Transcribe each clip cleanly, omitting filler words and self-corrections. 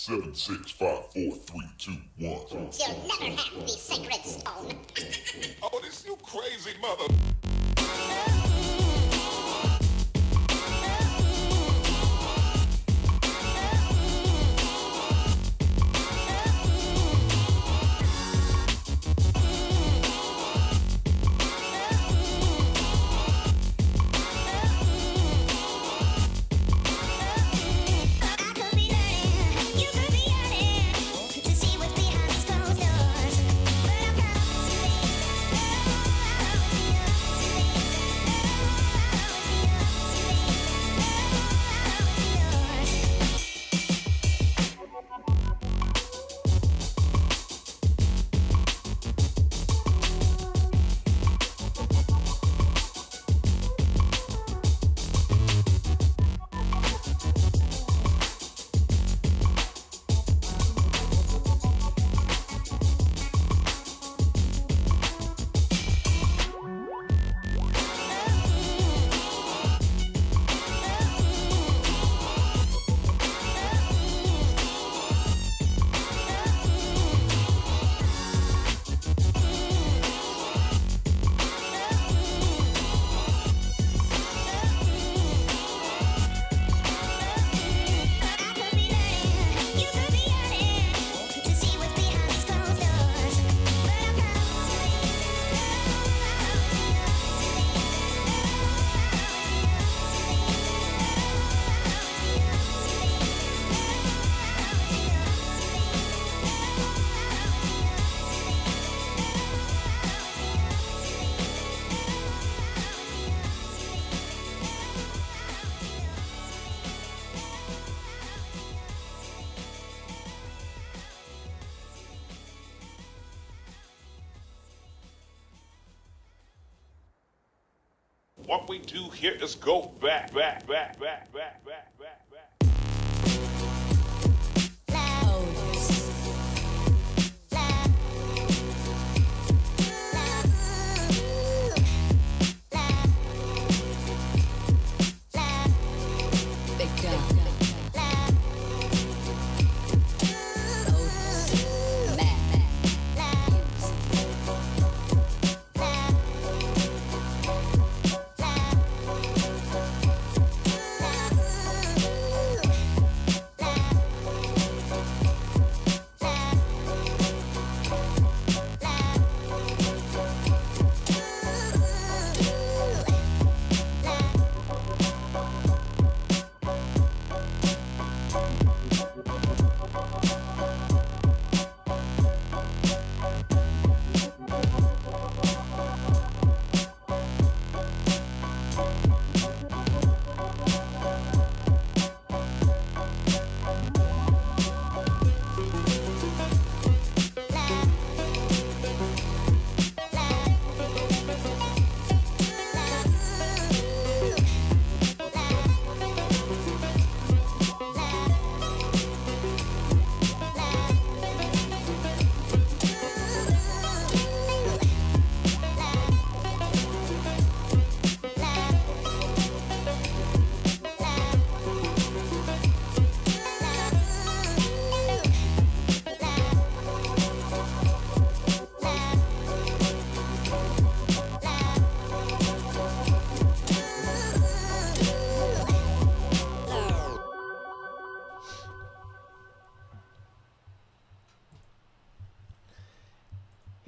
Seven, six, five, four, three, two, one. You'll never have the sacred stone. Oh, this you crazy mother. What we do here is go back.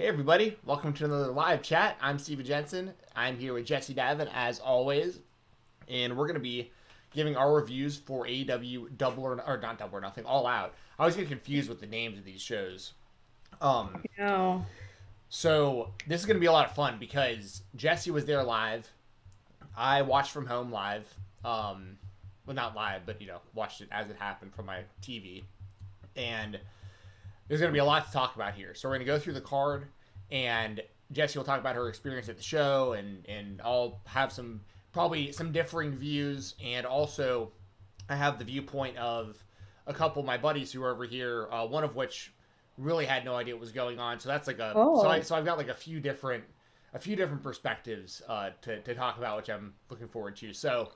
Hey everybody, welcome to another live chat. I'm Steve Jensen. I'm here with Jessi Davin as always, and we're going to be giving our reviews for AEW not Double or Nothing, All Out. I always get confused with the names of these shows. No. So this is going to be a lot of fun because Jessi was there live. I watched from home live. Well, not live, but watched it as it happened from my TV. And there's going to be a lot to talk about here. So we're going to go through the card, and Jessi will talk about her experience at the show, and I'll have probably some differing views, and also I have the viewpoint of a couple of my buddies who are over here, one of which really had no idea what was going on. So that's like so I've got like a few different perspectives to talk about, which I'm looking forward to. So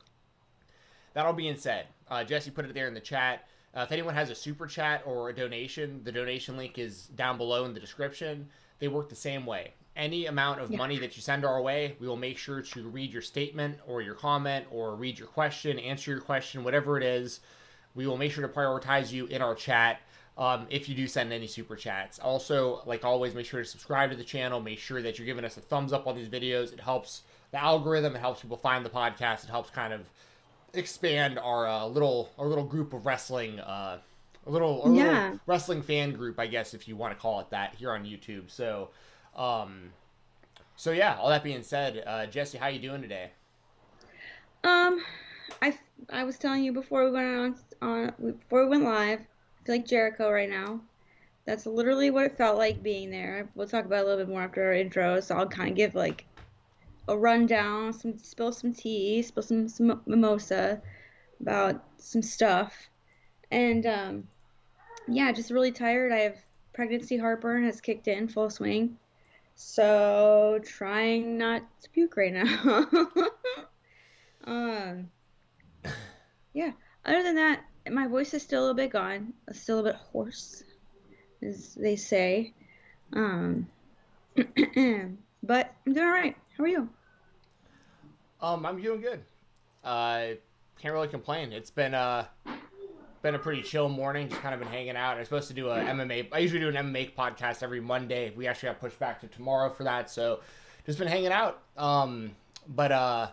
that all being said, Jessi put it there in the chat. If anyone has a super chat or a donation, the donation link is down below in the description. They work the same way. Any amount of money that you send our way, we will make sure to read your statement or your comment or read your question, answer your question, whatever it is. We will make sure to prioritize you in our chat if you do send any super chats. Also, like always, make sure to subscribe to the channel. Make sure that you're giving us a thumbs up on these videos. It helps the algorithm. It helps people find the podcast. It helps kind of expand our little group of wrestling, little wrestling fan group, I guess, if you want to call it that, here on YouTube. So yeah, all that being said, Jessi, how you doing today? I was telling you before we went before we went live, I feel like Jericho right now. That's literally what it felt like being there. We'll talk about it a little bit more after our intro, so I'll kind of give like a rundown, spill some tea, spill some mimosa about some stuff. And yeah, just really tired. I have pregnancy heartburn has kicked in full swing. So trying not to puke right now. Yeah. Other than that, my voice is still a little bit gone. It's still a bit hoarse, as they say. But I'm doing all right. How are you? I'm doing good. Can't really complain. It's been a pretty chill morning. Just kind of been hanging out. I'm supposed to do a MMA. I usually do an MMA podcast every Monday. We actually got pushed back to tomorrow for that. So just been hanging out. But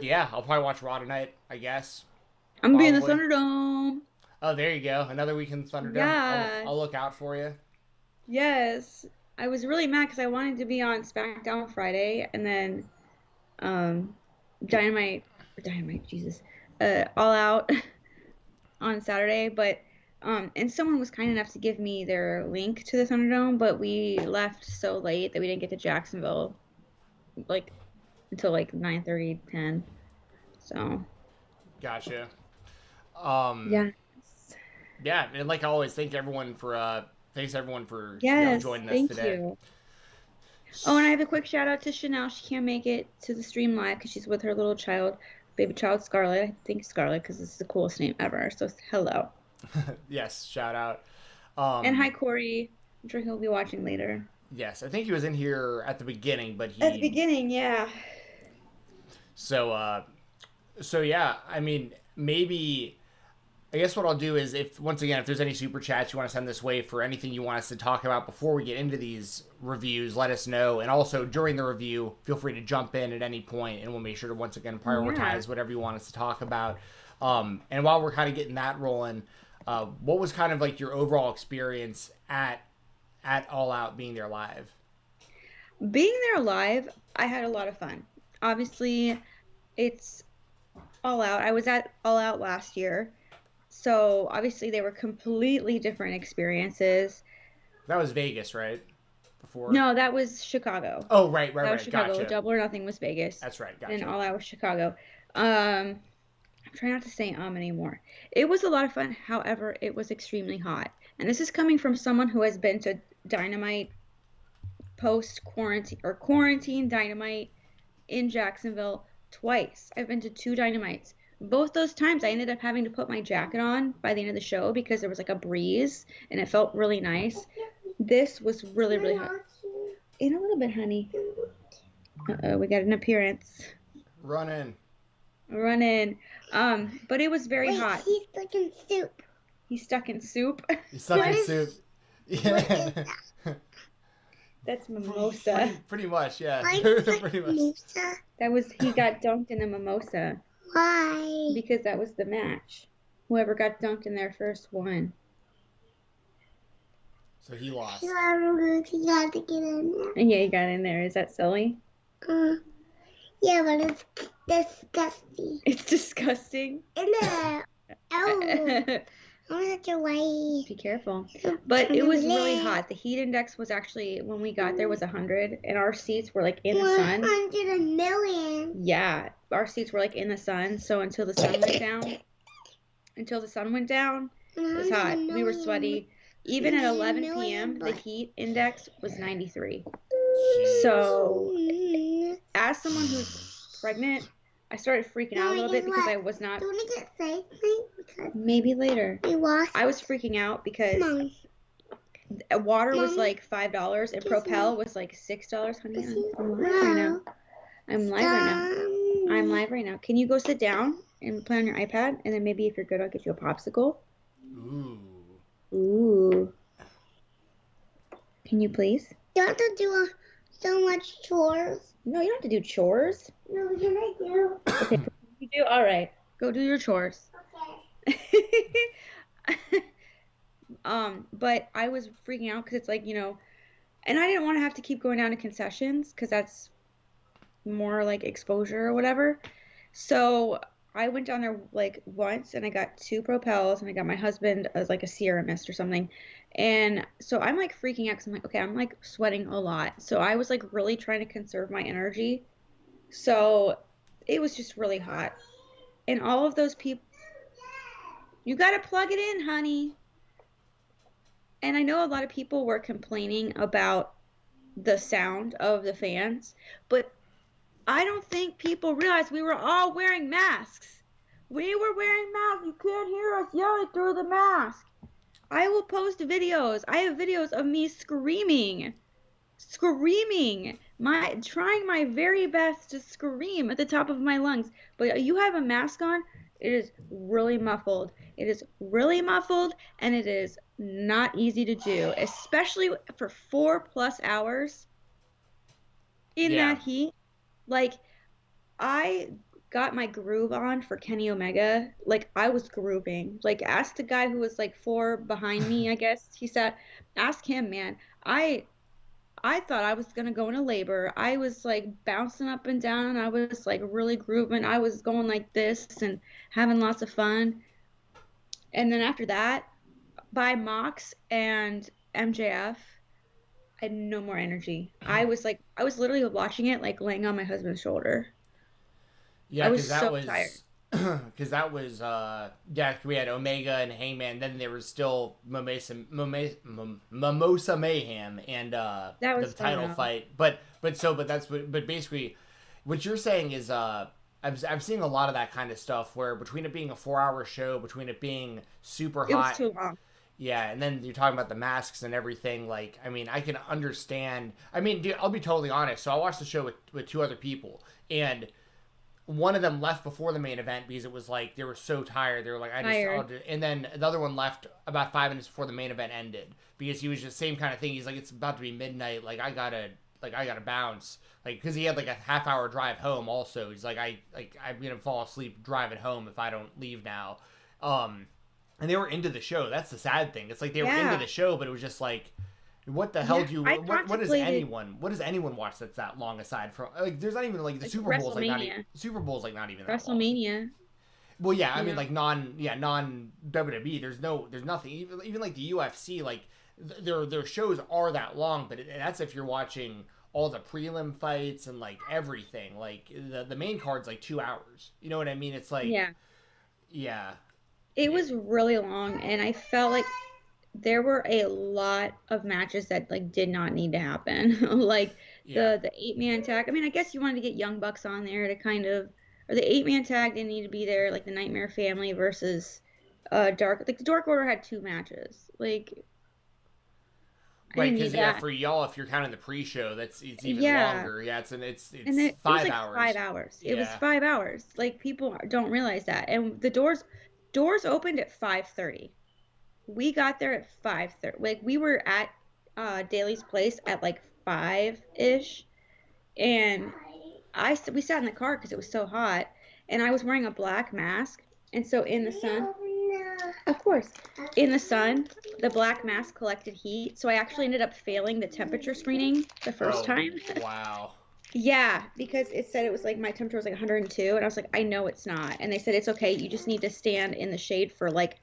yeah, I'll probably watch Raw tonight, I guess. I'm gonna be in the Thunderdome. Oh, there you go. Another week in the Thunderdome. Yeah. I'll look out for you. Yes. I was really mad because I wanted to be on SmackDown Friday and then Dynamite, Jesus, All Out on Saturday, but and someone was kind enough to give me their link to the Thunderdome, but we left so late that we didn't get to Jacksonville like until like 9:30, 10. So gotcha. Yes. Yeah, and like I always, thanks everyone for joining us today. You. Oh, and I have a quick shout out to Chanel. She can't make it to the stream live because she's with her little child, baby child Scarlett. I think Scarlett because it's the coolest name ever. So hello. Yes, shout out. And hi Corey. I'm sure he'll be watching later. Yes, I think he was in here at the beginning, but at the beginning, yeah. So yeah, I mean, maybe. I guess what I'll do is, if there's any super chats you want to send this way for anything you want us to talk about before we get into these reviews, let us know. And also during the review, feel free to jump in at any point, and we'll make sure to once again prioritize whatever you want us to talk about. And while we're kind of getting that rolling, what was kind of like your overall experience at All Out being there live? Being there live, I had a lot of fun. Obviously, it's All Out. I was at All Out last year. So, obviously, they were completely different experiences. That was Vegas, right? Before? No, that was Chicago. Oh, right. That was Chicago. Gotcha. Double or Nothing was Vegas. That's right. Gotcha. And All Out was Chicago. I'm trying not to say anymore. It was a lot of fun. However, it was extremely hot. And this is coming from someone who has been to Dynamite post-quarantine or quarantine Dynamite in Jacksonville twice. I've been to 2 Dynamites. Both those times I ended up having to put my jacket on by the end of the show because there was like a breeze and it felt really nice. This was really, really hot. In a little bit, honey. Uh-oh, we got an appearance. Run in. But it was very hot. He's stuck in soup. He's stuck in soup? He's stuck in soup. Yeah. That's mimosa. Pretty much, yeah. Pretty much. Mimosa. He got dunked in a mimosa. Why? Because that was the match. Whoever got dunked in there first won. So he lost. He got to get in there. Yeah, he got in there. Is that silly? Yeah, but it's disgusting. It's disgusting? Oh. I'm such a white. Be careful. But it was really hot. The heat index was actually, when we got there, was 100. And our seats were like in the sun. 100 million. Yeah. Our seats were like in the sun. So until the sun went down, it was hot. We were sweaty. Even at 11 p.m., the heat index was 93. So as someone who's pregnant, I started freaking out a little bit because I was not. Do you want to get safe, mate? Because Maybe later. we lost. I was freaking out because Mommy. water was Mommy. like $5 and Kiss Propel me. was like $6. Honey, Kiss you. I'm live right now. No. I'm live right now. I'm live right now. Can you go sit down and play on your iPad? And then maybe if you're good, I'll get you a popsicle. Ooh. Can you please? You have to do so much chores. No, you don't have to do chores. No, can I do? Okay, you do? All right. Go do your chores. Okay. But I was freaking out because it's like, you know, and I didn't want to have to keep going down to concessions because that's more like exposure or whatever. So I went down there like once and I got 2 Propels and I got my husband as like a Sierra Mist or something. And so I'm like freaking out because I'm like, okay, I'm like sweating a lot. So I was like really trying to conserve my energy. So it was just really hot. And all of those people, you got to plug it in, honey. And I know a lot of people were complaining about the sound of the fans, but I don't think people realized we were all wearing masks. We were wearing masks. You can't hear us yelling through the mask. I will post videos. I have videos of me screaming, trying my very best to scream at the top of my lungs. But you have a mask on, it is really muffled. It is really muffled, and it is not easy to do, especially for 4+ hours in that heat. Like, I got my groove on for Kenny Omega. Like, I was grooving. Like, ask the guy who was like 4 behind me, I guess he said. Ask him, man. I thought I was gonna go into labor. I was like bouncing up and down. I was like really grooving. I was going like this and having lots of fun. And then after that, by Mox and MJF, I had no more energy. I was literally watching it like laying on my husband's shoulder. Yeah, I was so tired. Because that was we had Omega and Hangman. Then there was still Mimosa Mayhem and That the was title fun, fight. But basically what you're saying is I'm seeing a lot of that kind of stuff where between it being a 4-hour show, between it being super hot, It was too long. yeah, and then you're talking about the masks and everything. Like, I mean, I can understand. I mean, dude, I'll be totally honest. So I watched the show with 2 other people, and one of them left before the main event because it was like they were so tired. They were like, and then the other one left about 5 minutes before the main event ended because he was just same kind of thing. He's like, it's about to be midnight. Like, I gotta bounce. Like, because he had like a half-hour drive home. Also, he's like, I'm gonna fall asleep driving home if I don't leave now. And they were into the show. That's the sad thing. It's like they were into the show, but it was just like, what the hell do you? What does anyone watch that's that long aside from like? There's not even like the Super Bowl's like not even Super Bowl's like not even that WrestleMania. Long. Well, yeah, I mean like non WWE. There's nothing. Even like the UFC, like their shows are that long, but that's if you're watching all the prelim fights and like everything. Like the main card's like 2 hours. You know what I mean? It's like yeah. It was really long, and I felt like there were a lot of matches that like did not need to happen. Like the 8-man tag. I mean, I guess you wanted to get Young Bucks on there to kind of, or the 8-man tag didn't need to be there. Like the Nightmare Family versus Dark. Like the Dark Order had 2 matches. Like, right? Because for y'all, if you're counting the pre-show, it's even longer. Yeah, it's 5 hours. 5 hours. It was 5 hours. Like people don't realize that. And the doors opened at 5:30. We got there at 5:30. Like we were at Daly's place at like 5-ish, and we sat in the car because it was so hot, and I was wearing a black mask, and so in the sun, of course, in the sun, the black mask collected heat, so I actually ended up failing the temperature screening the first time. Wow. Yeah, because it said it was like my temperature was like 102, and I was like, I know it's not, and they said it's okay. You just need to stand in the shade for like.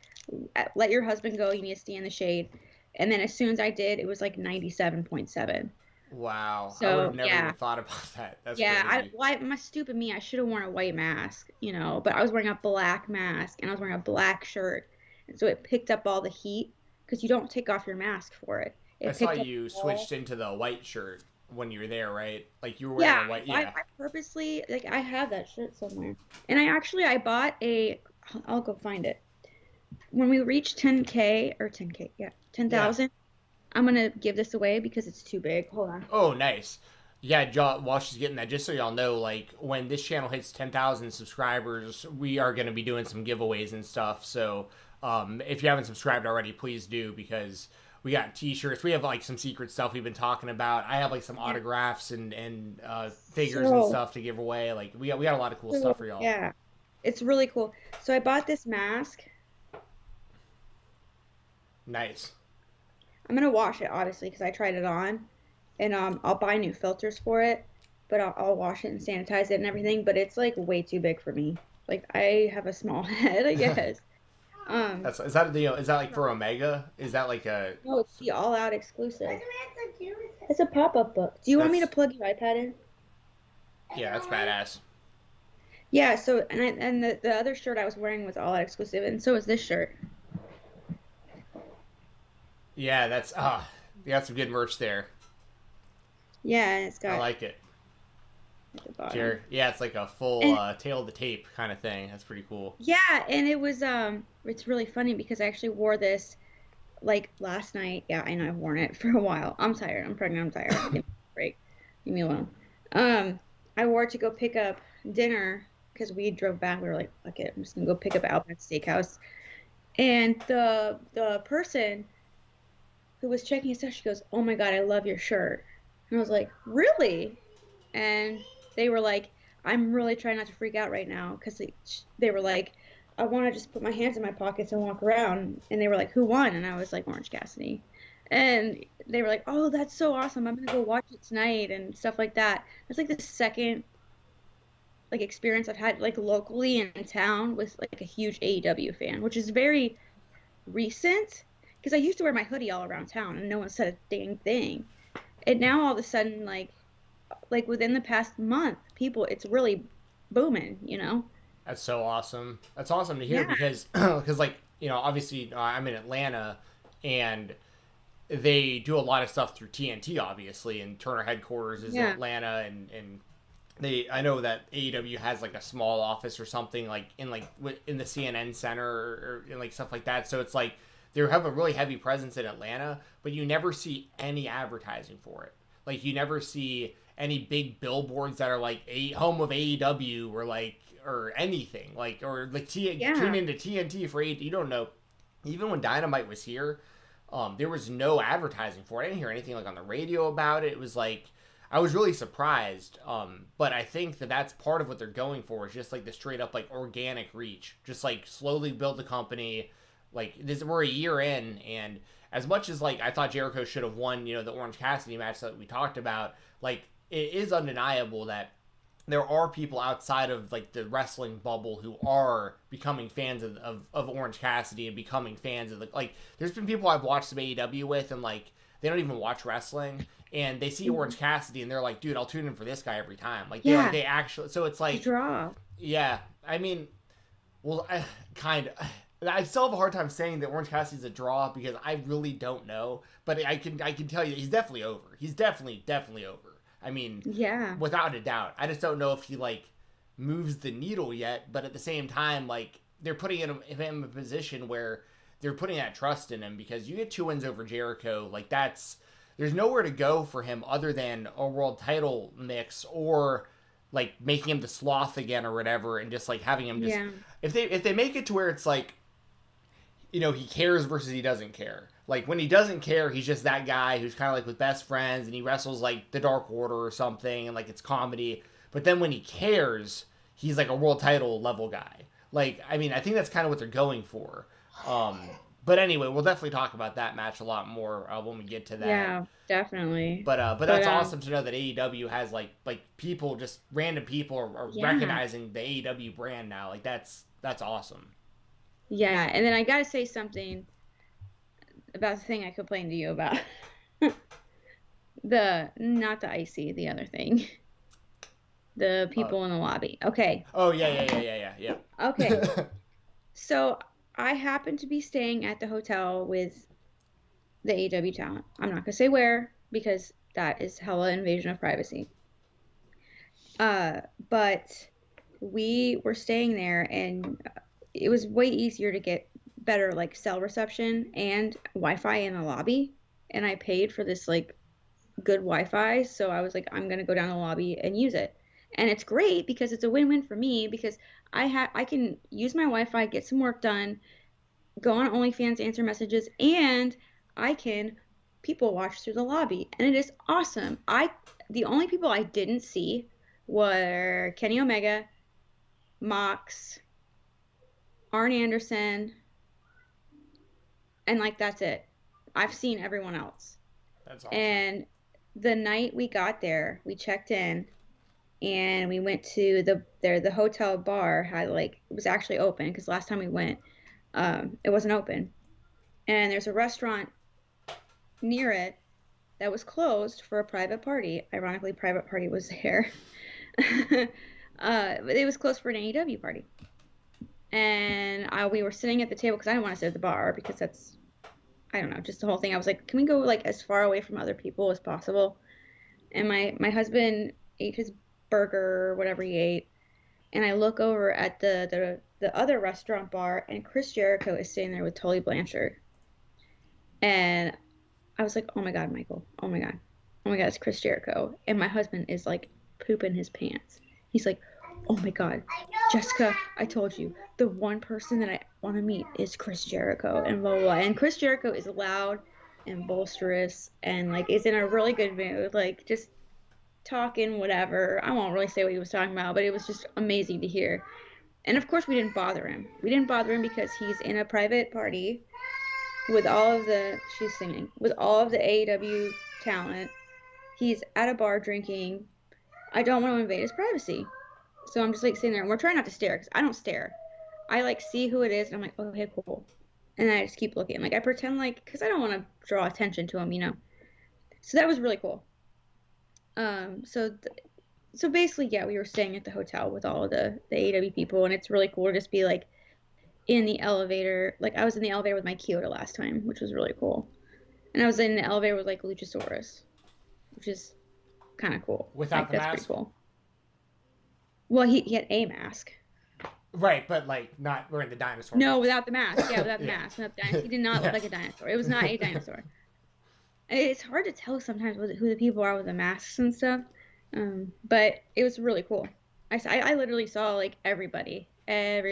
Let your husband go. You need to stay in the shade. And then as soon as I did, it was like 97.7. Wow. So, I would have never even thought about that. That's crazy. My stupid me, I should have worn a white mask, you know, but I was wearing a black mask and I was wearing a black shirt. And so it picked up all the heat because you don't take off your mask for it. I saw you switched into the white shirt. when you were there, right? Like you were wearing Yeah, a white. I, Yeah. I purposely like I have that shirt somewhere, and I bought a. I'll go find it. When we reach 10K or 10K, yeah, Yeah. 10,000, I'm gonna give this away because it's too big. Hold on. Oh, nice. Yeah, while she's getting that, just so y'all know, like when this channel hits 10,000 subscribers, we are going to be doing some giveaways and stuff. So, if you haven't subscribed already, please do, because we got T-shirts. We have like some secret stuff we've been talking about. I have like some autographs and figures and So, stuff to give away. Like we got a lot of cool stuff for y'all. yeah, it's really cool. So I bought this mask. Nice. I'm gonna wash it honestly because I tried it on, and I'll buy new filters for it, but I'll wash it and sanitize it and everything. But it's like way too big for me. Like I have a small head, I guess. Is that is that like for Omega? Is that like a No, it's the all out exclusive. What do we have to do with it? It's a pop-up book. Do you want me to That's plug your iPad in? yeah, that's badass. Yeah, so and the other shirt I was wearing was all out exclusive, and so is this shirt. Yeah, that's you got some good merch there. Yeah, and it's I got like it. at the bottom. Sure. Yeah, it's like a full And tail of the tape kind of thing. That's pretty cool. yeah, and it was it's really funny because I actually wore this like last night. Yeah, I know I've worn it for a while. I'm tired. I'm pregnant. I'm tired. Give me a break. Leave me alone. I wore it to go pick up dinner because we drove back. We were like, fuck it, I'm just gonna go pick up at Outback Steakhouse. And the person who was checking his stuff, she goes, "Oh my God, I love your shirt." And I was like, "Really?" And they were like, "I'm really trying not to freak out right now," because they were like, "I want to just put my hands in my pockets and walk around." And they were like, "Who won?" And I was like, "Orange Cassidy." And they were like, "Oh, that's so awesome. I'm gonna go watch it tonight," and stuff like that. It's like the second like experience I've had like locally in town with like a huge AEW fan, which is very recent because I used to wear my hoodie all around town and no one said a dang thing. And now all of a sudden, like within the past month, people, it's really booming, you know? That's so awesome. That's awesome to hear Yeah. because like obviously I'm in Atlanta and they do a lot of stuff through TNT obviously, and Turner headquarters is in Yeah. Atlanta, and I know that AEW has like a small office or something like in the CNN Center or in like stuff like that. So it's like they have a really heavy presence in Atlanta, but you never see any advertising for it. Like you never see any big billboards that are like a home of AEW or anything Yeah. tune into TNT for AEW. You don't know. Even when Dynamite was here, there was no advertising for it. I didn't hear anything like on the radio about it. It was like I was really surprised. But I think that that's part of what they're going for is just like the straight up like organic reach, just like slowly build the company. Like we're a year in, and as much as like I thought Jericho should have won, the Orange Cassidy match that we talked about, like it is undeniable that there are people outside of like the wrestling bubble who are becoming fans of Orange Cassidy and becoming fans of like there's been people I've watched some AEW with and like they don't even watch wrestling and they see Orange Cassidy and they're like, dude, I'll tune in for this guy every time. Like Yeah. they actually, so it's The like draw. yeah, I mean, well, I still have a hard time saying that Orange Cassidy's a draw because I really don't know, but I can tell you he's definitely over. He's definitely over. I mean, Yeah. without a doubt. I just don't know if he like moves the needle yet, but at the same time, like they're putting him in a position where they're putting that trust in him because you get 2 wins over Jericho, like there's nowhere to go for him other than a world title mix or like making him the sloth again or whatever, and just like having him just Yeah. if they make it to where it's like he cares versus he doesn't care. Like when he doesn't care, he's just that guy who's kind of like with best friends and he wrestles like the Dark Order or something and like it's comedy. But then when he cares, he's like a world title level guy. Like, I mean, I think that's kind of what they're going for. But anyway, we'll definitely talk about that match a lot more when we get to that. Yeah, definitely. But that's awesome to know that AEW has like people, just random people are Yeah. recognizing the AEW brand now. Like that's awesome. Yeah, and then I gotta say something about the thing I complained to you about. Not the icy, the other thing. The people in the lobby. Okay. Oh yeah. Okay. So I happen to be staying at the hotel with the AEW talent. I'm not gonna say where because that is hella invasion of privacy. But we were staying there, and it was way easier to get better like cell reception and Wi-Fi in the lobby. And I paid for this like good Wi-Fi, so I was like, I'm gonna go down the lobby and use it. And it's great because it's a win-win for me because I can use my Wi-Fi, get some work done, go on OnlyFans, answer messages, and I can people watch through the lobby, and it is awesome. The only people I didn't see were Kenny Omega, Mox, Arn Anderson, and like that's it. I've seen everyone else. That's awesome. And the night we got there, we checked in and we went to the hotel bar had like it was actually open because last time we went, it wasn't open. And there's a restaurant near it that was closed for a private party. Ironically, private party was there. But it was closed for an AEW party. And we were sitting at the table because I didn't want to sit at the bar because that's, I don't know, just the whole thing. I was like, can we go like as far away from other people as possible? And my husband ate his burger or whatever he ate. And I look over at the other restaurant bar, and Chris Jericho is sitting there with Tully Blanchard. And I was like, oh my God, Michael. Oh my God. Oh my God, it's Chris Jericho. And my husband is like pooping his pants. He's like, oh my God, Jessica, I told you, the one person that I want to meet is Chris Jericho and blah, blah, blah. And Chris Jericho is loud and boisterous and like is in a really good mood, like just talking whatever. I won't really say what he was talking about, but it was just amazing to hear. And of course we didn't bother him. We didn't bother him because he's in a private party with all of she's singing, with all of the AEW talent. He's at a bar drinking. I don't want to invade his privacy. So I'm just like sitting there, and we're trying not to stare because I don't stare. I like see who it is, and I'm like, oh, okay, cool. And I just keep looking. Like I pretend like, because I don't want to draw attention to him, you know. So that was really cool. So basically, yeah, we were staying at the hotel with all of the AEW people, and it's really cool to just be like in the elevator. Like I was in the elevator with my Kyoto last time, which was really cool. And I was in the elevator with like Luchasaurus, which is kind of cool. Without like, the that's mask? pretty cool. Well, he had a mask. Right, but like not wearing the dinosaur. No, mask. without the mask. Yeah, without the Yeah. mask. Without the dinosaur. He did not look like a dinosaur. It was not a dinosaur. It's hard to tell sometimes who the people are with the masks and stuff. But it was really cool. I literally saw like everybody. I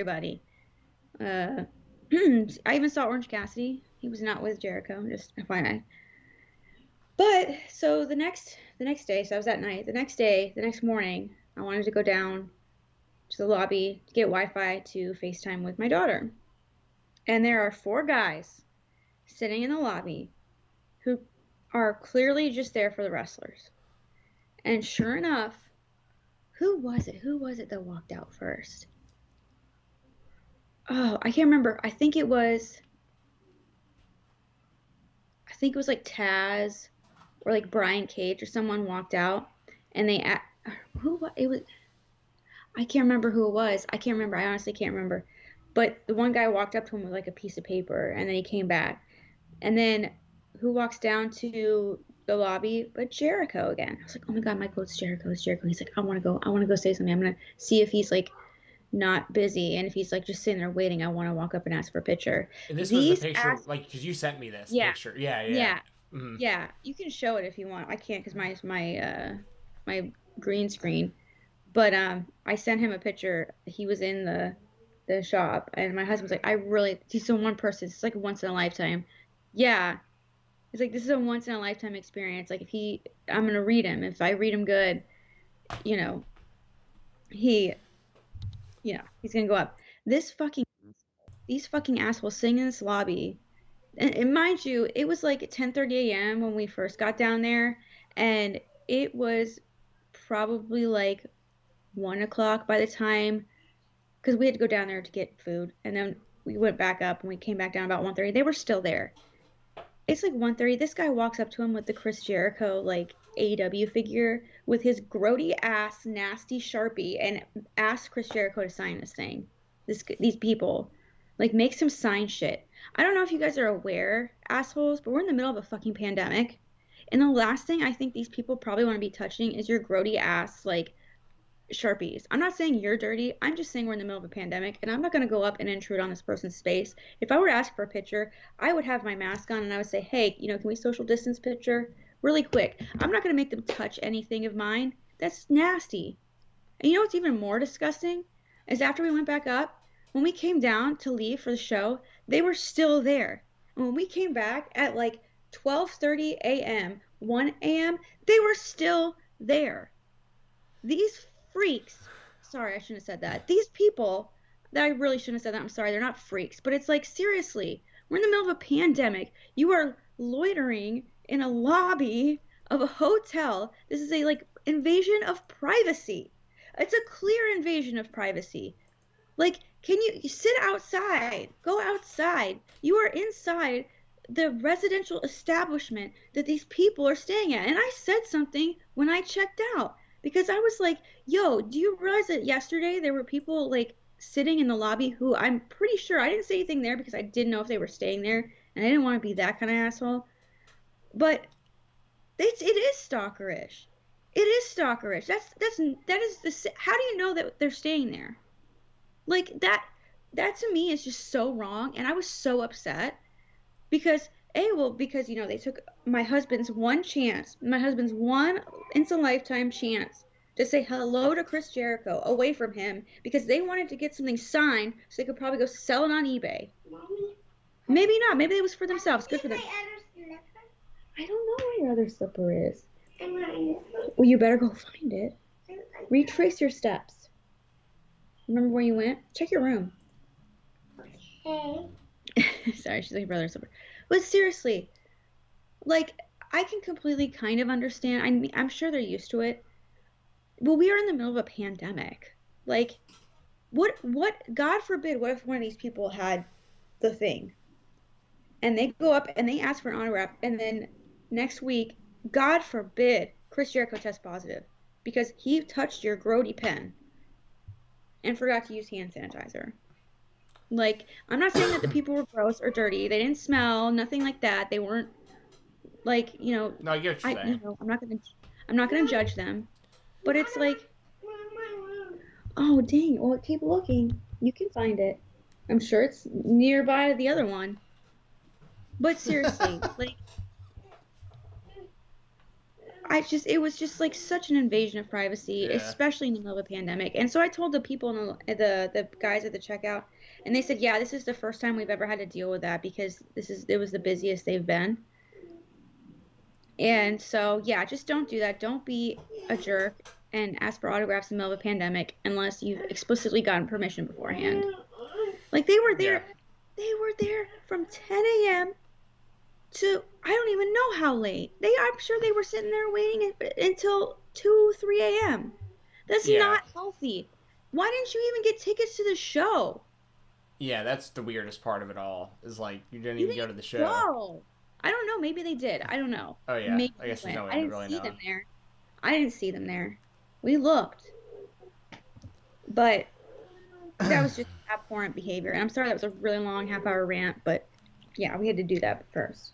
even saw Orange Cassidy. He was not with Jericho, just FYI. But so the next day, so I was that night. The next morning, I wanted to go down to the lobby to get Wi-Fi to FaceTime with my daughter. And there are 4 guys sitting in the lobby who are clearly just there for the wrestlers. And sure enough, who was it that walked out first? Oh, I can't remember. I think it was like Taz or like Brian Cage or someone walked out, and I can't remember who it was. I honestly can't remember. But the one guy walked up to him with like a piece of paper, and then he came back. And then who walks down to the lobby but Jericho again? I was like, oh my God, Michael, it's Jericho. He's like, I want to go say something. I'm going to see if he's like not busy, and if he's like just sitting there waiting, I want to walk up and ask for a picture. And this was the picture, like, because you sent me this picture. Yeah. Mm-hmm. Yeah, you can show it if you want. I can't because my green screen. But I sent him a picture. He was in the shop, and my husband's like, he's the one person. It's like a once in a lifetime. Yeah, it's like this is a once in a lifetime experience. Like I'm gonna read him. If I read him good, you know, he's gonna go up. These fucking assholes sitting in this lobby. And mind you, it was like 10:30 a.m. when we first got down there, and it was probably like 1 o'clock by the time, because we had to go down there to get food, and then we went back up and we came back down about 1:30. They were still there. It's like 1:30. This guy walks up to him with the Chris Jericho like AEW figure with his grody ass nasty Sharpie and asks Chris Jericho to sign this thing. These people like makes him sign shit. I don't know if you guys are aware, assholes, but we're in the middle of a fucking pandemic. And the last thing I think these people probably want to be touching is your grody ass, like, Sharpies. I'm not saying you're dirty. I'm just saying we're in the middle of a pandemic and I'm not going to go up and intrude on this person's space. If I were to ask for a picture, I would have my mask on and I would say, hey, can we social distance picture really quick? I'm not going to make them touch anything of mine. That's nasty. And you know what's even more disgusting? Is after we went back up, when we came down to leave for the show, they were still there. And when we came back at like 12:30 a.m., 1 a.m., they were still there. These freaks, sorry, I shouldn't have said that. These people that I really shouldn't have said that. I'm sorry, they're not freaks, but it's like, seriously, we're in the middle of a pandemic. You are loitering in a lobby of a hotel. This is a like invasion of privacy. It's a clear invasion of privacy. Like, can you sit outside? Go outside. You are inside the residential establishment that these people are staying at. And I said something when I checked out because I was like, yo, do you realize that yesterday there were people like sitting in the lobby who I'm pretty sure I didn't say anything there because I didn't know if they were staying there and I didn't want to be that kind of asshole. But it is stalkerish. It is stalkerish. That is the, how do you know that they're staying there? Like that to me is just so wrong, and I was so upset because because they took my husband's one once in a lifetime chance to say hello to Chris Jericho away from him because they wanted to get something signed so they could probably go sell it on eBay. Mommy, Maybe not. Maybe it was for themselves. Good for them. my other slipper? I don't know where your other slipper is. I'm wearing this Well, you better go find it. one. Retrace your steps. Remember where you went? Check your room. Okay. Sorry, she's like your brother's slipper. But seriously, like, I can completely kind of understand. I'm sure they're used to it. But we are in the middle of a pandemic. Like, what, God forbid, what if one of these people had the thing? And they go up and they ask for an autograph, and then next week, God forbid, Chris Jericho tests positive because he touched your grody pen and forgot to use hand sanitizer. Like, I'm not saying that the people were gross or dirty. They didn't smell, nothing like that. They weren't like, No, I get what you're saying. I'm not gonna judge them. But it's like, oh dang, well keep looking. You can find it. I'm sure it's nearby the other one. But seriously, like it was just like such an invasion of privacy, Yeah. especially in the middle of a pandemic. And so I told the people the guys at the checkout, and they said, yeah, this is the first time we've ever had to deal with that because it was the busiest they've been. And so, yeah, just don't do that. Don't be a jerk and ask for autographs in the middle of a pandemic unless you've explicitly gotten permission beforehand. Like, they were there. Yeah. They were there from 10 a.m. to I don't even know how late. I'm sure they were sitting there waiting until 2, 3 a.m. That's Yeah. not healthy. Why didn't you even get tickets to the show? Yeah, that's the weirdest part of it all. Is like you didn't You even go to didn't the show. go. I don't know. Maybe they did. I don't know. Oh yeah, Maybe I guess they there's no went. way I to didn't really see know. them there. I didn't see them there. We looked, but that was just abhorrent behavior. And I'm sorry that was a really long half-hour rant, but yeah, we had to do that first.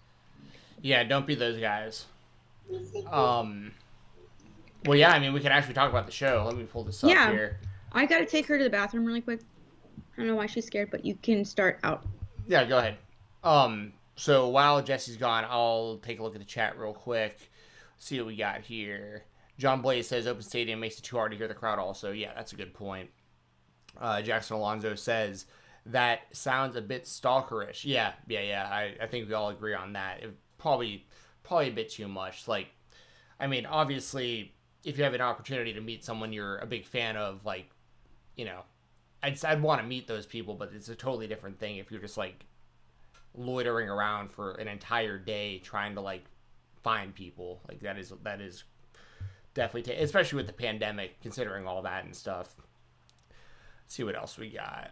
Yeah, don't be those guys. Well, yeah, I mean, we can actually talk about the show. Let me pull this up Yeah. here. I gotta take her to the bathroom really quick. I don't know why she's scared, but you can start out. Yeah, go ahead. So while Jesse's gone, I'll take a look at the chat real quick. See what we got here. John Blaze says open stadium makes it too hard to hear the crowd also. Yeah, that's a good point. Jackson Alonso says that sounds a bit stalkerish. Yeah. I think we all agree on that. Probably a bit too much. Like, I mean, obviously, if you have an opportunity to meet someone you're a big fan of, like, I'd want to meet those people, but it's a totally different thing if you're just like loitering around for an entire day trying to like find people. Like that is definitely especially with the pandemic, considering all that and stuff. Let's see what else we got.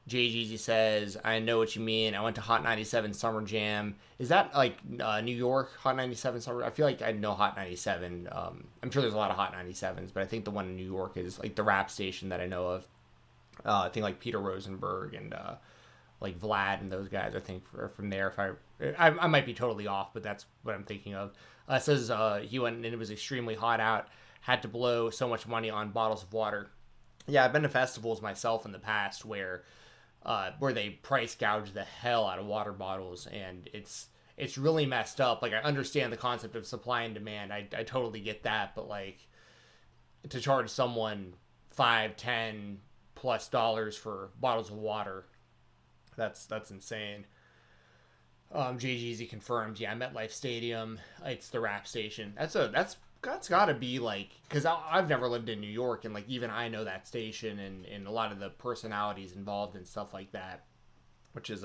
JGZ says, I know what you mean. I went to Hot 97 Summer Jam. Is that like New York Hot 97 Summer? I feel like I know Hot 97. I'm sure there's a lot of Hot 97s, but I think the one in New York is like the rap station that I know of. I think like Peter Rosenberg and like Vlad and those guys. I think are from there. If I might be totally off, but that's what I'm thinking of. It says he went and it was extremely hot out. Had to blow so much money on bottles of water. Yeah, I've been to festivals myself in the past where they price gouge the hell out of water bottles, and it's really messed up. Like, I understand the concept of supply and demand. I totally get that, but like to charge someone $5-10+ for bottles of water, that's insane. JGZ confirmed. Yeah, MetLife Stadium. It's the rap station. That's got to be like, because I've never lived in New York, and like even I know that station and a lot of the personalities involved and stuff like that, which is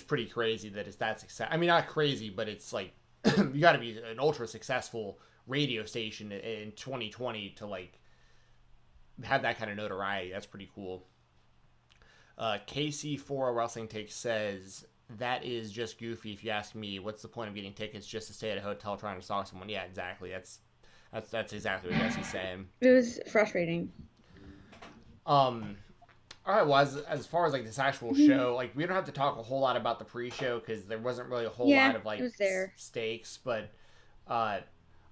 pretty crazy that it's that success. I mean, not crazy, but it's like you got to be an ultra successful radio station in 2020 to like have that kind of notoriety. That's pretty cool. KC4 Wrestling Take says, that is just goofy if you ask me. What's the point of getting tickets just to stay at a hotel trying to stalk someone? Yeah, exactly. That's exactly what Jesse's saying. It was frustrating. All right, well, as far as like this actual show, like we don't have to talk a whole lot about the pre-show because there wasn't really a whole lot of like stakes. But I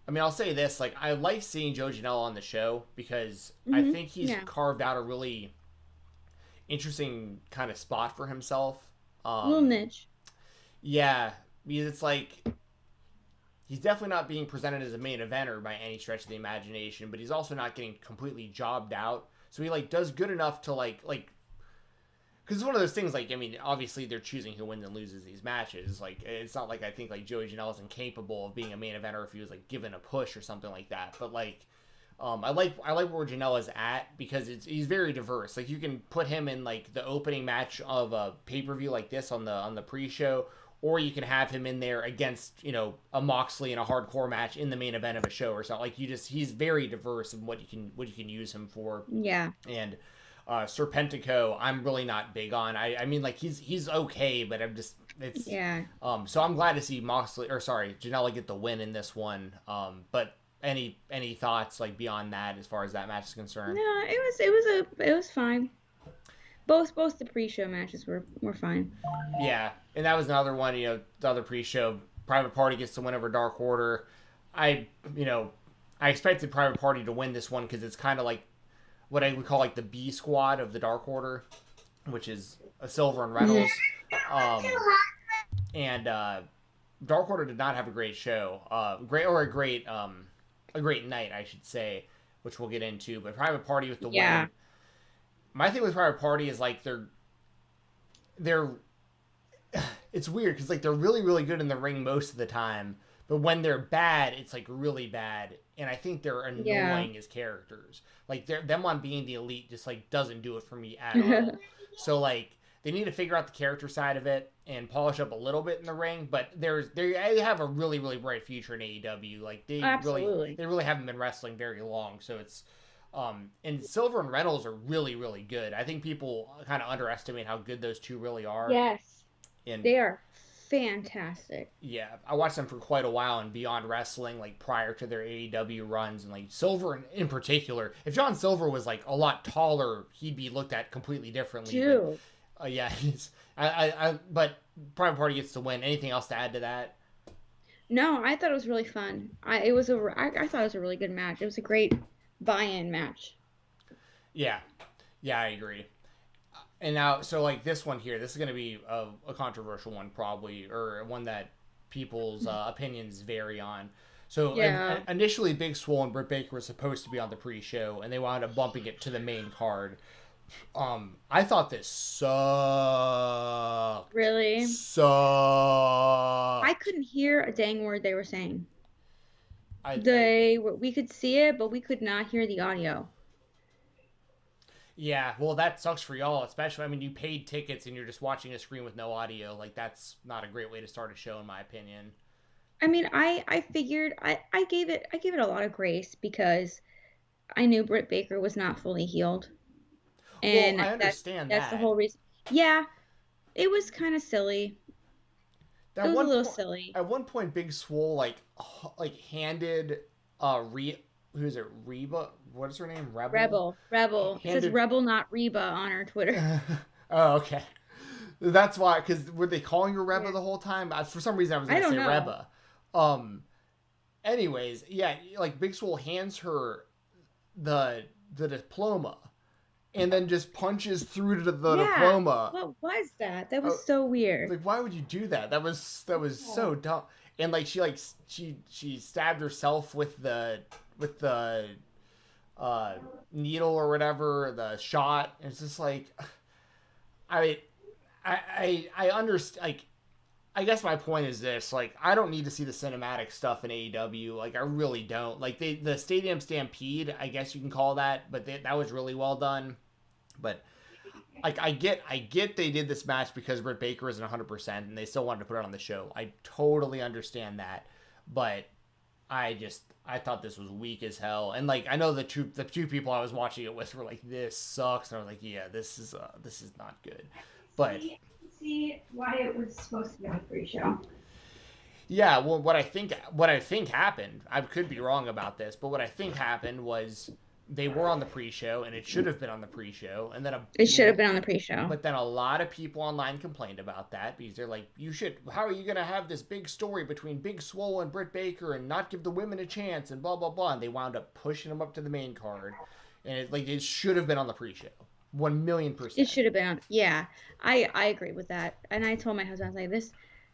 mean, I'll say this: like, I like seeing Joe Janela on the show because I think he's carved out a really interesting kind of spot for himself. A little niche. Yeah, because it's like he's definitely not being presented as a main eventer by any stretch of the imagination, but he's also not getting completely jobbed out. So he like does good enough to like because it's one of those things. Like, I mean, obviously they're choosing who wins and loses these matches. Like, it's not like I think like Joey Janela is incapable of being a main eventer if he was like given a push or something like that. But like, I like where Janela's at because he's very diverse. Like, you can put him in like the opening match of a pay-per-view like this on the pre-show, or you can have him in there against, you know, a Moxley in a hardcore match in the main event of a show or something. Like, he's very diverse in what you can use him for. Yeah. And Serpentico, I'm really not big on. I mean, like, he's okay, but so I'm glad to see Janela get the win in this one. But any thoughts like beyond that as far as that match is concerned? No, it was fine. Both the pre-show matches were fine. Yeah, and that was another one. You know, the other pre-show, Private Party gets the win over Dark Order. I expected Private Party to win this one because it's kind of like what I would call like the B squad of the Dark Order, which is a Silver and Reynolds. And Dark Order did not have a great show. A great night, I should say, which we'll get into. But Private Party with the win. My thing with Private Party is like they're it's weird because like they're really, really good in the ring most of the time, but when they're bad, it's like really bad, and I think they're annoying as characters. Like them on Being the Elite just like doesn't do it for me at all. So like they need to figure out the character side of it and polish up a little bit in the ring, but they have a really, really bright future in AEW. Like they really haven't been wrestling very long, so it's and Silver and Reynolds are really, really good. I think people kind of underestimate how good those two really are. Yes. And they are fantastic. Yeah, I watched them for quite a while in Beyond Wrestling, like prior to their AEW runs, and like Silver in particular. If John Silver was like a lot taller, he'd be looked at completely differently. Dude. But, yeah, but Private Party gets to win. Anything else to add to that? No, I thought it was really fun. I thought it was a really good match. It was a great buy-in match. Yeah, I agree. And now, so like this one here, this is going to be a controversial one probably, or one that people's opinions vary on. So initially Big Swole and Britt Baker were supposed to be on the pre-show, and they wound up bumping it to the main card. I thought this sucked. Really? Sucked. I couldn't hear a dang word they were saying. We could see it, but we could not hear the audio. Yeah, well, that sucks for y'all, especially. I mean, you paid tickets and you're just watching a screen with no audio. Like, that's not a great way to start a show, in my opinion. I mean, I figured I gave it a lot of grace because I knew Britt Baker was not fully healed, and well, I understand that's the whole reason. Yeah, it was kind of silly. It was a little silly. At one point, Big Swole like handed who's it? Reba? What is her name? Rebel. It says Rebel, not Reba on her Twitter. Oh, okay. That's why, because were they calling her Reba Yeah. the whole time? For some reason, I was I gonna don't say know. Reba. Um. Anyways, yeah, like Big Swole hands her the the diploma, and then just punches through to the Yeah. diploma. What was that? That was Oh, so weird. like, why would you do that? That was Oh. so dumb. And like she stabbed herself with the uh needle or whatever, the shot. And it's just like, I I understand. Like, I guess my point is this: like, I don't need to see the cinematic stuff in AEW. Like, I really don't. Like, the Stadium Stampede, I guess you can call that, but that was really well done. But like, I get they did this match because Britt Baker isn't 100%, and they still wanted to put it on the show. I totally understand that, but I thought this was weak as hell. And like, I know the two people I was watching it with were like, this sucks, and I was like, yeah, this is not good. But See why it was supposed to be on the pre-show. yeah, well, what I think happened, I could be wrong about this, but what I think happened was they were on the pre-show, and it should have been on the pre-show, and then It should have been on the pre-show. but then a lot of people online complained about that because they're like, how are you gonna have this big story between Big Swole and Britt Baker and not give the women a chance and blah blah blah, and they wound up pushing them up to the main card, and it should have been on the pre-show, 1,000,000%. It should have been on. Yeah, I agree with that. And I told my husband, I was like, this,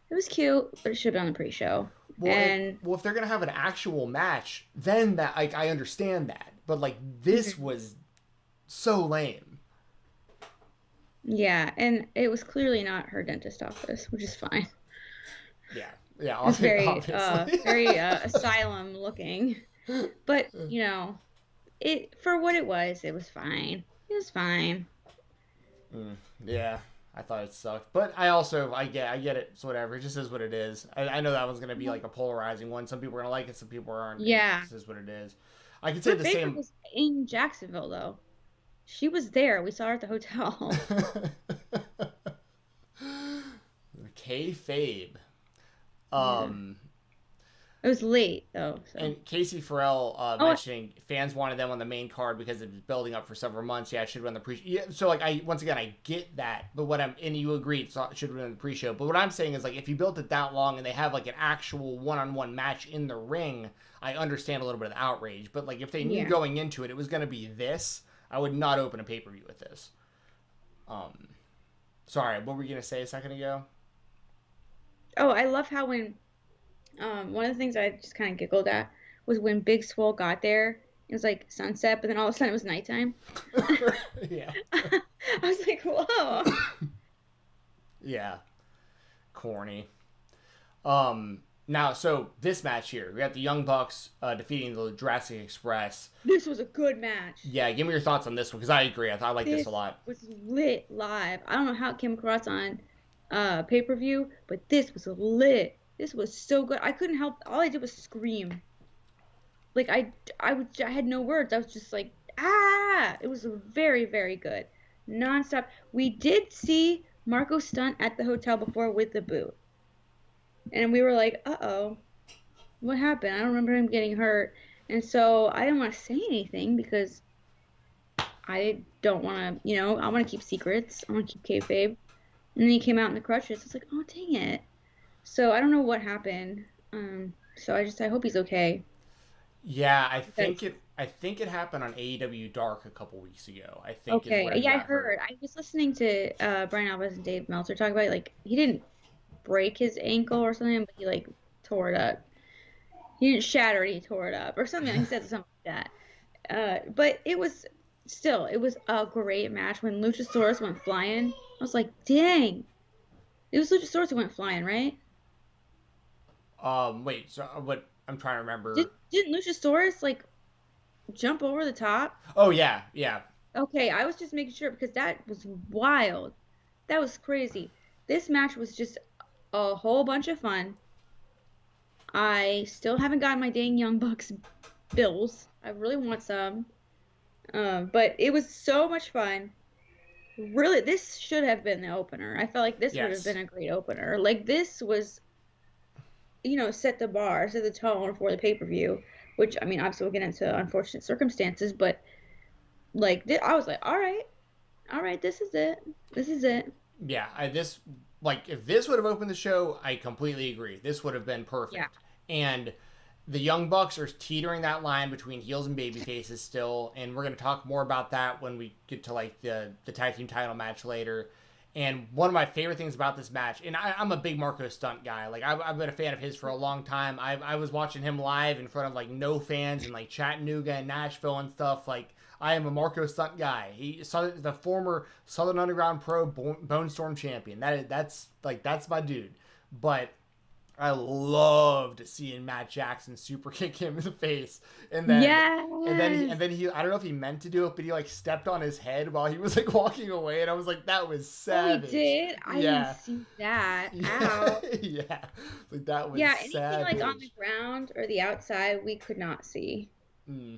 it was cute, but it should have been on the pre-show. Well, And well, if they're gonna have an actual match, then that, like, I understand that. But like, this was so lame. yeah, and it was clearly not her dentist office, which is fine. Yeah, yeah, It was very, obviously. very asylum looking. But it for what it was fine. It was fine. Yeah, I thought it sucked, but I get it. It's whatever. It just is what it is. I know that one's gonna be like a polarizing one. Some people are gonna like it, some people aren't. Yeah. This is what it is. I could say Britt the Baker same. was in Jacksonville though. She was there. We saw her at the hotel. Kayfabe. Um. It was late though. So. And Casey Farrell mentioning fans wanted them on the main card because it was building up for several months. Yeah, it should have been the pre. Yeah, so like I get that, but and you agree it should have been the pre-show. But what I'm saying is, like, if you built it that long and they have like an actual one-on-one match in the ring, I understand a little bit of the outrage. But like, if they knew going into it was going to be this, I would not open a pay-per-view with this. Sorry, what were you gonna say a second ago? Oh, I love how when one of the things I just kind of giggled at was when Big Swole got there. It was like sunset, but then all of a sudden it was nighttime. Yeah. I was like, whoa. Yeah. Corny. Now, so this match here, we got the Young Bucks defeating the Jurassic Express. This was a good match. Yeah, give me your thoughts on this one, because I agree. I like this a lot. This was lit live. I don't know how it came across on pay-per-view, but this was lit. This was so good. I couldn't help. All I did was scream. Like I had no words. I was just like, ah! It was very, very good. Nonstop. We did see Marco stunt at the hotel before with the boot. And we were like, uh-oh. What happened? I don't remember him getting hurt. And so I didn't want to say anything because I don't want to, I want to keep secrets. I want to keep kayfabe. And then he came out in the crutches. It's like, oh, dang it. So I don't know what happened. So I hope he's okay. Yeah, I think it happened on AEW Dark a couple weeks ago. I think. Okay. Is where he Yeah, I got heard. hurt. I was listening to Brian Alvarez and Dave Meltzer talk about it. Like he didn't break his ankle or something, but he like tore it up. He didn't shatter it. He tore it up or something. He said something like that. But it was a great match when Luchasaurus went flying. I was like, dang. It was Luchasaurus who went flying, right? Wait. So what? I'm trying to remember. Didn't Luchasaurus like jump over the top? Oh yeah, yeah. Okay, I was just making sure because that was wild. That was crazy. This match was just a whole bunch of fun. I still haven't gotten my dang Young Bucks bills. I really want some. But it was so much fun. Really, this should have been the opener. I felt like this would have been a great opener. Like this was, set the bar, set the tone for the pay-per-view. Which, I mean, obviously we'll get into unfortunate circumstances, but like I was like, all right, this is it. Yeah, if this would have opened the show, I completely agree. This would have been perfect. Yeah. And the Young Bucks are teetering that line between heels and baby faces still, and we're going to talk more about that when we get to like the tag team title match later. And one of my favorite things about this match, and I'm a big Marco Stunt guy. Like I've been a fan of his for a long time. I was watching him live in front of like no fans in like Chattanooga and Nashville and stuff. Like I am a Marco Stunt guy. He's the former Southern Underground Pro Bone Storm champion. That's my dude. But I loved seeing Matt Jackson super kick him in the face, and then Yes. and then he I don't know if he meant to do it, but he like stepped on his head while he was like walking away, and I was like, that was savage. Oh, he did? I didn't see that. Ow. Yeah, like that was Anything savage. like on the ground or the outside, we could not see. Mm.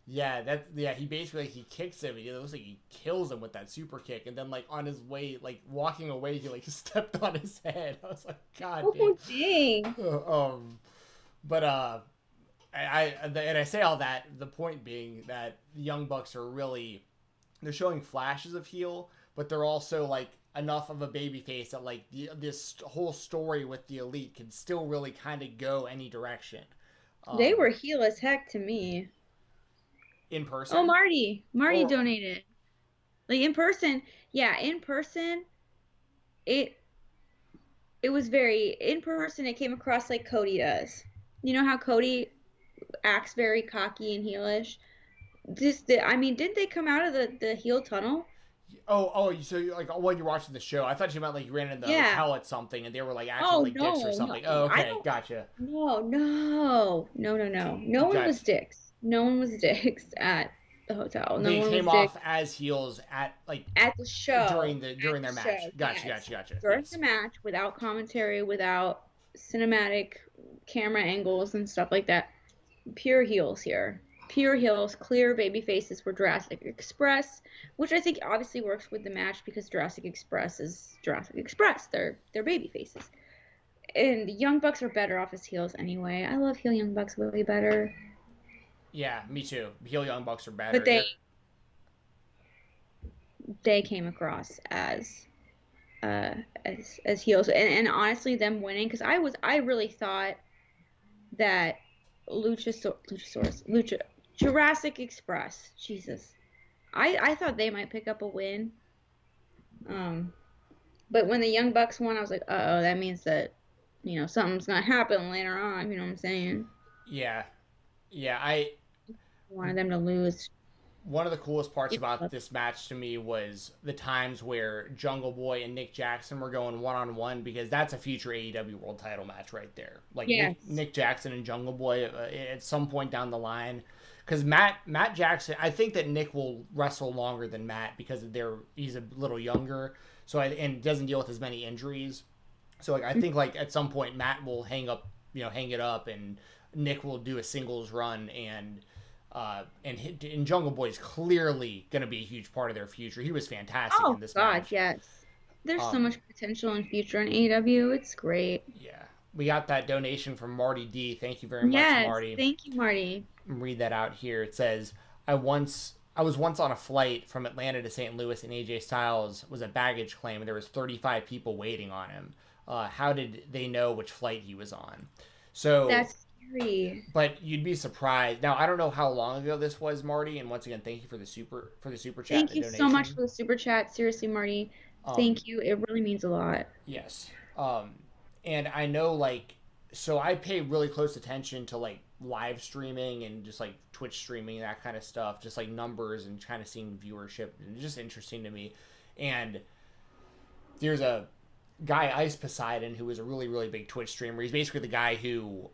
He basically he kicks him. It looks like he kills him with that super kick, and then like on his way, like walking away, he like stepped on his head. I was like, God Oh, damn. dang. But I say all that. The point being that the Young Bucks are they're showing flashes of heel, but they're also like enough of a baby face that like this whole story with the Elite can still really kind of go any direction. They were heel as heck to me. In person. Oh, Marty Or- donated. Like in person, yeah, in person, it was very in person. It came across like Cody does. You know how Cody acts very cocky and heelish. Didn't they come out of the heel tunnel? So like when you're watching the show, I thought you meant like you ran in the Yeah. hotel at something and they were like acting Oh, like dicks or no, something. no, Oh, I okay, don't- gotcha. No. No one Gotcha. was dicks. No one was dicks at the hotel. No They one came was off dicks as heels at like at the show during their At the match. show, Gotcha. yes. Yes. During the match, without commentary, without cinematic camera angles and stuff like that. Pure heels here. Pure heels, clear baby faces for Jurassic Express, which I think obviously works with the match because Jurassic Express is Jurassic Express. They're baby faces. And the Young Bucks are better off as heels anyway. I love heel Young Bucks way better. Yeah, me too. Heel Young Bucks are better. But they came across as heels, and honestly, them winning because I really thought that Jurassic Express, Jesus, I thought they might pick up a win. But when the Young Bucks won, I was like, uh oh, that means that something's gonna happen later on. You know what I'm saying? Yeah. I wanted them to lose. One of the coolest parts about this match to me was the times where Jungle Boy and Nick Jackson were going one-on-one, because that's a future AEW World Title match right there. Like Yes. Nick Jackson and Jungle Boy at some point down the line. Because Matt Jackson, I think that Nick will wrestle longer than Matt because he's a little younger, and doesn't deal with as many injuries. So I think like at some point Matt will hang it up, and Nick will do a singles run, and Jungle Boy is clearly going to be a huge part of their future. He was fantastic in this match. Yes. There's so much potential in future in AEW. It's great. Yeah. We got that donation from Marty D. Thank you very much, Yes, Marty. thank you, Marty. Read that out here. It says, I was once on a flight from Atlanta to St. Louis, and AJ Styles was a baggage claim, and there was 35 people waiting on him. How did they know which flight he was on? So That's scary. But you'd be surprised. Now I don't know how long ago this was, Marty, and once again, thank you for the super chat. Thank you donation. so much for the super chat. Seriously, Marty. Thank you. It really means a lot. Yes. And I know so I pay really close attention to live streaming and just Twitch streaming, that kind of stuff, just numbers and kind of seeing viewership, and it's just interesting to me. And there's a guy, Ice Poseidon, who is a really, really big Twitch streamer. He's basically the guy who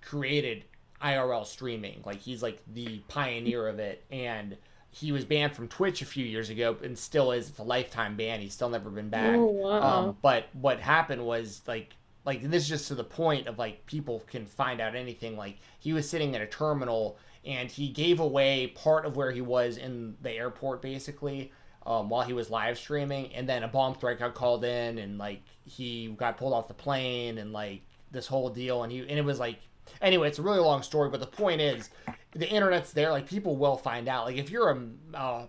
created IRL streaming. He's the pioneer of it, and he was banned from Twitch a few years ago, and still is. It's a lifetime ban. He's still never been back. Oh, wow. But what happened was this is just to the point of people can find out anything. He was sitting at a terminal, and he gave away part of where he was in the airport, basically, while he was live streaming, and then a bomb threat got called in, and he got pulled off the plane, and this whole deal, and it was anyway, it's a really long story, but the point is the internet's there. People will find out. If you're a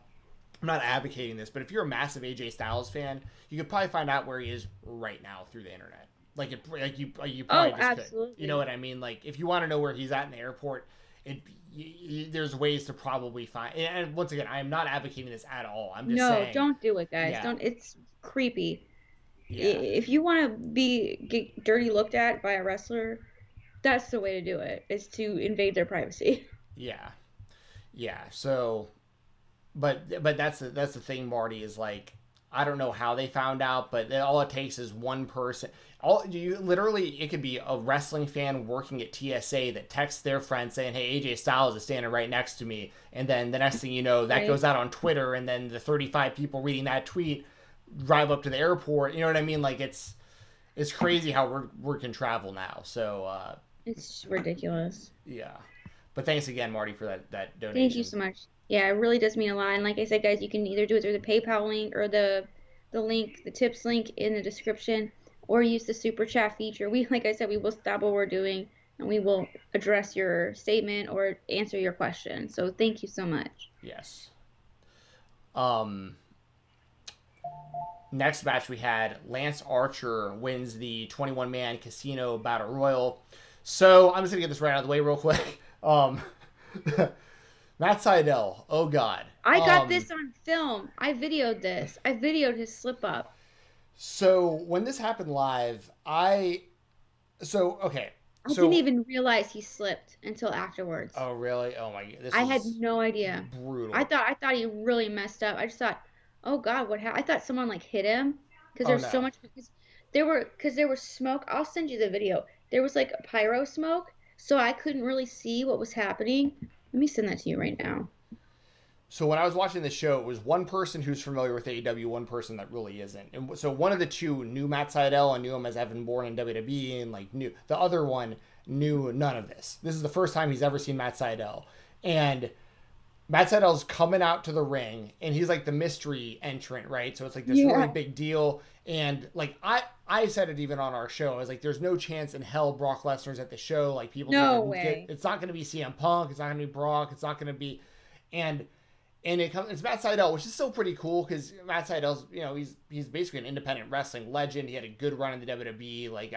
I'm not advocating this, but if you're a massive AJ Styles fan, you could probably find out where he is right now through the internet. You probably just absolutely. could. You know what I mean? Like, if you want to know where he's at in the airport, there's ways to probably find. And once again, I am not advocating this at all. I'm just saying. No, don't do it, guys. Yeah. Don't. It's creepy. Yeah. If you want to get dirty looked at by a wrestler, that's the way to do it. Is to invade their privacy. Yeah. Yeah. So, but that's the thing, Marty, is like, I don't know how they found out, but all it takes is one person. It could be a wrestling fan working at TSA that texts their friend saying, "Hey, AJ Styles is standing right next to me," and then the next thing you know, that goes out on Twitter, and then the 35 people reading that tweet drive up to the airport. You know what I mean? Like, it's crazy how word can travel now. So it's ridiculous. Yeah, but thanks again, Marty, for that donation. Thank you so much. Yeah, it really does mean a lot. And like I said, guys, you can either do it through the PayPal link or the tips link in the description, or use the super chat feature. Like I said, we will stop what we're doing and we will address your statement or answer your question. So thank you so much. Yes. Next match we had Lance Archer wins the 21-man Casino Battle Royal. So I'm just gonna get this right out of the way real quick. Matt Sydal, oh god. I got this on film. I videoed this. I videoed his slip up. So when this happened live, I didn't even realize he slipped until afterwards. Oh really? Oh my god. I had no idea. Brutal. I thought he really messed up. I just thought, oh god, what happened? I thought someone like hit him because there's so much because there was smoke. I'll send you the video. There was like a pyro smoke, so I couldn't really see what was happening. Let me send that to you right now. So when I was watching the show, it was one person who's familiar with AEW, one person that really isn't. And so one of the two knew Matt Sydal and knew him as Evan Bourne in WWE, and like knew the other one knew none of this. This is the first time he's ever seen Matt Sydal, and Matt Sydal's coming out to the ring, and he's like the mystery entrant, right? So it's like this really big deal. And like I said it even on our show, I was like, there's no chance in hell Brock Lesnar's at the show. Like people, no way. It's not going to be CM Punk. It's not going to be Brock. It's not going to be, and it's Matt Sydal, which is still pretty cool because Matt Sydal's, he's basically an independent wrestling legend. He had a good run in the WWE. Like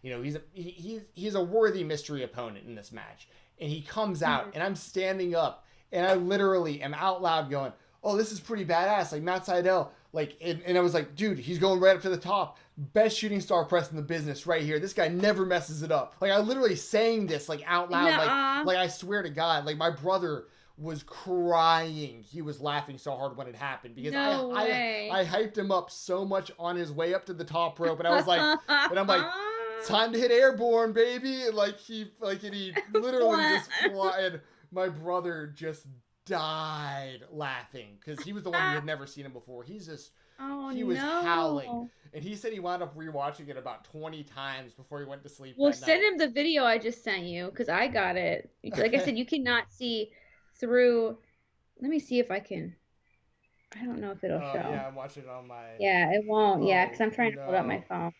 he's a worthy mystery opponent in this match, and he comes out, and I'm standing up. And I literally am out loud going, "Oh, this is pretty badass!" Like Matt Sydal, and I was like, "Dude, he's going right up to the top. Best shooting star press in the business, right here. This guy never messes it up." Like I literally saying this like out loud, like I swear to God, like my brother was crying. He was laughing so hard when it happened because I hyped him up so much on his way up to the top rope, and I was like, and I'm like, "Time to hit airborne, baby!" And he literally just flying. My brother just died laughing because he was the one who had never seen him before. He was howling. And he said he wound up rewatching it about 20 times before he went to sleep. Well, send him the video I just sent you because I got it. Like I said, you cannot see through. Let me see if I can. I don't know if it'll show. Yeah, I'm watching it on my. Yeah, it won't. Yeah, because I'm trying to pull up my phone.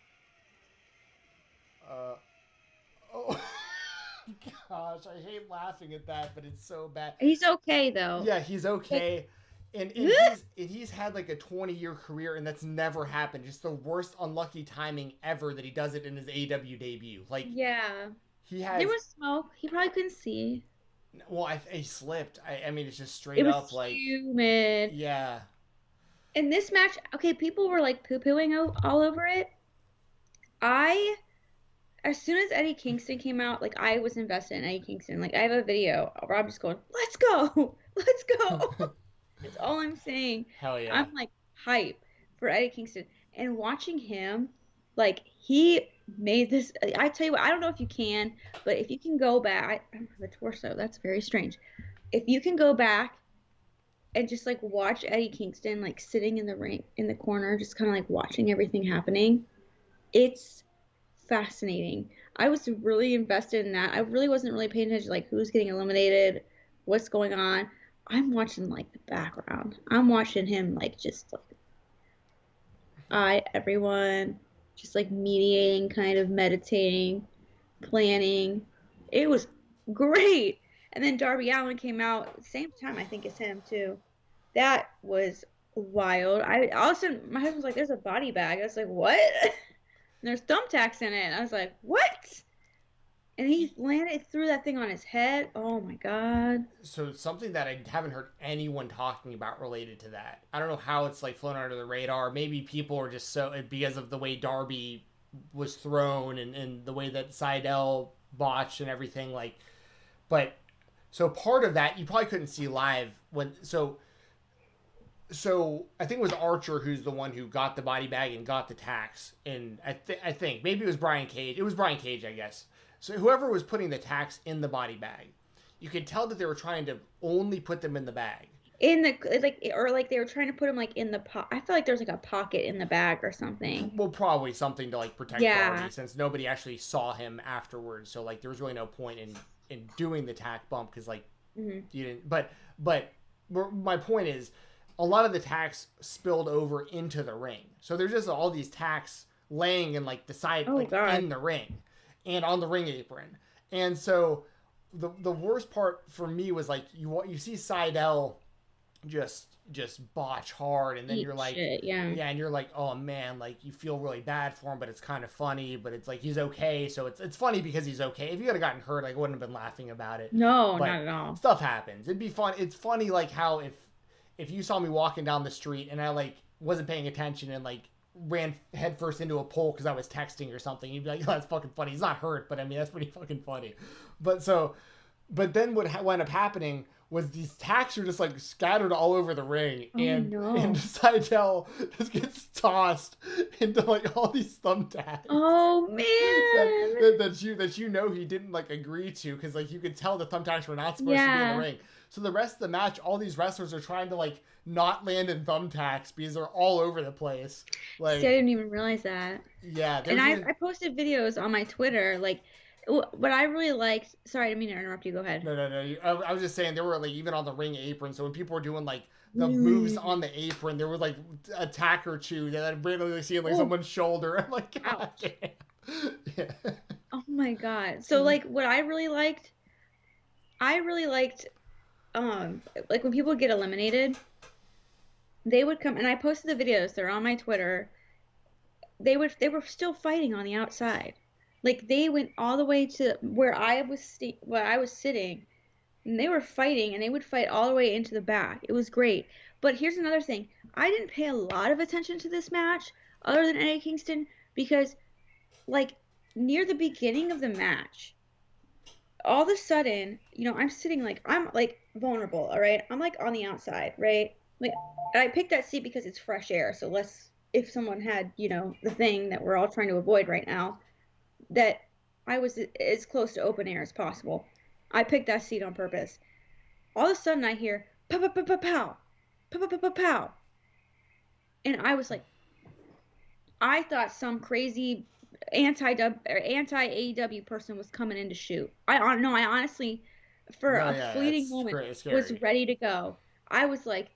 Gosh, I hate laughing at that, but it's so bad. He's okay though. Yeah, he's okay. And he's had like a 20-year career, and that's never happened. Just the worst unlucky timing ever that he does it in his AEW debut. Like there was smoke. He probably couldn't see. Well, he slipped. I mean, it's just straight up like humid. Yeah. In this match, okay, people were like poo-pooing all over it. As soon as Eddie Kingston came out, like I was invested in Eddie Kingston. Like I have a video where I'm just going, "Let's go, let's go." That's all I'm saying. Hell yeah. I'm like hype for Eddie Kingston, and watching him, like he made this. I tell you what, I don't know if you can, but if you can go back, the torso. That's very strange. If you can go back and just like watch Eddie Kingston like sitting in the ring in the corner, just kind of like watching everything happening, it's fascinating. I was really invested in that. I really wasn't really paying attention to like who's getting eliminated, what's going on. I'm watching like the background. I'm watching him like just like everyone just like mediating, kind of meditating, planning. It was great. And then Darby Allin came out at the same time, I think, as him too. That was wild. I all of a sudden my husband's like, "There's a body bag." I was like, "What?" And there's thumbtacks in it. And I was like, "What?" And he landed threw that thing on his head. Oh my God. So something that I haven't heard anyone talking about related to that. I don't know how it's like flown under the radar. Maybe people are just so because of the way Darby was thrown and the way that Seidel botched and everything like. But so part of that you probably couldn't see live when so I think it was Archer who's the one who got the body bag and got the tax, and I think maybe it was Brian Cage. It was Brian Cage, I guess. So whoever was putting the tax in the body bag, you could tell that they were trying to only put them in the bag. In the like they were trying to put him like in the I feel like there's like a pocket in the bag or something. Well, probably something to like protect Yeah. Darby since nobody actually saw him afterwards. So like there was really no point in doing the tack bump because like Mhm. you didn't. But my point is a lot of the tacks spilled over into the ring. So there's just all these tacks laying in like the side, Oh, like God. in the ring and on the ring apron. And so the worst part for me was like you see Seidel just botch hard, and then Eat you're like, shit, yeah. and you're like, oh man, like you feel really bad for him, but it's kind of funny. But it's like he's okay, so it's funny because he's okay. If he had gotten hurt, I wouldn't have been laughing about it. No, But not at all. stuff happens. It'd be fun. It's funny like how if you saw me walking down the street and I like wasn't paying attention and like ran headfirst into a pole because I was texting or something, you'd be like, oh, that's fucking funny. He's not hurt, but I mean that's pretty fucking funny. But then what wound up happening was these tacks are just like scattered all over the ring, Oh, and no. and Seidel just gets tossed into like all these thumbtacks. Oh man. That you know he didn't like agree to because like you could tell the thumbtacks were not supposed to be in Yeah. the ring. So the rest of the match, all these wrestlers are trying to like not land in thumbtacks because they're all over the place. Like See, I didn't even realize that. yeah, And I posted videos on my Twitter, like what I really liked. Sorry, I didn't mean to interrupt you. Go ahead. No. I was just saying they were like even on the ring apron. So when people were doing like the moves on the apron, there was like a tack or two that I'd randomly see like Oh. someone's shoulder. I'm like, God Ouch. damn. Yeah. Oh my God. So like what I really liked like when people get eliminated, they would come and I posted the videos, they're on my Twitter. They were still fighting on the outside. Like they went all the way to where I was sitting, and they were fighting, and they would fight all the way into the back. It was great. But here's another thing. I didn't pay a lot of attention to this match other than Eddie Kingston because like near the beginning of the match, all of a sudden, I'm sitting like I'm like vulnerable, all right? I'm like on the outside, right? Like and I picked that seat because it's fresh air. So if someone had, the thing that we're all trying to avoid right now, that I was as close to open air as possible. I picked that seat on purpose. All of a sudden I hear pow pow pow pow pow pow pow pow pow pow. And I was like, I thought some crazy anti AEW person was coming in to shoot. I honestly, for No, a yeah, fleeting it's moment, it's was scary. ready to go. I was like,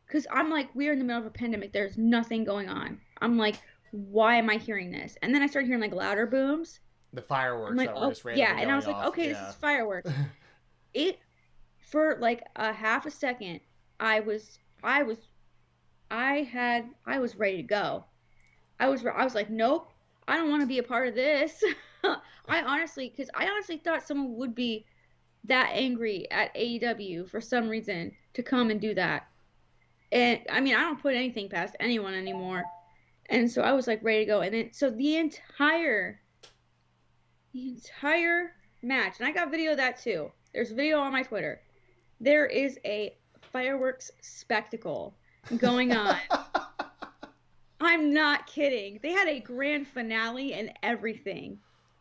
because I'm like, we're in the middle of a pandemic. There's nothing going on. I'm like, why am I hearing this? And then I started hearing like louder booms. The fireworks I'm like, that were oh just randomly yeah, and I was going like, off. okay, this is fireworks. It for like a half a second, I was ready to go. I was like, nope, I don't want to be a part of this. I honestly thought someone would be that angry at AEW for some reason to come and do that. And I mean, I don't put anything past anyone anymore. And so I was like ready to go. And then so the entire match, and I got video of that too. There's video on my Twitter. There is a fireworks spectacle going on. I'm not kidding. They had a grand finale and everything.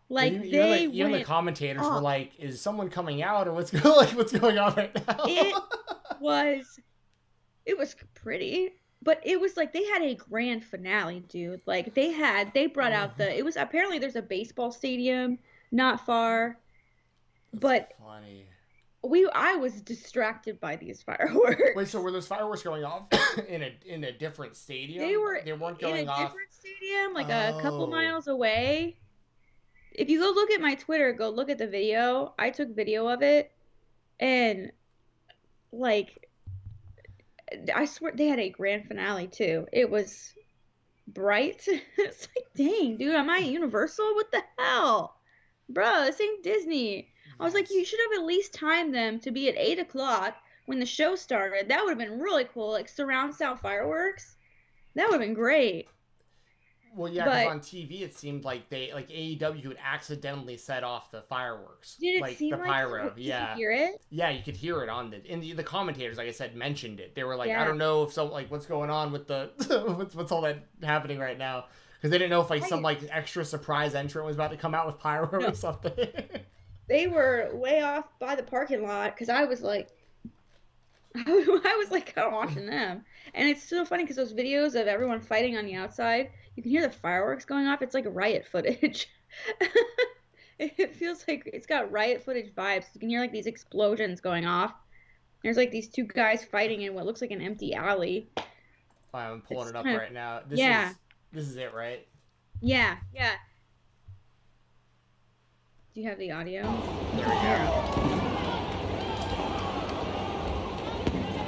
Like even the commentators were like, "Is someone coming out, or what's going on right now?" It was pretty, but it was like they had a grand finale, dude. Like they brought out it was apparently there's a baseball stadium not far, but funny. I was distracted by these fireworks. Wait, so were those fireworks going off in a different stadium? They weren't going in a off. different stadium, like a couple miles away. If you go look at my Twitter, go look at the video. I took video of it, and like I swear they had a grand finale too. It was bright. It's like, dang, dude, am I at Universal? What the hell? Bro, this ain't Disney. I was like, Yes. you should have at least timed them to be at 8 o'clock when the show started. That would have been really cool. Like surround sound fireworks. That would have been great. Well, yeah, because But on TV it seemed like they like AEW would accidentally set off the fireworks, did it like the seem like pyro. you could Yeah, hear it? yeah, you could hear it on the commentators, like I said, mentioned it. They were like, I Yeah. don't know if some like what's going on with the what's all that happening right now, because they didn't know if like some I like extra surprise entrant was about to come out with pyro no, or something. they were way off by the parking lot because I was like, I was like kind of watching them, and it's so funny because those videos of everyone fighting on the outside, you can hear the fireworks going off. It's like riot footage. It feels like it's got riot footage vibes. You can hear like these explosions going off. There's like these two guys fighting in what looks like an empty alley. I'm pulling It's it up kind of right now. yeah, This is it, right? yeah. Do you have the audio? There we go.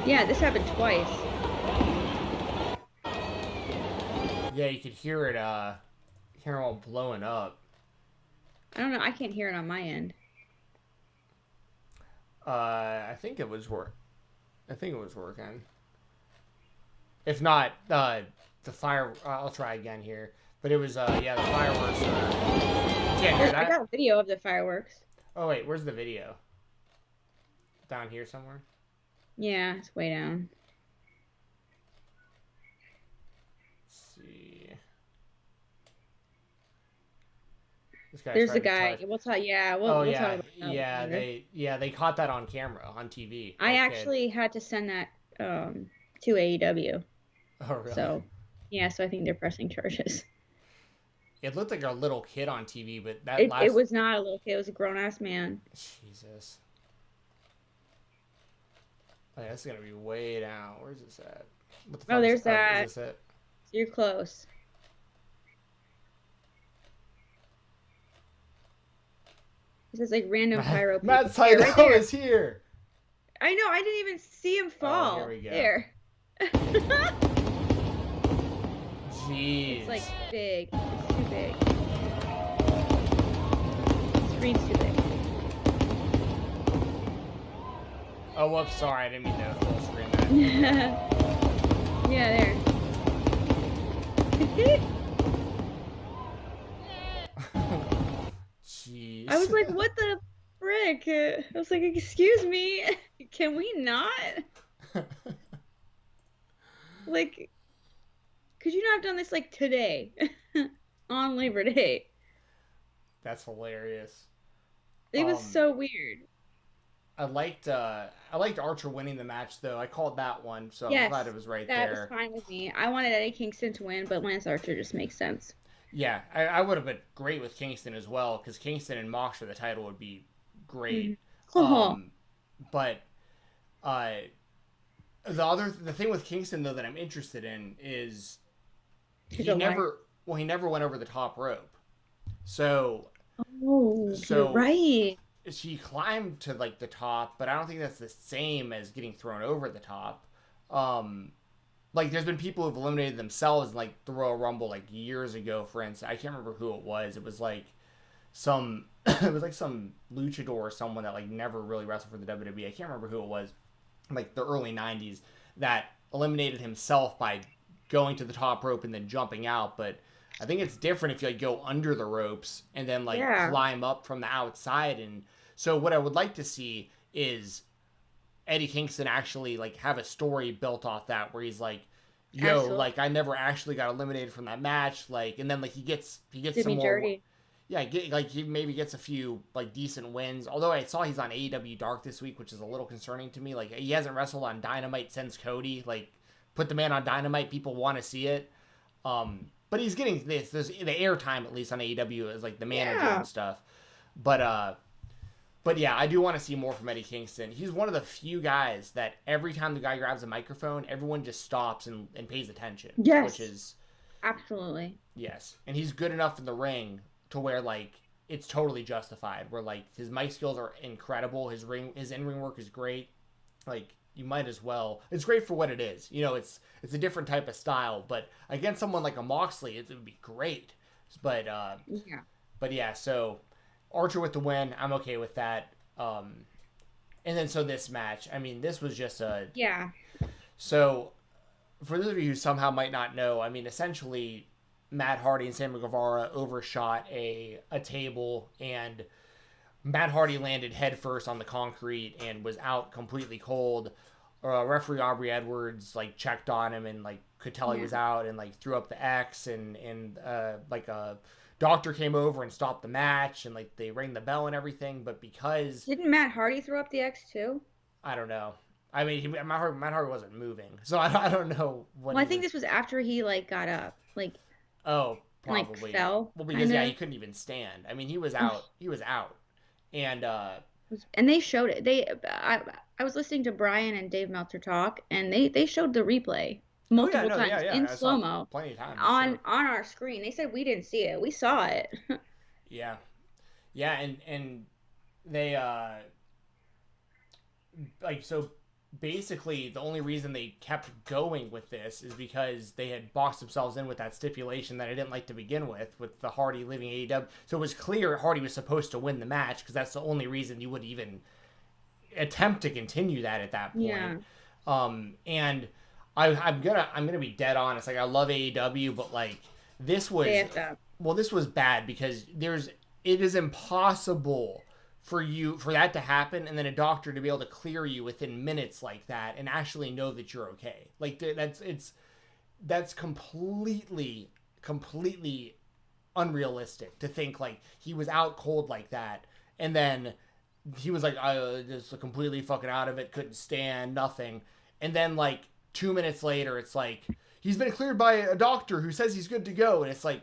Yeah, this happened twice. Yeah, you could hear it. Hear it all blowing up. I don't know. I can't hear it on my end. I think it was I think it was working. If not, the fire. I'll try again here. But it was yeah, the fireworks. You can't hear I that. got a video of the fireworks. Oh wait, where's the video? Down here somewhere. Yeah, it's way down. Let's see. This guy's There's the trying to guy. touch. We'll talk. Yeah, Oh we'll yeah, talk about that yeah. later. They caught that on camera on TV. I Okay. actually had to send that to AEW. Oh really? So yeah, so I think they're pressing charges. It looked like a little kid on TV, but that It was not a little kid. It was a grown ass man. Jesus. Oh, yeah, that's gonna be way down. Where's this at? What the Oh, fuck there's is that. this it? You're close. It says like random pyro. Matt people. Yeah, Sydal right there. is here. I know. I didn't even see him fall. here we go. There. Jeez. It's like big. It's too big. The screen's too big. Oh, whoops, sorry, I didn't mean to full screen that. Yeah, there. Jeez. I was like, what the frick? I was like, excuse me, can we not? Like, could you not have done this like today on Labor Day? That's hilarious. It was Um, so weird. I liked Archer winning the match though. I called that one, so I'm Yes, glad it was right that there. was fine with me. I wanted Eddie Kingston to win, but Lance Archer just makes sense. Yeah, I would have been great with Kingston as well, because Kingston and Mox for the title would be great. Oh, But the thing with Kingston though that I'm interested in is He's he a liar. never went over the top rope. So you're right. she climbed to like the top, but I don't think that's the same as getting thrown over the top. Like there's been people who've eliminated themselves in like the Royal Rumble like years ago, for instance. I can't remember who it was. It was like some some luchador or someone that like never really wrestled for the WWE. I can't remember who it was. Like the early 90s that eliminated himself by going to the top rope and then jumping out, but I think it's different if you like go under the ropes and then like climb up from the outside. And so what I would like to see is Eddie Kingston actually like have a story built off that, where he's like, yo, Absolutely. like I never actually got eliminated from that match, like, and then like he gets Did some me more dirty. yeah, like he maybe gets a few like decent wins. Although I saw he's on AEW Dark this week, which is a little concerning to me. Like he hasn't wrestled on Dynamite since Cody. Like put the man on Dynamite, people want to see it. But he's getting this the airtime at least on AEW as like the manager and stuff. But yeah, I do want to see more from Eddie Kingston. He's one of the few guys that every time the guy grabs a microphone, everyone just stops and pays attention. Yes. Which is Absolutely. yes, and he's good enough in the ring to where like it's totally justified. Where like his mic skills are incredible, his in-ring work is great. Like you might as well. It's great for what it is. You know, it's a different type of style, but against someone like a Moxley, it would be great. But Yeah. but yeah, so Archer with the win. I'm okay with that. And then so this match, I mean, this was just a Yeah. so for those of you who somehow might not know, I mean, essentially, Matt Hardy and Sammy Guevara overshot a table, and Matt Hardy landed headfirst on the concrete and was out completely cold. Referee Aubrey Edwards like checked on him and like could tell he was out and like threw up the X, and like a doctor came over and stopped the match, and like they rang the bell and everything. But because Didn't Matt Hardy throw up the X too? I don't know. I mean, Matt Hardy wasn't moving, so I don't know what. Well, I think this was after he like got up, like Oh, and, like probably. fell. Well, because kinda. yeah, he couldn't even stand. I mean, he was out. He was out, and And they showed it. I was listening to Brian and Dave Meltzer talk, and they showed the replay multiple times in I saw slow it mo plenty of times. on Sure. our screen. They said we didn't see it. We saw it. Yeah, yeah, and they like so basically the only reason they kept going with this is because they had boxed themselves in with that stipulation that I didn't like to begin with the Hardy leaving AEW. So it was clear Hardy was supposed to win the match because that's the only reason you would even attempt to continue that at that point. Yeah. And I'm gonna be dead honest. Like I love AEW, but like this was this was bad because it is impossible for that to happen and then a doctor to be able to clear you within minutes like that and actually know that you're okay. Like that's completely unrealistic to think like he was out cold like that and then he was like just completely fucking out of it, couldn't stand nothing, and then like 2 minutes later it's like he's been cleared by a doctor who says he's good to go, and it's like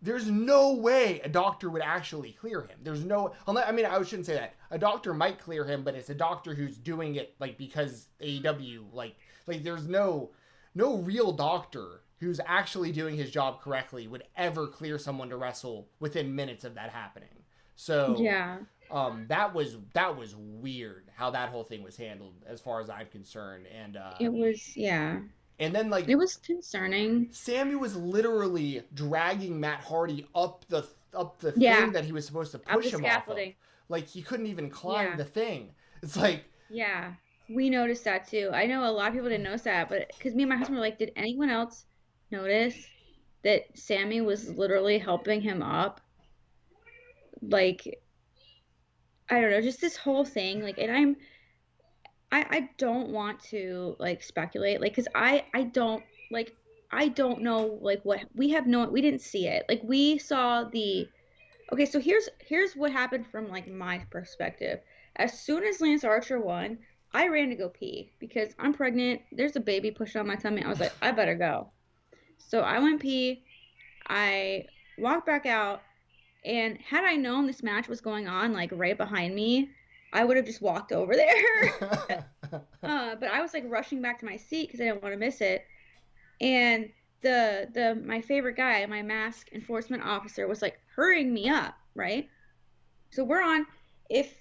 there's no way a doctor would actually clear him. There's no, I mean, I shouldn't say that. A doctor might clear him, but it's a doctor who's doing it like because AEW, like there's no real doctor who's actually doing his job correctly would ever clear someone to wrestle within minutes of that happening. So Yeah. that was weird how that whole thing was handled as far as I'm concerned, and It was, yeah. and then like It was concerning. Sammy was literally dragging Matt Hardy up the Yeah. thing that he was supposed to Up push the him off of. scaffolding. Like he couldn't even climb Yeah. the thing. It's like Yeah. We noticed that too. I know a lot of people didn't notice that, but because me and my husband were like, did anyone else notice that Sammy was literally helping him up? Like, I don't know, just this whole thing. Like, and I don't want to like speculate, like, because I don't like I don't know like what we didn't see it. Like we saw the okay, so here's what happened from like my perspective. As soon as Lance Archer won, I ran to go pee because I'm pregnant. There's a baby pushing on my tummy. I was like, I better go. So I went pee. I walked back out, and had I known this match was going on like right behind me, I would have just walked over there. But I was like rushing back to my seat because I didn't want to miss it. And my favorite guy, my mask enforcement officer, was like hurrying me up, right? So we're on. If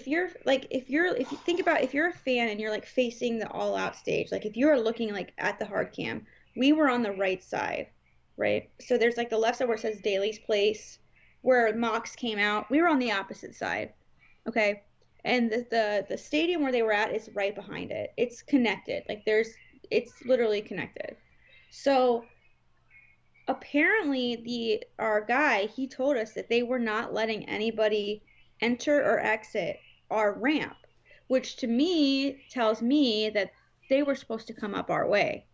you think about if you're a fan and you're like facing the all out stage, like if you're looking like at the hard cam, we were on the right side, right? So there's like the left side where it says Daly's Place, where Mox came out. We were on the opposite side, okay? And the stadium where they were at is right behind it. It's connected. Like it's literally connected. So apparently our guy, he told us that they were not letting anybody enter or exit our ramp, which to me tells me that they were supposed to come up our way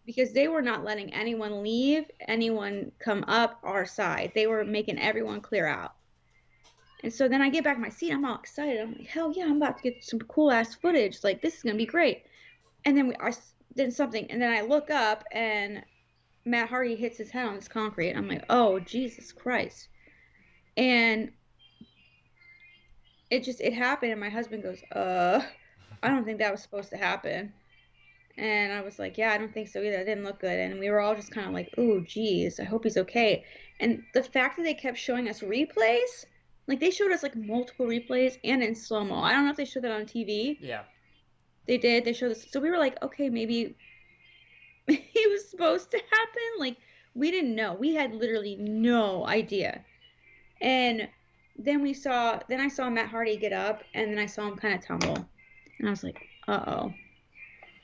because they were not letting anyone leave, anyone come up our side. They were making everyone clear out. And so then I get back in my seat. I'm all excited. I'm like, hell yeah, I'm about to get some cool ass footage. Like, this is going to be great. And then I did something. And then I look up and Matt Hardy hits his head on this concrete. I'm like, oh, Jesus Christ. And it happened. And my husband goes, I don't think that was supposed to happen. And I was like, yeah, I don't think so either. It didn't look good. And we were all just kind of like, oh, geez, I hope he's okay. And the fact that they kept showing us replays, like they showed us like multiple replays and in slow-mo. I don't know if they showed that on TV. Yeah. They did. They showed us. So we were like, okay, maybe it was supposed to happen. Like, we didn't know. We had literally no idea. And then I saw Matt Hardy get up, and then I saw him kind of tumble. And I was like, uh-oh.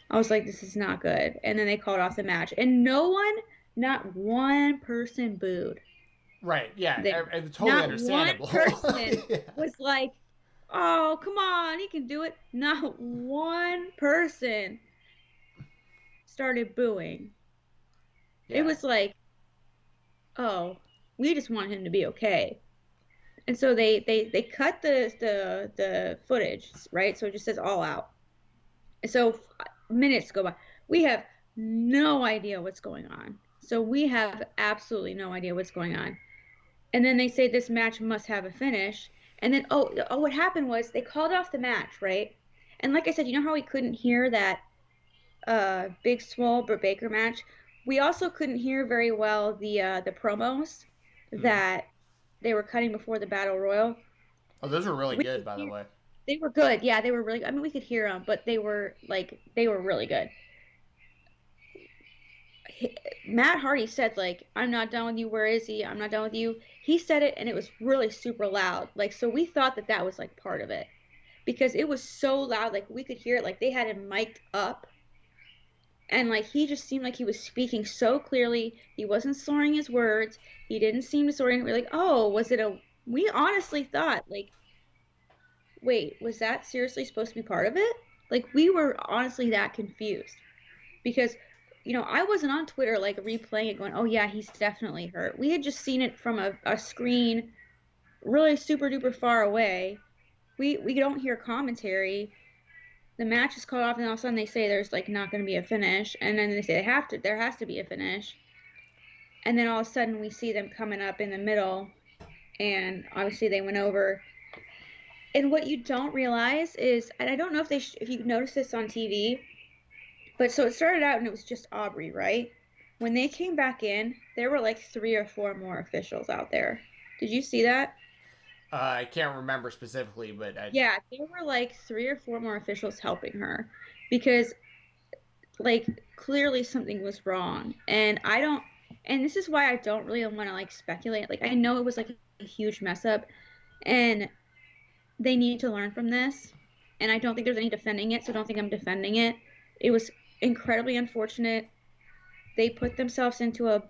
I was like, this is not good. And then they called off the match. And not one person booed. Right. Yeah. Totally Not understandable. one person Yeah. was like, oh, come on, he can do it. Not one person started booing. Yeah. It was like, oh, we just want him to be okay. And so they cut the footage, right? So it just says all out. So minutes go by. We have no idea what's going on. So we have absolutely no idea what's going on. And then they say this match must have a finish. And then what happened was they called off the match, right? And like I said, you know how we couldn't hear that Big Swole Britt Baker match? We also couldn't hear very well the promos that they were cutting before the Battle Royal. Oh, those were really good, by the way. They were good. Yeah, they were really good. I mean, we could hear them, but they were really good. Matt Hardy said, like, I'm not done with you. Where is he? I'm not done with you. He said it, and it was really super loud. Like, so we thought that was, like, part of it. Because it was so loud, like, we could hear it. Like, they had him mic'd up. And, like, he just seemed like he was speaking so clearly. He wasn't slurring his words. He didn't seem to slur. We're like, oh, was it we honestly thought, like, wait, was that seriously supposed to be part of it? Like, we were honestly that confused. Because, I wasn't on Twitter, like, replaying it going, oh, yeah, he's definitely hurt. We had just seen it from a screen really super duper far away. We don't hear commentary. The match is called off, and all of a sudden they say there's, like, not going to be a finish. And then they say there has to be a finish. And then all of a sudden we see them coming up in the middle. And obviously they went over. And what you don't realize is, and I don't know if you noticed this on TV, but so it started out and it was just Aubrey, right? When they came back in, there were like 3 or 4 more officials out there. Did you see that? I can't remember specifically, but yeah, there were like 3 or 4 more officials helping her because, like, clearly something was wrong. And this is why I don't really want to, like, speculate. Like, I know it was like a huge mess up, and they need to learn from this. And I don't think there's any defending it, so I don't think I'm defending it. It was incredibly unfortunate. They put themselves into a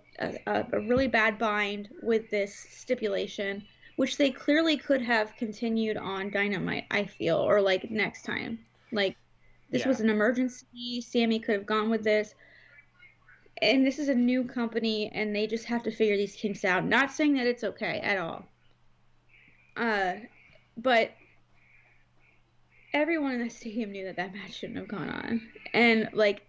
really bad bind with this stipulation, which they clearly could have continued on Dynamite, I feel, or, like, next time. Like, this was an emergency. Sammy could have gone with this. And this is a new company, and they just have to figure these kinks out. Not saying that it's okay at all. But everyone in the stadium knew that match shouldn't have gone on. And, like,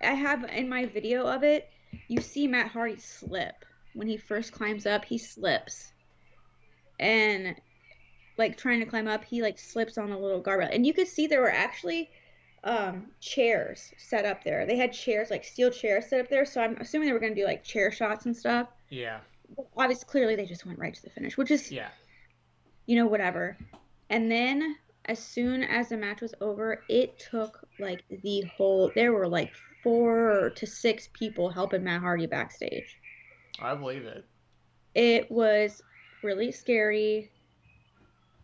I have in my video of it, you see Matt Hardy slip. When he first climbs up, he slips. And, like, trying to climb up, he, like, slips on a little guardrail. And you could see there were actually chairs set up there. They had chairs, like, steel chairs set up there. So I'm assuming they were going to do, like, chair shots and stuff. Yeah. But obviously, clearly, they just went right to the finish, which is, whatever. And then, as soon as the match was over, it took, like, there were, like, 4 to 6 people helping Matt Hardy backstage. I believe it. It was really scary.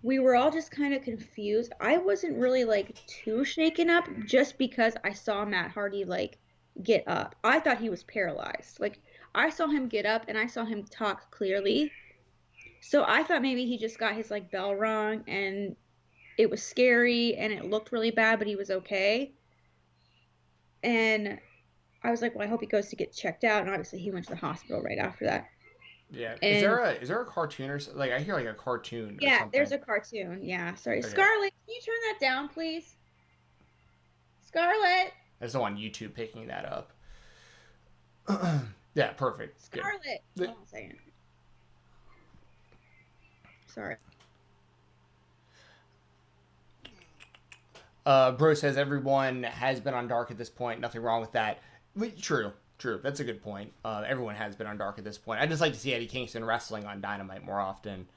We were all just kind of confused. I wasn't really, like, too shaken up just because I saw Matt Hardy, like, get up. I thought he was paralyzed. Like, I saw him get up and I saw him talk clearly. So I thought maybe he just got his, like, bell rung and it was scary and it looked really bad, but he was okay. And I was like, well, I hope he goes to get checked out. And obviously he went to the hospital right after that. Yeah. And is there a cartoon or something? Like, I hear like a cartoon. Yeah, or something. there's a cartoon. Yeah, sorry. Okay. Scarlett, can you turn that down, please? Scarlett. There's no on YouTube picking that up. Yeah, perfect. Scarlett. Hold on a second. Sorry. Bro says everyone has been on Dark at this point. Nothing wrong with that. True. That's a good point. Everyone has been on Dark at this point. I'd just like to see Eddie Kingston wrestling on Dynamite more often.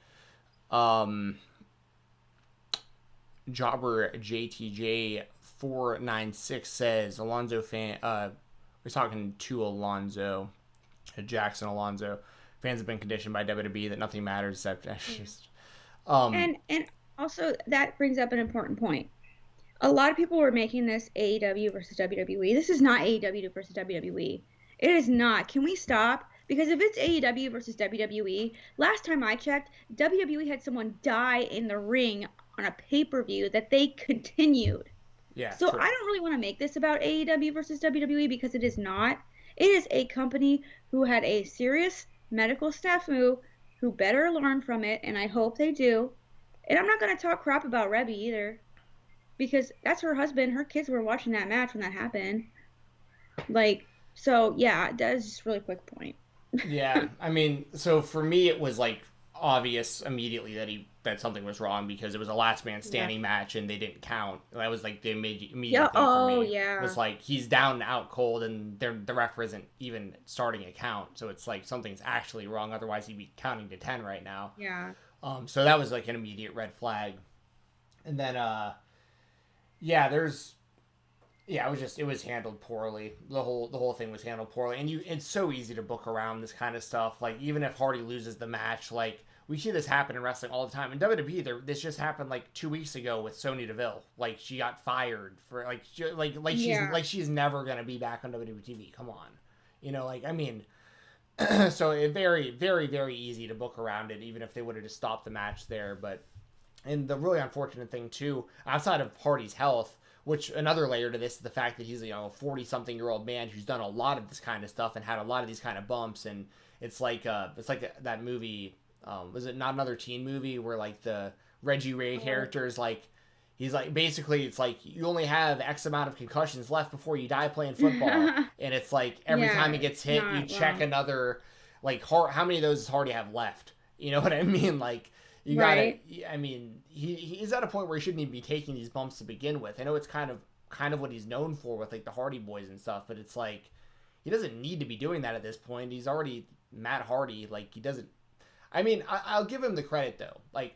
Jobber JTJ 496 says Alonzo fan. We're talking to Alonzo, Jackson Alonzo. Fans have been conditioned by WWE that nothing matters except. And also that brings up an important point. A lot of people were making this AEW versus WWE. This is not AEW versus WWE. It is not. Can we stop? Because if it's AEW versus WWE, last time I checked, WWE had someone die in the ring on a pay-per-view that they continued. Yeah. So True. I don't really want to make this about AEW versus WWE because it is not. It is a company who had a serious medical snafu who better learn from it, and I hope they do. And I'm not going to talk crap about Rebby either because that's her husband. Her kids were watching that match when that happened. Like, so yeah, that is just a really quick point. Yeah, I mean, so for me, it was like obvious immediately that something was wrong because it was a last man standing match and they didn't count. That was like the immediate thing for me. Yeah. It was like he's down and out cold and the ref isn't even starting a count, so it's like something's actually wrong. Otherwise, he'd be counting to 10 right now. Yeah. So that was like an immediate red flag, and then it was handled poorly. The whole thing was handled poorly, and it's so easy to book around this kind of stuff. Like even if Hardy loses the match, like we see this happen in wrestling all the time. In WWE, this just happened like 2 weeks ago with Sonya Deville. Like she got fired for she's never gonna be back on WWE TV. Come on, like I mean. So it very, very, very easy to book around it, even if they would have just stopped the match there. And the really unfortunate thing too, outside of Hardy's health, which another layer to this is the fact that he's a 40-something-year-old man who's done a lot of this kind of stuff and had a lot of these kind of bumps. And it's like that movie, was it Not Another Teen Movie, where like the Reggie Ray character is like, he's like, basically it's like you only have X amount of concussions left before you die playing football. And it's like every time he gets hit, you check another, like how many of those does Hardy have left? You know what I mean? Like you gotta, I mean, he's at a point where he shouldn't even be taking these bumps to begin with. I know it's kind of what he's known for with like the Hardy Boys and stuff, but it's like, he doesn't need to be doing that at this point. He's already Matt Hardy. Like he doesn't, I mean, I'll give him the credit though. Like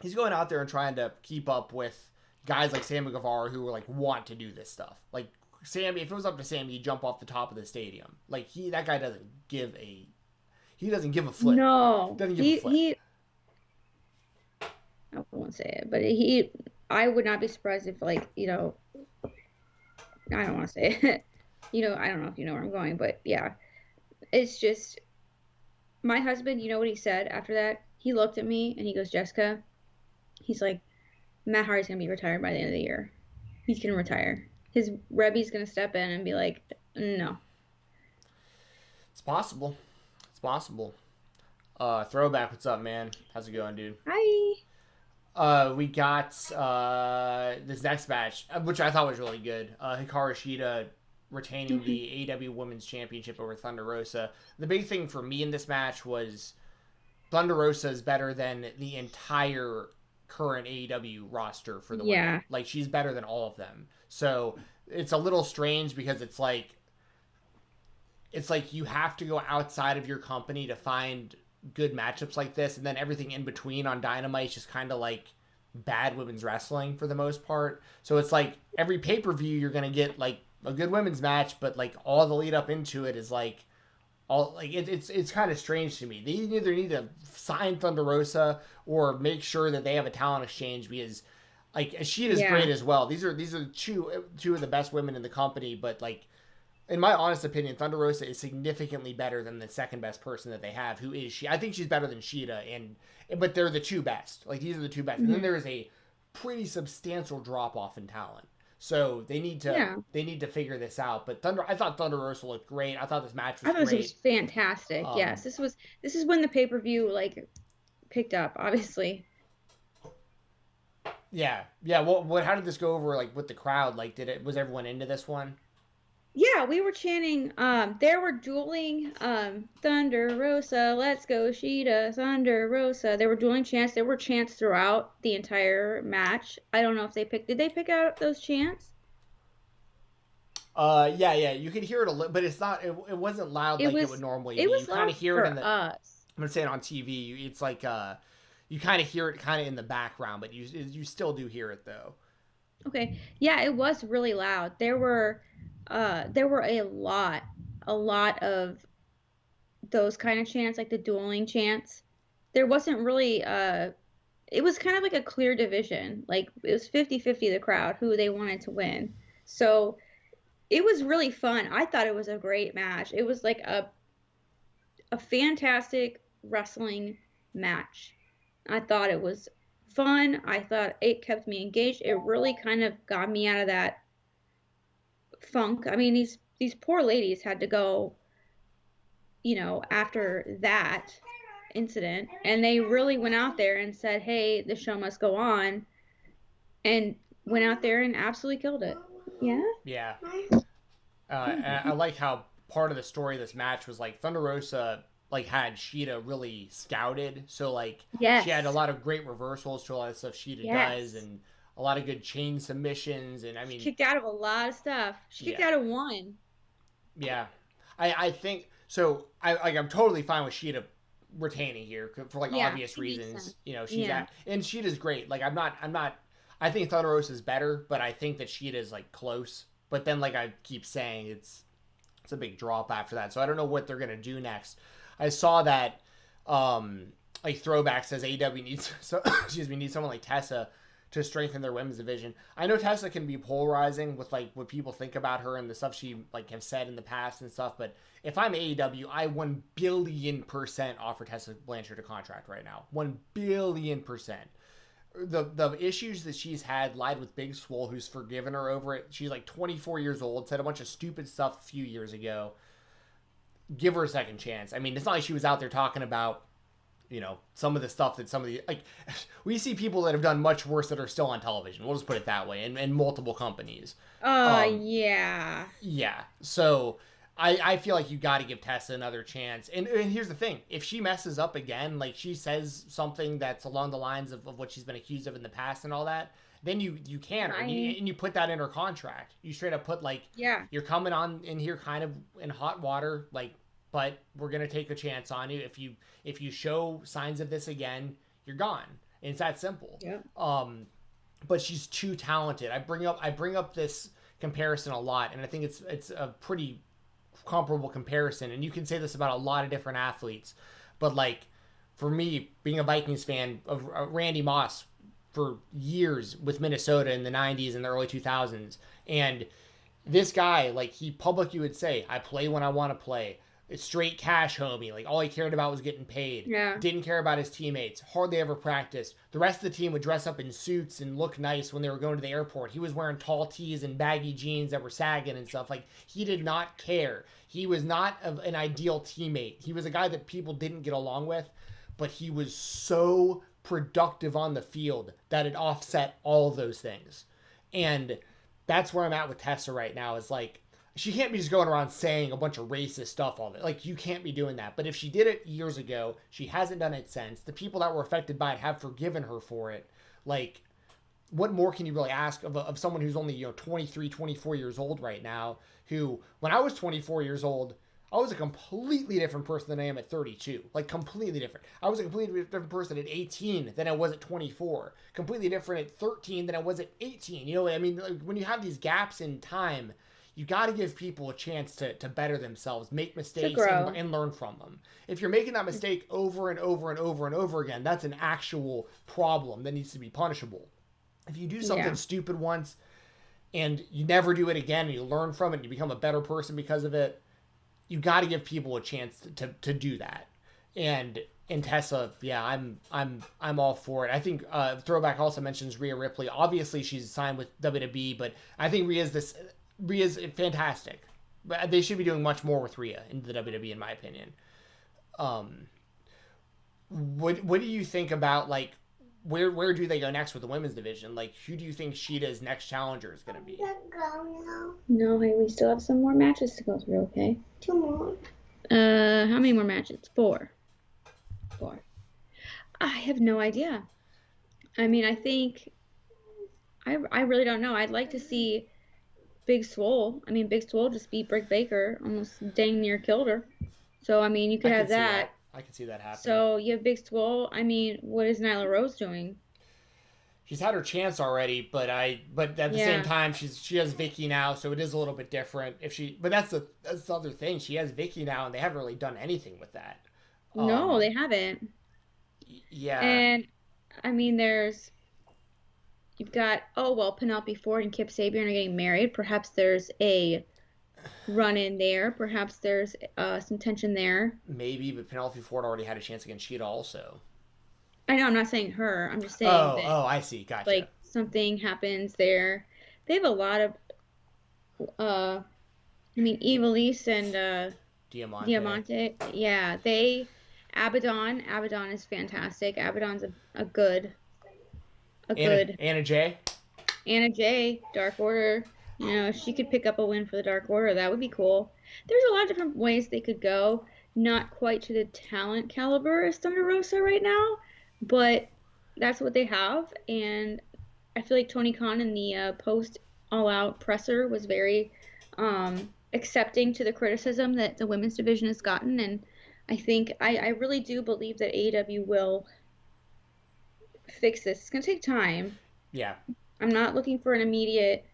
he's going out there and trying to keep up with guys like Sammy Guevara who like want to do this stuff. Like Sammy, if it was up to Sammy, he'd jump off the top of the stadium. Like that guy doesn't give a flip. No, doesn't give a flip. I won't say it, but I would not be surprised if like, I don't want to say it. I don't know if you know where I'm going, but yeah, it's just my husband, you know what he said after that? He looked at me and he goes, Jessica, he's like, Matt Hardy's going to be retired by the end of the year. He's going to retire. His Rebby's going to step in and be like, no. It's possible. It's possible. Throwback, what's up, man? How's it going, dude? Hi. We got this next match, which I thought was really good. Hikaru Shida retaining the AEW Women's Championship over Thunder Rosa. The big thing for me in this match was Thunder Rosa is better than the entire current AEW roster for the women. Like she's better than all of them. So it's a little strange because it's like you have to go outside of your company to find good matchups like this, and then everything in between on Dynamite is just kind of like bad women's wrestling for the most part. So it's like every pay-per-view you're gonna get like a good women's match, but like all the lead up into it is like all like it's kind of strange to me. They either need to sign Thunder Rosa or make sure that they have a talent exchange, because like Sheeta's great as well. These are two of the best women in the company, but like in my honest opinion, Thunder Rosa is significantly better than the second best person that they have, who is she. I think she's better than Sheeta, but they're the two best. Like these are the two best. And then there is a pretty substantial drop off in talent. So they need to figure this out. But I thought Thunder Rosa looked great. I thought this match was great. This was fantastic. Yes, this is when the pay-per-view like picked up, obviously. Yeah. What? How did this go over like with the crowd? Like, was everyone into this one? Yeah, we were chanting. They were dueling. Thunder Rosa, let's go, Sheeta. Thunder Rosa. They were dueling chants. There were chants throughout the entire match. I don't know if did they pick out those chants? Yeah. You could hear it a little, but it's not. It wasn't loud it would normally be. It was you kind of hear it in the. Us. I'm saying on TV, it's like you kind of hear it kind of in the background, but you still do hear it though. Okay. Yeah, it was really loud. There were a lot of those kind of chants, like the dueling chants. There wasn't really it was kind of like a clear division. Like it was 50-50 the crowd who they wanted to win. So it was really fun. I thought it was a great match. It was like a fantastic wrestling match. I thought it was fun. I thought it kept me engaged. It really kind of got me out of that funk. I mean, these poor ladies had to go, after that incident, and they really went out there and said, "Hey, the show must go on," and went out there and absolutely killed it. Yeah. Yeah. And I like how part of the story of this match was like Thunder Rosa like had Sheeta really scouted, so like she had a Yes. lot of great reversals to a lot of stuff Sheeta does, Yes. and a lot of good chain submissions, and I She mean, kicked out of a lot of stuff. She kicked yeah, out of one. yeah, I think so. I'm totally fine with Sheeta retaining here for like Yeah, obvious it makes reasons. sense. You know, she's Yeah. at and Sheeta's great. Like I'm not. I think Thunder Rosa is better, but I think that Sheeta's like close. But then like I keep saying, it's a big drop after that. So I don't know what they're gonna do next. I saw that like throwback says AEW needs so excuse me needs someone like Tessa to strengthen their women's division. I know Tessa can be polarizing with like what people think about her and the stuff she like have said in the past and stuff, but if I'm AEW, I 1 billion% offer Tessa Blanchard a contract right now. 1 billion%. The issues that she's had lied with Big Swole, who's forgiven her over it. She's like 24 years old, said a bunch of stupid stuff a few years ago. Give her a second chance. I mean, it's not like she was out there talking about, some of the stuff that some of the, like, we see people that have done much worse that are still on television. We'll just put it that way, and multiple companies. Yeah. Yeah. So I feel like you got to give Tessa another chance. And here's the thing: if she messes up again, like she says something that's along the lines of what she's been accused of in the past and all that, then you can her and you put that in her contract. You straight up put like, Yeah. you're coming on in here kind of in hot water, like, but we're gonna take a chance on you. If you show signs of this again, you're gone. And it's that simple. Yeah. But she's too talented. I bring up this comparison a lot, and I think it's a pretty comparable comparison. And you can say this about a lot of different athletes, but like for me, being a Vikings fan of Randy Moss for years with Minnesota in the '90s and the early 2000s, and this guy, like he publicly would say, "I play when I want to play." It's straight cash, homie. Like all he cared about was getting paid. Yeah. Didn't care about his teammates. Hardly ever practiced. The rest of the team would dress up in suits and look nice when they were going to the airport. He was wearing tall tees and baggy jeans that were sagging and stuff. Like he did not care. He was not an ideal teammate. He was a guy that people didn't get along with, but he was so productive on the field that it offset all of those things. And that's where I'm at with Tessa right now. Is like she can't be just going around saying a bunch of racist stuff all day. Like you can't be doing that. But if she did it years ago, she hasn't done it since. The people that were affected by it have forgiven her for it. Like, what more can you really ask of someone who's only 23, 24 years old right now? Who, when I was 24 years old, I was a completely different person than I am at 32. Like completely different. I was a completely different person at 18 than I was at 24. Completely different at 13 than I was at 18. You know what I mean? Like, when you have these gaps in time, you got to give people a chance to better themselves, make mistakes, grow. and learn from them. If you're making that mistake over and over and over and over again, that's an actual problem that needs to be punishable. If you do something Yeah. stupid once and you never do it again and you learn from it and you become a better person because of it, you got to give people a chance to do that. And Tessa, yeah, I'm all for it. I think Throwback also mentions Rhea Ripley. Obviously, she's signed with WWE, but I think Rhea's fantastic. But they should be doing much more with Rhea in the WWE, in my opinion. What do you think about like where do they go next with the women's division? Like, who do you think Sheeta's next challenger is going to be? No, hey, we still have some more matches to go through, okay? Two more. How many more matches? Four. I have no idea. I mean, I think I really don't know. I'd like to see Big Swole. I mean, Big Swole just beat Britt Baker, almost dang near killed her. So I mean, you could have that. I can see that happening. So you have Big Swole. I mean, what is Nyla Rose doing? she's had her chance already, but at the same time she has Vicky now, so it is a little bit different. But that's the other thing. She has Vicky now, and they haven't really done anything with that. No, they haven't. Yeah. And I mean, you've got Penelope Ford and Kip Sabian are getting married. Perhaps there's a run in there. Perhaps there's some tension there. Maybe, but Penelope Ford already had a chance against Sheeta also. I know, I'm not saying her. I'm just saying that, I see. Gotcha. like, something happens there. They have a lot of, Evilise and Diamante. Yeah, Abaddon is fantastic. Abaddon's a good Anna Jay. Anna Jay, Dark Order. You know, she could pick up a win for the Dark Order. That would be cool. There's a lot of different ways they could go. Not quite to the talent caliber as Thunder Rosa right now, but that's what they have. And I feel like Tony Khan in the post All Out presser was very accepting to the criticism that the women's division has gotten. And I think I really do believe that AEW will fix this. It's going to take time. Yeah. I'm not looking for an immediate.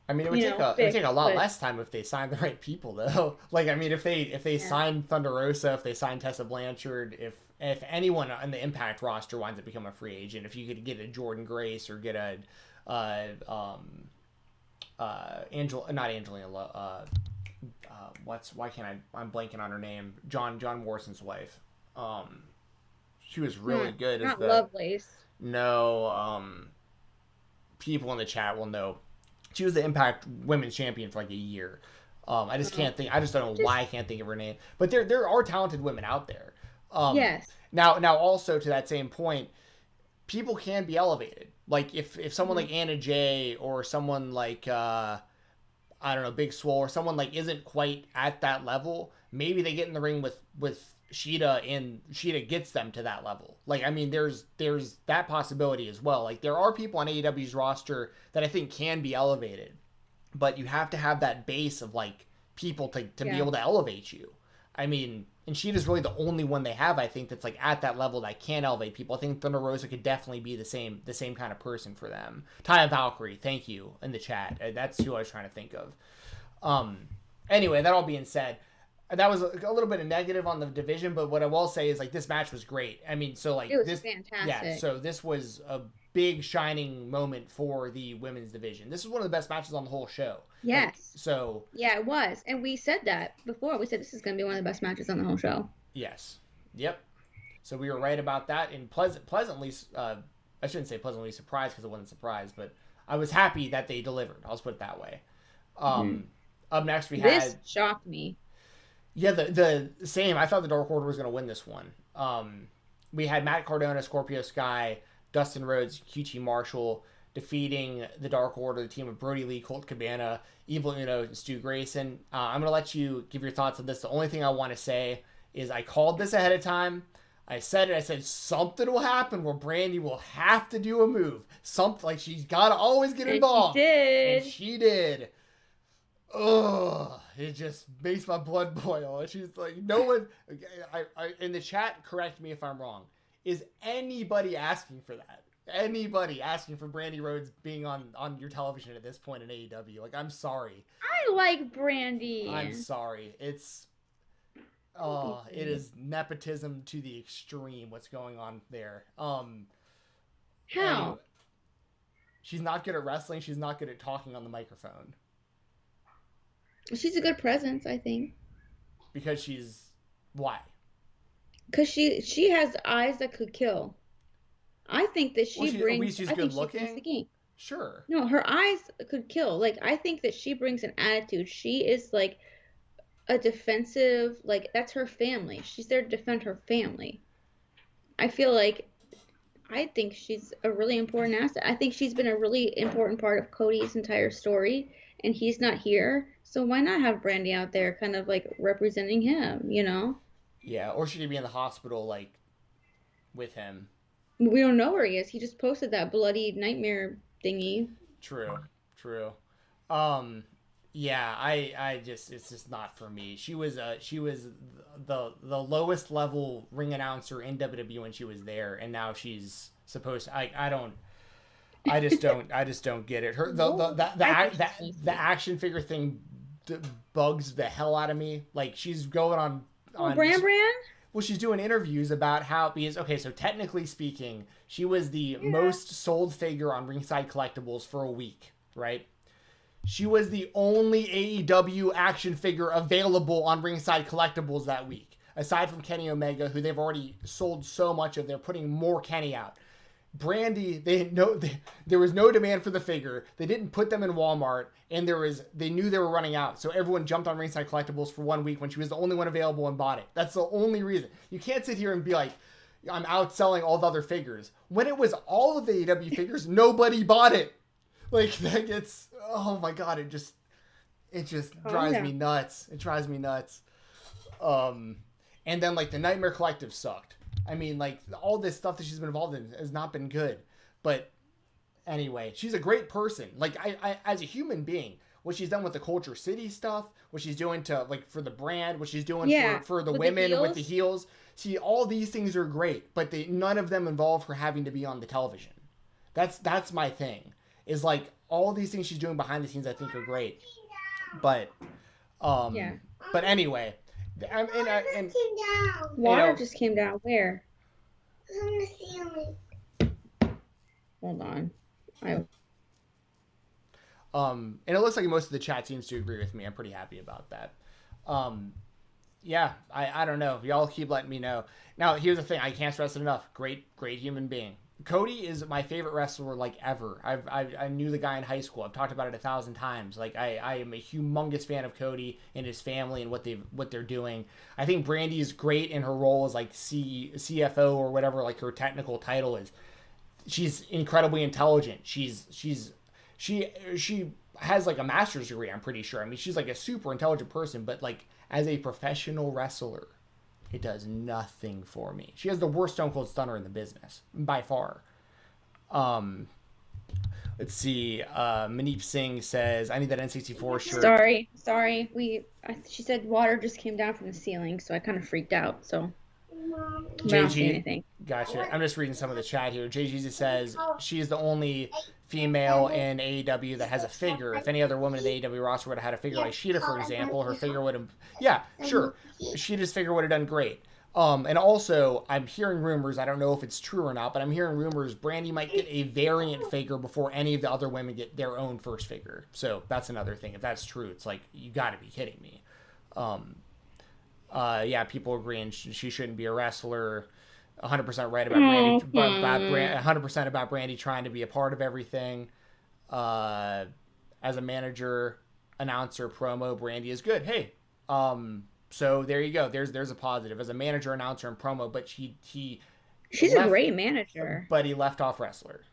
I mean, it would take a lot less time if they signed the right people, though. Like, I mean, if they signed Thunder Rosa, if they signed Tessa Blanchard, if anyone on the Impact roster winds up becoming a free agent, if you could get a Jordan Grace or get a not Angelina, I'm blanking on her name. John Morrison's wife. She was really good. Not Lovelace. No, people in the chat will know. She was the Impact Women's Champion for like a year. I just can't think. I just don't know why I can't think of her name. But there are talented women out there. Yes. Now also to that same point, people can be elevated. Like if someone like Anna Jay or someone like I don't know, Big Swole, or someone like isn't quite at that level, maybe they get in the ring with Sheeta and Sheeta gets them to that level. Like, I mean, there's that possibility as well. Like, there are people on AEW's roster that I think can be elevated, but you have to have that base of like people to be able to elevate you. I mean, and Sheeta's really the only one they have, I think, that's like at that level that can elevate people. I think Thunder Rosa could definitely be the same kind of person for them. Taya Valkyrie, thank you in the chat. That's who I was trying to think of. Anyway, that all being said, that was a little bit of negative on the division, but what I will say is like this match was great. I mean, so like it was fantastic. Yeah, so this was a big shining moment for the women's division. This is one of the best matches on the whole show. Yes. Like, so yeah, it was, and we said that before. We said this is going to be one of the best matches on the whole show. Yes. Yep. So we were right about that, and pleasantly, I shouldn't say pleasantly surprised because it wasn't surprised, but I was happy that they delivered. I'll just put it that way. Up next we had. This shocked me. Yeah, the same. I thought the Dark Order was going to win this one. We had Matt Cardona, Scorpio Sky, Dustin Rhodes, QT Marshall defeating the Dark Order, the team of Brody Lee, Colt Cabana, Evil Uno, and Stu Grayson. I'm going to let you give your thoughts on this. The only thing I want to say is I called this ahead of time. I said something will happen where Brandy will have to do a move. Something like she's got to always get involved. And she did. Ugh, it just makes my blood boil. And she's like, no one, I in the chat, correct me if I'm wrong. Is anybody asking for that? Anybody asking for Brandy Rhodes being on your television at this point in AEW? Like, I'm sorry. I like Brandy. I'm sorry. It is nepotism to the extreme. What's going on there? How? Anyway, she's not good at wrestling. She's not good at talking on the microphone. She's a good presence, I think. Because she's why? Because she has eyes that could kill. I think that she brings. At least she's good looking. Sure. No, her eyes could kill. Like, I think that she brings an attitude. She is like a defensive. Like, that's her family. She's there to defend her family. I think she's a really important asset. I think she's been a really important part of Cody's entire story, and he's not here. So why not have Brandy out there kind of like representing him, you know? Yeah, or she could be in the hospital like with him. We don't know where he is. He just posted that bloody nightmare thingy. True. Yeah, I just, it's just not for me. She was the lowest level ring announcer in WWE when she was there, and now she's supposed to, I just don't get it. Her the action figure thing bugs the hell out of me. Like she's going on Brand. well, she's doing interviews about how, because okay, so technically speaking, she was the most sold figure on Ringside Collectibles for a week, right? She was the only AEW action figure available on Ringside Collectibles that week, aside from Kenny Omega, who they've already sold so much of. They're putting more Kenny out. Brandy, there was no demand for the figure. They didn't put them in Walmart, and they knew they were running out. So everyone jumped on Ringside Collectibles for 1 week when she was the only one available and bought it. That's the only reason. You can't sit here and be like, I'm outselling all the other figures. When it was all of the AEW figures, nobody bought it. Like that gets, oh my god, it just drives me nuts. It drives me nuts. And then like the Nightmare Collective sucked. I mean, like, all this stuff that she's been involved in has not been good. But anyway, she's a great person. Like, I as a human being, what she's done with the Culture City stuff, what she's doing to, like, for the brand, what she's doing for the women with the heels. See, all these things are great, but none of them involve her having to be on the television. That's my thing. Is, like, all these things she's doing behind the scenes I think are great. But, but anyway... Water just came down. Where? On the ceiling. Hold on. And it looks like most of the chat seems to agree with me. I'm pretty happy about that. Yeah, I don't know. Y'all keep letting me know. Now, here's the thing. I can't stress it enough. Great human being. Cody is my favorite wrestler, like, ever. I knew the guy in high school. I've talked about it 1,000 times. Like, I am a humongous fan of Cody and his family and what they're doing. I think Brandy is great in her role as, like, CFO or whatever, like, her technical title is. She's incredibly intelligent. She has, like, a master's degree, I'm pretty sure. I mean, she's, like, a super intelligent person, but, like, as a professional wrestler, it does nothing for me. She has the worst Stone Cold Stunner in the business, by far. Let's see. Manip Singh says, I need that N64 shirt. Sorry. She said water just came down from the ceiling, so I kind of freaked out. So I don't see anything. Gotcha. I'm just reading some of the chat here. JG says, she is the only female in AEW that has a figure. If any other woman in the AEW roster would have had a figure like Sheeta, for example, her figure would have... Yeah, sure. Sheeta's figure would have done great. And also, I'm hearing rumors, I don't know if it's true or not, but I'm hearing rumors Brandy might get a variant figure before any of the other women get their own first figure. So that's another thing. If that's true, it's like, you gotta be kidding me. Yeah, people agreeing she shouldn't be a wrestler. 100% right about Brandy. 100% about Brandy trying to be a part of everything. As a manager, announcer, promo, Brandy is good. Hey, so there you go. There's a positive as a manager, announcer, and promo. But she's a great manager. But he left off wrestler.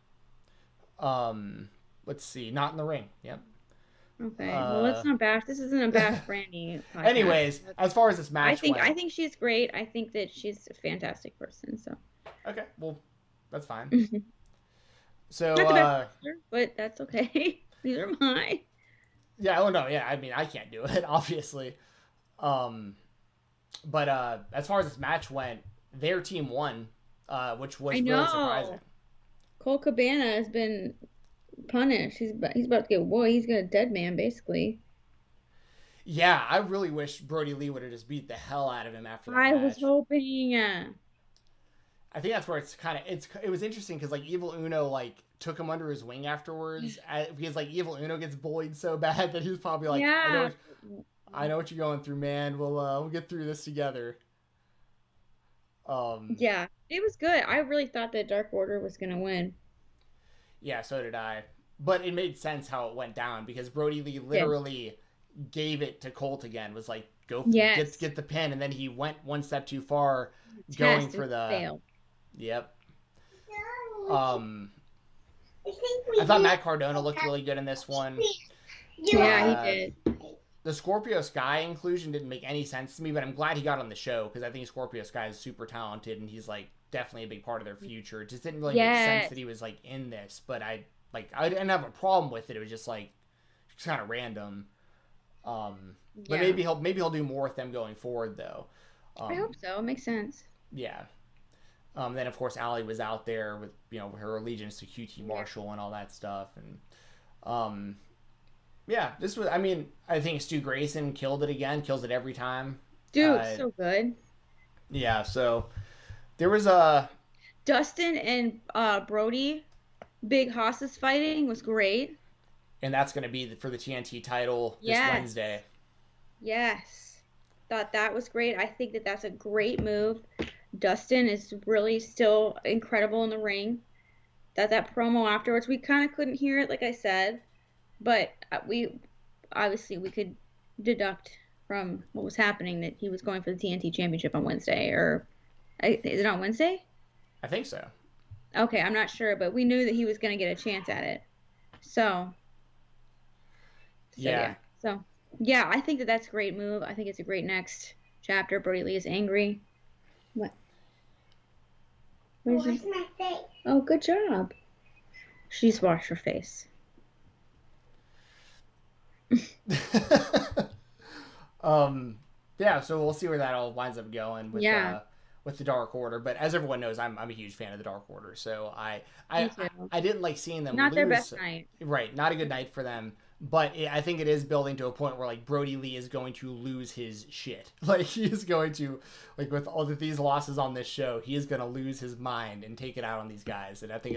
Let's see, not in the ring. Yep. Okay, well, let's not bash. This isn't a bash Brandy podcast. Anyways, as far as this match I think she's great. I think that she's a fantastic person. So. Okay, well, that's fine. So, not the best wrestler, but that's okay. These are mine. Yeah. Oh no. Yeah. I mean, I can't do it, obviously. But as far as this match went, their team won, which was really surprising. Cole Cabana has been punished. He's about to get he's got a dead man basically. Yeah, I really wish Brody Lee would have just beat the hell out of him after that match. I was hoping. I think that's where it was interesting because like Evil Uno like took him under his wing afterwards because like Evil Uno gets bullied so bad that he was probably like, yeah. I know what you're going through, man. We'll get through this together. Yeah, it was good. I really thought that Dark Order was gonna win. Yeah, so did I. But it made sense how it went down because Brody Lee literally gave it to Colt again. Was like, go get the pin, and then he went one step too far, going for the fail. Yep. I thought Matt Cardona looked really good in this one. Yeah, he did. The Scorpio Sky inclusion didn't make any sense to me, but I'm glad he got on the show because I think Scorpio Sky is super talented and he's like definitely a big part of their future. It just didn't really make sense that he was like in this, but I didn't have a problem with it. It was just like it's kind of random. But maybe he'll do more with them going forward though. I hope so. It makes sense. Yeah. Then of course Allie was out there with her allegiance to QT Yeah. Marshall and all that stuff, and um, yeah, this was. I mean, I think Stu Grayson killed it again. Kills it every time. Dude, Uh, so good. yeah. So there was a Dustin and Brody, Big Hosses fighting was great. and that's going to be for the TNT title this Yes. Wednesday. Yes. Thought that was great. I think that that's a great move. Dustin is really still incredible in the ring. That promo afterwards, we kind of couldn't hear it, like I said, but we obviously we could deduct from what was happening that he was going for the TNT Championship on Wednesday, or is it on Wednesday? I think so. Okay, I'm not sure, but we knew that he was going to get a chance at it. So Yeah. yeah. So yeah, I think that that's a great move. I think it's a great next chapter. Brody Lee is angry. What? What is Wash it? my face. Oh, good job. She's washed her face. Yeah, so we'll see where that all winds up going Yeah. With the Dark Order. But as everyone knows, I'm a huge fan of the Dark Order. So Me I too. I didn't like seeing them Not lose. their best night. Right, not a good night for them. But I think it is building to a point where like Brody Lee is going to lose his shit. Like he is going to, like with all of these losses on this show, he is going to lose his mind and take it out on these guys. And I think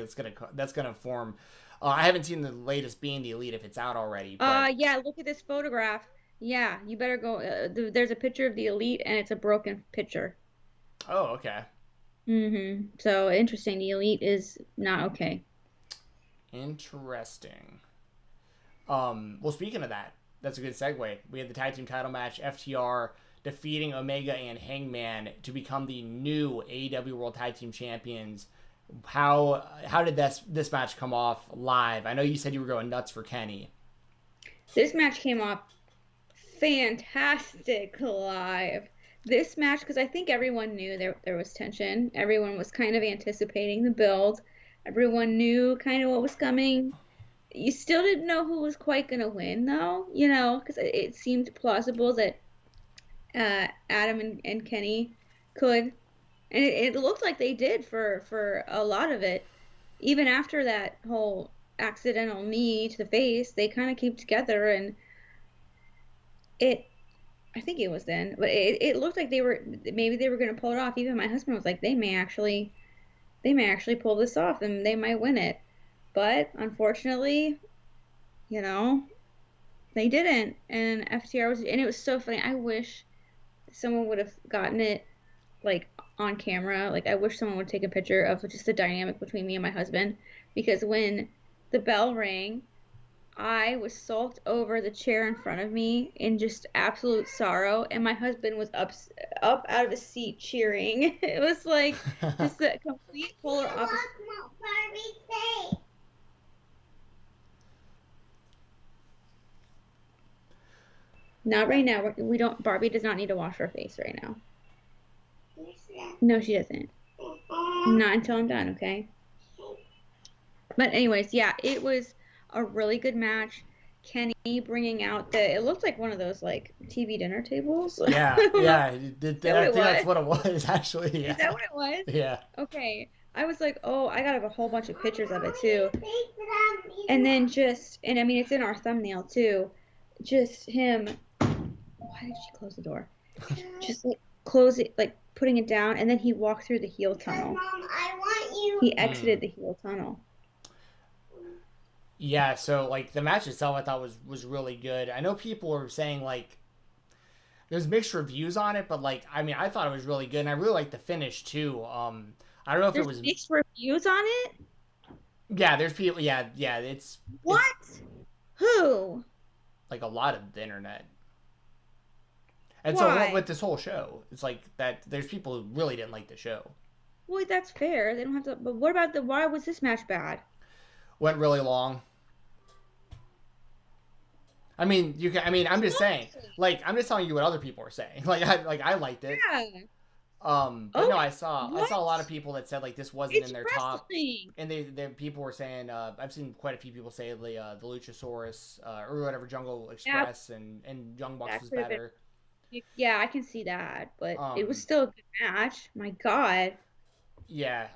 that's gonna form. I haven't seen the latest Being the Elite if it's out already. But Yeah, look at this photograph. Yeah, you better go. There's a picture of the Elite, and it's a broken picture. oh, okay, So interesting. The Elite is not okay. interesting. Well, speaking of that, that's a good segue. We had the tag team title match, FTR defeating Omega and Hangman to become the new AEW World Tag Team Champions. How did this match come off live? I know you said you were going nuts for Kenny. This match came off fantastic live. This match, because I think everyone knew there was tension. Everyone was kind of anticipating the build. Everyone knew kind of what was coming. You still didn't know who was quite going to win, though, because it seemed plausible that Adam and Kenny could. And it looked like they did for a lot of it. Even after that whole accidental knee to the face, they kind of kept together, and I think it was then, but it looked like maybe they were going to pull it off. Even my husband was like, they may actually pull this off and they might win it. But unfortunately, they didn't. And and it was so funny. I wish someone would have gotten it like on camera. Like I wish someone would take a picture of just the dynamic between me and my husband, because when the bell rang, I was sulked over the chair in front of me in just absolute sorrow, and my husband was up out of his seat cheering. It was like just the complete polar Wash opposite. my Barbie face. Not right now. We don't. Barbie does not need to wash her face right now. Yes, No, she doesn't. Not until I'm done, okay? But anyways, yeah, it was a really good match. Kenny bringing out it looked like one of those like TV dinner tables. Yeah, yeah. I think that's was? what it was actually. Yeah. Is that what it was? Yeah. Okay. I was like, oh, I got a whole bunch of pictures of it too. And then and I mean, it's in our thumbnail too. Just him. Why did she close the door? Just like close it, like putting it down, and then he walked through the heel tunnel. Mom, I want you. He exited the heel tunnel. Yeah, so like the match itself I thought was really good. I know people were saying like there's mixed reviews on it, but like I mean I thought it was really good and I really liked the finish too. I don't know if There's it was mixed reviews on it. yeah, there's people yeah, it's What? Who? like a lot of the internet. And Why? so with this whole show, it's like that there's people who really didn't like the show. Well, that's fair. They don't have to. But what about why was this match bad? Went really long. I mean, I'm just saying. Like, I'm just telling you what other people are saying. I liked it. Yeah. But no, I saw a what? lot of people that said like this wasn't It's in their top, wrestling. and they people were saying I've seen quite a few people say the Luchasaurus or whatever Jungle Express and Young Bucks That was could've been- better. Yeah, I can see that, but it was Um, still a good match. My God. Yeah,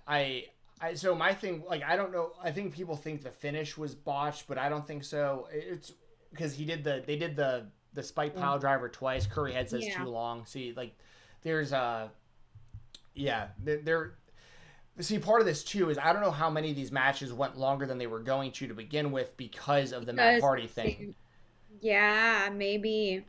so my thing, like, I don't know. I think people think the finish was botched, but I don't think so. It's because they did the spike Yeah. pile driver twice. Curry head says too Yeah. long. See, like, there's yeah, there. See, part of this too is I don't know how many of these matches went longer than they were going to begin with because of the Matt Because Hardy thing. yeah, maybe.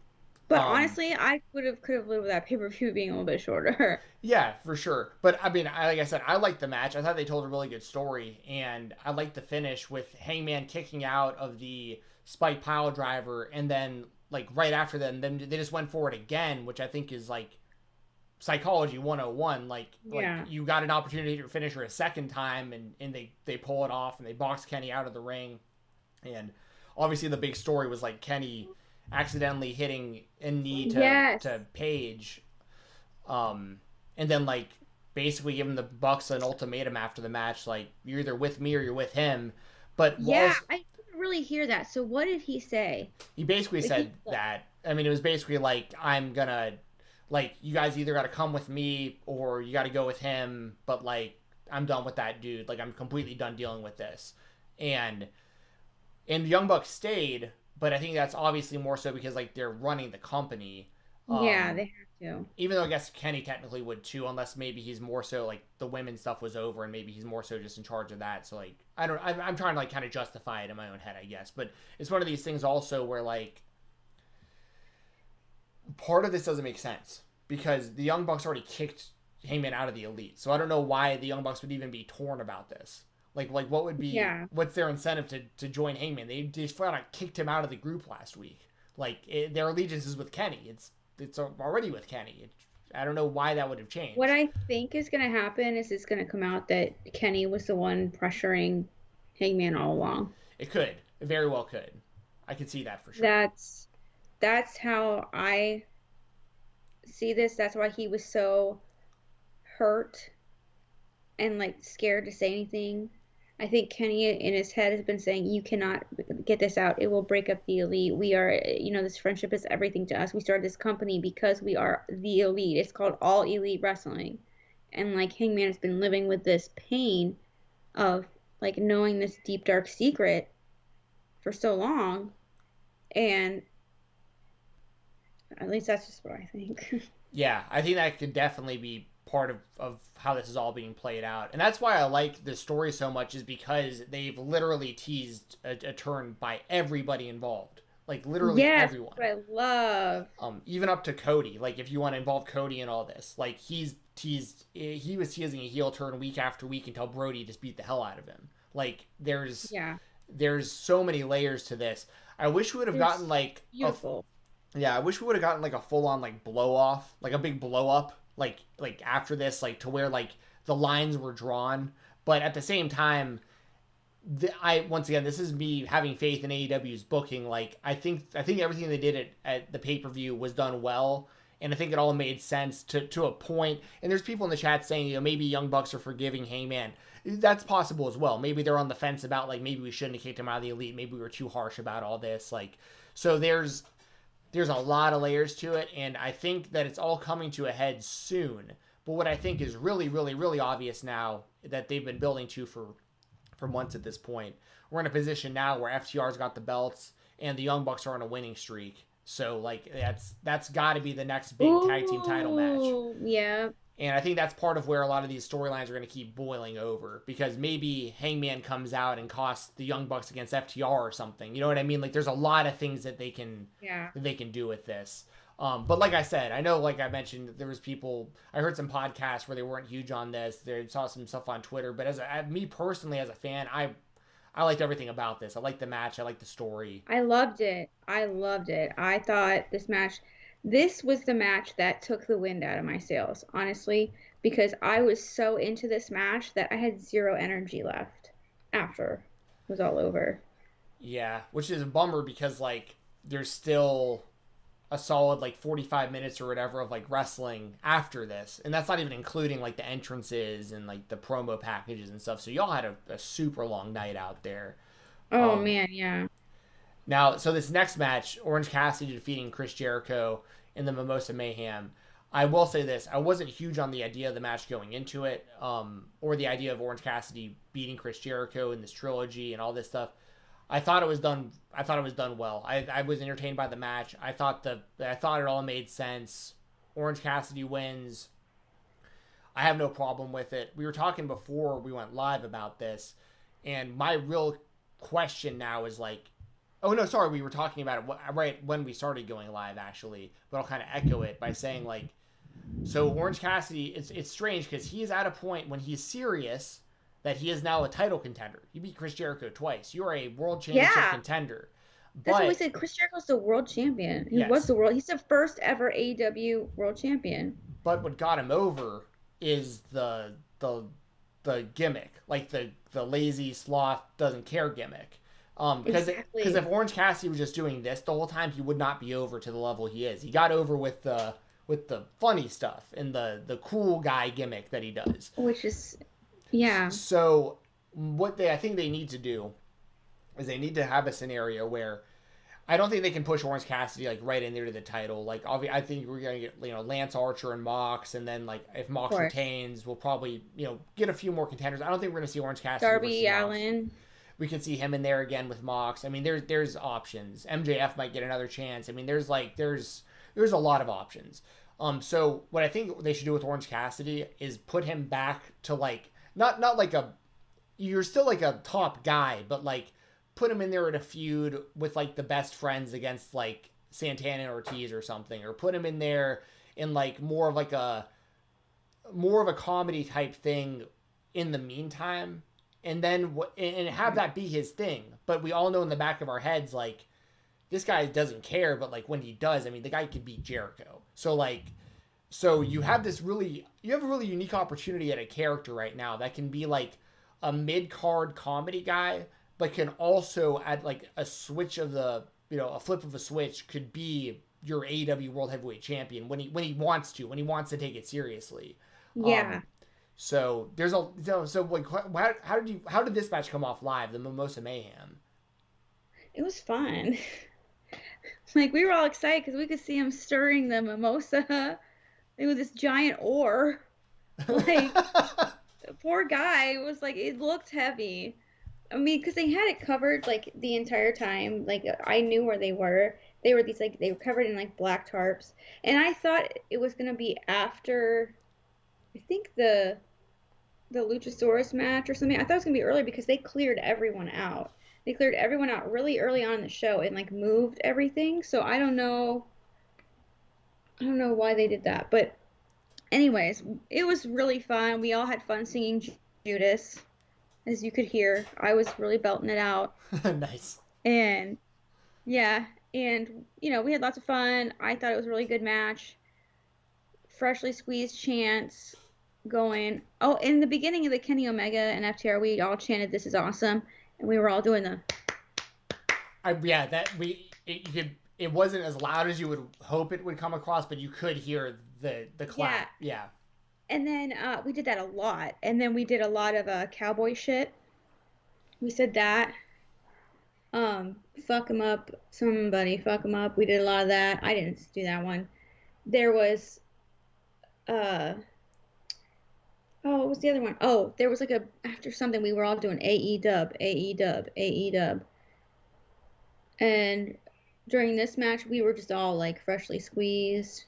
But Um, honestly, I could have lived with that pay-per-view being a little bit shorter. Yeah, for sure. But I mean, like I said, I liked the match. I thought they told a really good story, and I liked the finish with Hangman kicking out of the spike pile driver, and then like right after then they just went for it again, which I think is like psychology 101. Like Yeah. you got an opportunity to finish her a second time, and they pull it off, and they box Kenny out of the ring, and obviously the big story was like Kenny accidentally hitting a knee Yes. to Paige, um, and then like basically giving the Bucks an ultimatum after the match, like you're either with me or you're with him. But Yeah, Walls, I didn't really hear that. So what did he say? he basically Like he said that. I mean, it was basically like I'm gonna, like, you guys either got to come with me or you got to go with him. But like I'm done with that dude. Like I'm completely done dealing with this. And the Young Bucks stayed, but I think that's obviously more so because like they're running the company. Yeah, Um, they have to. Even though I guess Kenny technically would too, unless maybe he's more so like the women's stuff was over and maybe he's more so just in charge of that. So like I don't, I'm trying to like kind of justify it in my own head, I guess. But it's one of these things also where like part of this doesn't make sense because the Young Bucks already kicked Heyman out of the Elite, so I don't know why the Young Bucks would even be torn about this. Like what would be Yeah. what's their incentive to join Heyman? They just flat out kicked him out of the group last week. Like their allegiance is with Kenny. It's already with Kenny. I don't know why that would have What changed. I think is gonna happen is it's gonna come out that Kenny was the one pressuring Hangman all along. It could. It very well could. I could see that for sure. That's that's how I see this. That's why he was so hurt and like scared to say anything. I think Kenny in his head has been saying, "You cannot get this out. It will break up the elite. We are, this friendship is everything to us. We started this company because we are the elite. It's called All Elite Wrestling." And like Hangman has been living with this pain of like knowing this deep dark secret for so long, and at least that's just what I think. Yeah, I think that could definitely be part of how this is all being played out. And that's why I like the story so much is because they've literally teased a turn by everybody involved. Like literally Yes, everyone. what I love. Even up to Cody. Like if you want to involve Cody in all this. Like he was teasing a heel turn week after week until Brody just beat the hell out of him. Like Yeah, there's so many layers to this. I wish we would have gotten it's like beautiful. yeah, I wish we would have gotten like a full on like blow off, like a big blow up, like after this, like to where like the lines were drawn. But at the same time, I once again, this is me having faith in AEW's booking. Like I think everything they did at the pay per view was done well, and I think it all made sense to a point. And there's people in the chat saying, maybe Young Bucks are forgiving Heyman. That's possible as well. Maybe they're on the fence about like maybe we shouldn't have kicked him out of the Elite. Maybe we were too harsh about all this. Like so there's a lot of layers to it, and I think that it's all coming to a head soon. But what I think is really, really, really obvious now that they've been building to for months at this point, we're in a position now where FTR's got the belts and the Young Bucks are on a winning streak. So like that's got to be the next big tag team title match. Ooh, yeah. And I think that's part of where a lot of these storylines are going to keep boiling over because maybe Hangman comes out and costs the Young Bucks against FTR or something. You know what I mean? Like there's a lot of things Yeah. that they can do with this. But like I said, I know, like I mentioned, there was people. I heard some podcasts where they weren't huge on this. They saw some stuff on Twitter, but me personally, as a fan, I liked everything about this. I liked the match. I liked the story. I loved it. I loved it. I thought this was the match that took the wind out of my sails, honestly, because I was so into this match that I had zero energy left after it was all over. Yeah, which is a bummer because like there's still a solid like 45 minutes or whatever of like wrestling after this, and that's not even including like the entrances and like the promo packages and stuff. So y'all had a super long night out there. Oh Um, man, yeah. Now, so this next match, Orange Cassidy defeating Chris Jericho in the Mimosa Mayhem. I will say this: I wasn't huge on the idea of the match going into it, or the idea of Orange Cassidy beating Chris Jericho in this trilogy and all this stuff. I thought it was done. I thought it was done well. I was entertained by the match. I thought it all made sense. Orange Cassidy wins. I have no problem with it. We were talking before we went live about this, and my real question now is like, oh no, sorry, we were talking about it right when we started going live actually, but I'll kind of echo it by saying like, so Orange Cassidy, it's strange because he is at a point when he's serious that he is now a title contender. He beat Chris Jericho twice. You are a world championship contender. That's what we said. Chris Jericho's the world champion. He was the world. He's the first ever AEW world champion. But what got him over is the gimmick, like the lazy sloth doesn't care gimmick. Because if Orange Cassidy was just doing this the whole time, he would not be over to the level he is. He got over with the funny stuff and the cool guy gimmick that he does, which is yeah. So what I think they need to do is they need to have a scenario where I don't think they can push Orange Cassidy like right in there to the title. Like I think we're gonna get Lance Archer and Mox, and then like if Mox retains, we'll probably get a few more contenders. I don't think we're gonna see Orange Cassidy. Darby Allin. We can see him in there again with Mox. I mean, there's options. MJF might get another chance. I mean, there's a lot of options. So what I think they should do with Orange Cassidy is put him back to like not like you're still like a top guy, but like put him in there in a feud with like the best friends against like Santana and Ortiz or something, or put him in there in like more of a comedy type thing in the meantime, and then and have that be his thing. But we all know in the back of our heads, like, this guy doesn't care, but like when he does, I mean, the guy could beat Jericho. So you have a really unique opportunity at a character right now that can be like a mid-card comedy guy, but can also add like a switch of a flip of a switch could be your AEW World Heavyweight Champion when he wants to take it seriously. Yeah. So there's like how did this match come off live? The Mimosa Mayhem. It was fun. Like we were all excited because we could see him stirring the mimosa with this giant oar. Like the poor guy was like, it looked heavy. I mean, because they had it covered like the entire time. Like I knew where they were. They were they were covered in like black tarps, and I thought it was gonna be after, I think the Luchasaurus match or something. I thought it was gonna be early because they cleared everyone out. They cleared everyone out really early on in the show and like moved everything. So I don't know why they did that, but anyways, it was really fun. We all had fun singing Judas. As you could hear, I was really belting it out. Nice. And yeah, and we had lots of fun. I thought it was a really good match. Freshly squeezed chants going. Oh, in the beginning of the Kenny Omega and FTR, we all chanted "This is awesome," and we were all doing the. It wasn't as loud as you would hope it would come across, but you could hear the clap. Yeah. And then we did that a lot. And then we did a lot of cowboy shit. We said that. Fuck 'em up. Somebody fuck 'em up. We did a lot of that. I didn't do that one. There was... what was the other one? Oh, there was like after something we were all doing AE-dub, AE-dub, AE-dub. And during this match, we were just all like freshly squeezed.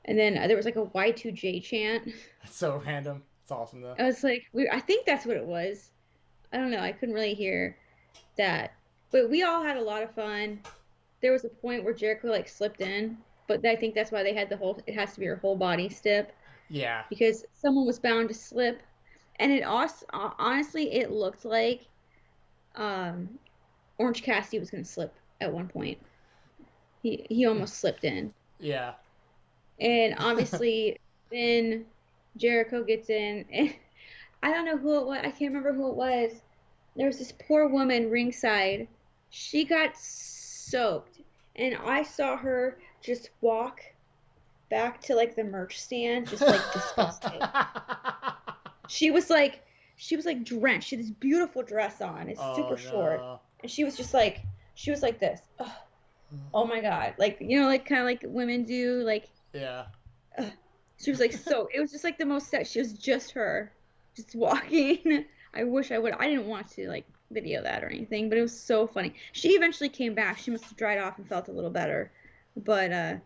And then there was like a Y2J chant. That's so random. It's awesome though. I was like, I think that's what it was. I don't know. I couldn't really hear that. But we all had a lot of fun. There was a point where Jericho like slipped in, but I think that's why they had it has to be your whole body stip. Yeah. Because someone was bound to slip. And it also, honestly, it looked like Orange Cassidy was going to slip at one point. He almost slipped in. Yeah. And obviously, then Jericho gets in. And I don't know who it was. I can't remember who it was. There was this poor woman ringside. She got soaked. And I saw her just walk back to like the merch stand, just like disgusted. She was like drenched. She had this beautiful dress on. It's super short. And she was like this. Oh my God. Like, like kind of like women do, like. Yeah. She was like, so it was just like the most set. She was just her, just walking. I wish I would. I didn't want to like video that or anything, but it was so funny. She eventually came back. She must have dried off and felt a little better. But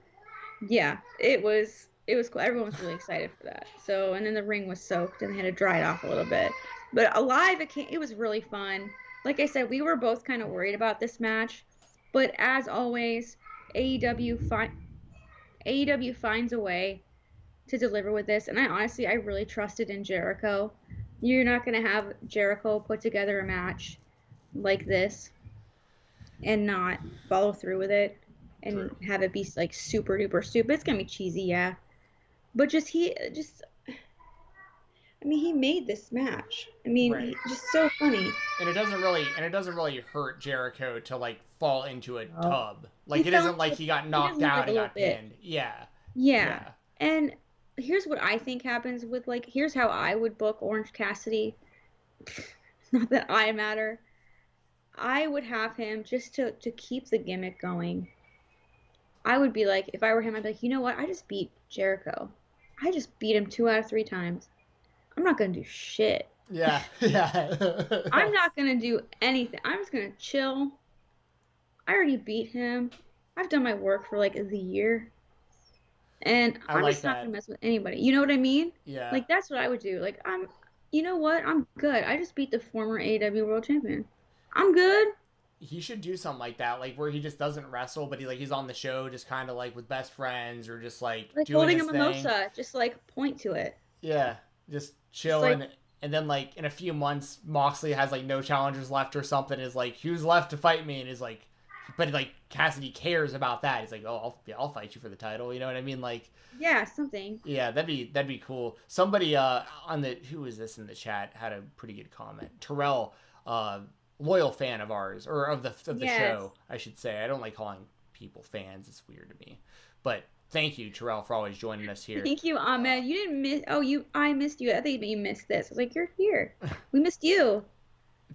yeah, it was cool. Everyone was really excited for that. So, and then the ring was soaked and they had to dry it off a little bit. But alive, it was really fun. Like I said, we were both kind of worried about this match, but as always, AEW AEW finds a way to deliver with this. And I really trusted in Jericho. You're not gonna have Jericho put together a match like this and not follow through with it and True. have it be like super duper stupid. It's gonna be cheesy, yeah. But he made this match. I mean, Right. just so funny. And it doesn't really hurt Jericho to like fall into a No. tub. Like He it fell isn't like into- he got he knocked doesn't look out like a and little got bit. pinned. Yeah. Yeah. And here's what I think happens with like here's how I would book Orange Cassidy. Not that I matter. I would have him just to keep the gimmick going. I would be like, if I were him, I'd be like, you know what? I just beat Jericho. I just beat him 2 out of 3 times. I'm not gonna do shit. Yeah. Yeah. I'm not gonna do anything. I'm just gonna chill. I already beat him. I've done my work for like the year. And I I'm like just not that. gonna mess with anybody. You know what I mean? Yeah. Like that's what I would do. Like you know what? I'm good. I just beat the former AEW World Champion. I'm good. He should do something like that, like where he just doesn't wrestle, but he's on the show, just kind of like with best friends or just like Like doing holding his a thing. mimosa, just like point to it. Yeah, just chilling. And then like in a few months, Moxley has like no challengers left or something. Is like, who's left to fight me? And is like, but like Cassidy cares about that. He's like, oh, I'll fight you for the title. You know what I mean? Like, Yeah, something. yeah, that'd be cool. Somebody on the who was this in the chat had a pretty good comment. Terrell, loyal fan of ours or of the Yes. show, I should say. I don't like calling people fans. It's weird to me. But thank you, Terrell, for always joining us here. Thank you, Ahmed. You didn't miss. Oh, I missed you. I think you missed this. I was like, you're here. We missed you.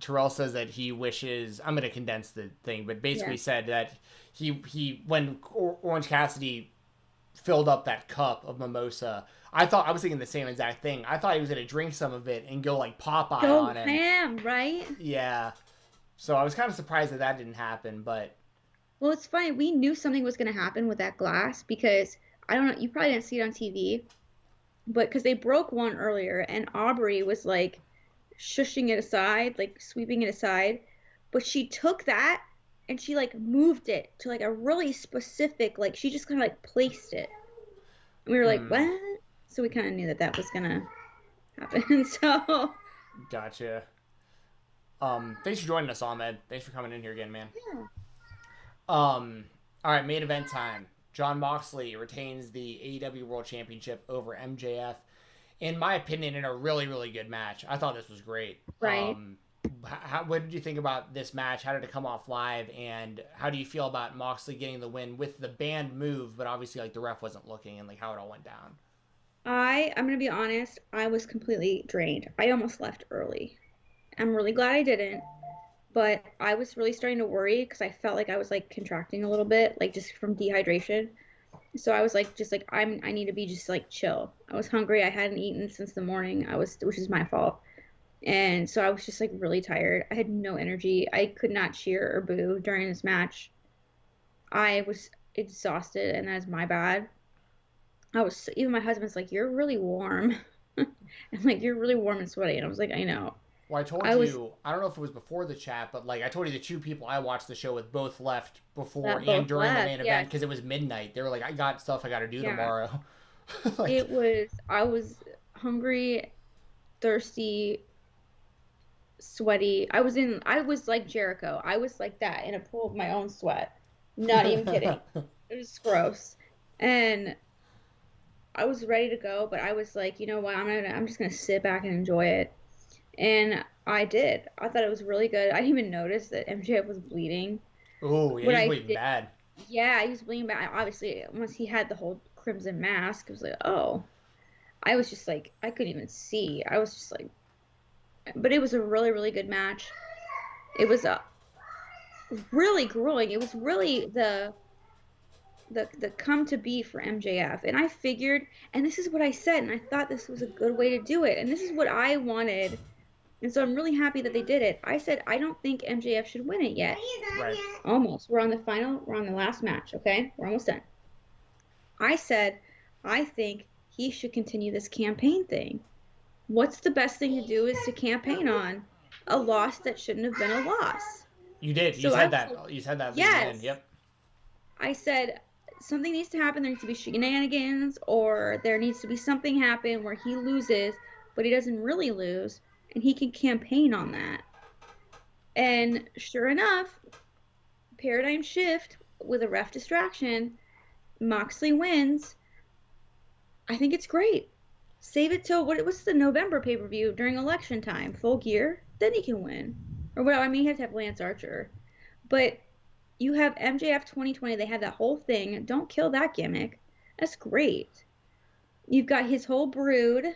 Terrell says that he wishes. I'm going to condense the thing, but basically Yeah. said that he when Orange Cassidy filled up that cup of mimosa, I was thinking the same exact thing. I thought he was going to drink some of it and go like Popeye Go on him. ham, right? Yeah. So I was kind of surprised that didn't happen, but Well, it's funny. We knew something was going to happen with that glass because I don't know. You probably didn't see it on TV, but because they broke one earlier and Aubrey was like shushing it aside, like sweeping it aside, but she took that and she like moved it to like a really specific, like she just kind of like placed it. And we were like, what? So we kind of knew that was gonna happen. So gotcha. Thanks for joining us, Ahmed. Thanks for coming in here again, man. yeah. All right, main event time. Jon Moxley retains the AEW World Championship over MJF. In my opinion, in a really, really good match. I thought this was great. Right. What did you think about this match? How did it come off live? And how do you feel about Moxley getting the win with the banned move, but obviously like the ref wasn't looking and like how it all went down? I'm gonna be honest. I was completely drained. I almost left early. I'm really glad I didn't, but I was really starting to worry because I felt like I was like contracting a little bit, like just from dehydration. So I was like, I need to be just like chill. I was hungry. I hadn't eaten since the morning. Which is my fault. And so I was just like really tired. I had no energy. I could not cheer or boo during this match. I was exhausted, and that is my bad. Even my husband's like, you're really warm. I'm like, you're really warm and sweaty. And I was like, I know. Well, I don't know if it was before the chat, but like I told you the two people I watched the show with both left before and during the main event because it was midnight. They were like, I got stuff I got to do tomorrow. Like, I was hungry, thirsty, sweaty. I was like Jericho. I was like that in a pool of my own sweat. Not even kidding. It was gross. And I was ready to go, but I was like, you know what? I'm just gonna sit back and enjoy it. And I did. I thought it was really good. I didn't even notice that MJF was bleeding. Oh, yeah, he's bleeding bad. Yeah, he was bleeding bad. Obviously, once he had the whole crimson mask, it was like, oh. I was just like, I couldn't even see. I was just like, but it was a really, really good match. It was really grueling. It was really the come to be for MJF. And I figured, and this is what I said, and I thought this was a good way to do it, and this is what I wanted. And so I'm really happy that they did it. I said I don't think MJF should win it yet. Are you done Right. yet? Almost. We're on the last match, okay? We're almost done. I said I think he should continue this campaign thing. What's the best thing to do is to campaign on a loss that shouldn't have been a loss. You did. You So said I- that. You said that. Yes. Yep. I said something needs to happen. There needs to be shenanigans, or there needs to be something happen where he loses, but he doesn't really lose, and he can campaign on that. And sure enough, paradigm shift with a ref distraction, Moxley wins. I think it's great. Save it till what's the November pay-per-view during election time, Full Gear, then he can win. Or well, I mean, you have to have Lance Archer, but you have MJF 2020. They had that whole thing. Don't kill that gimmick. That's great. You've got his whole brood.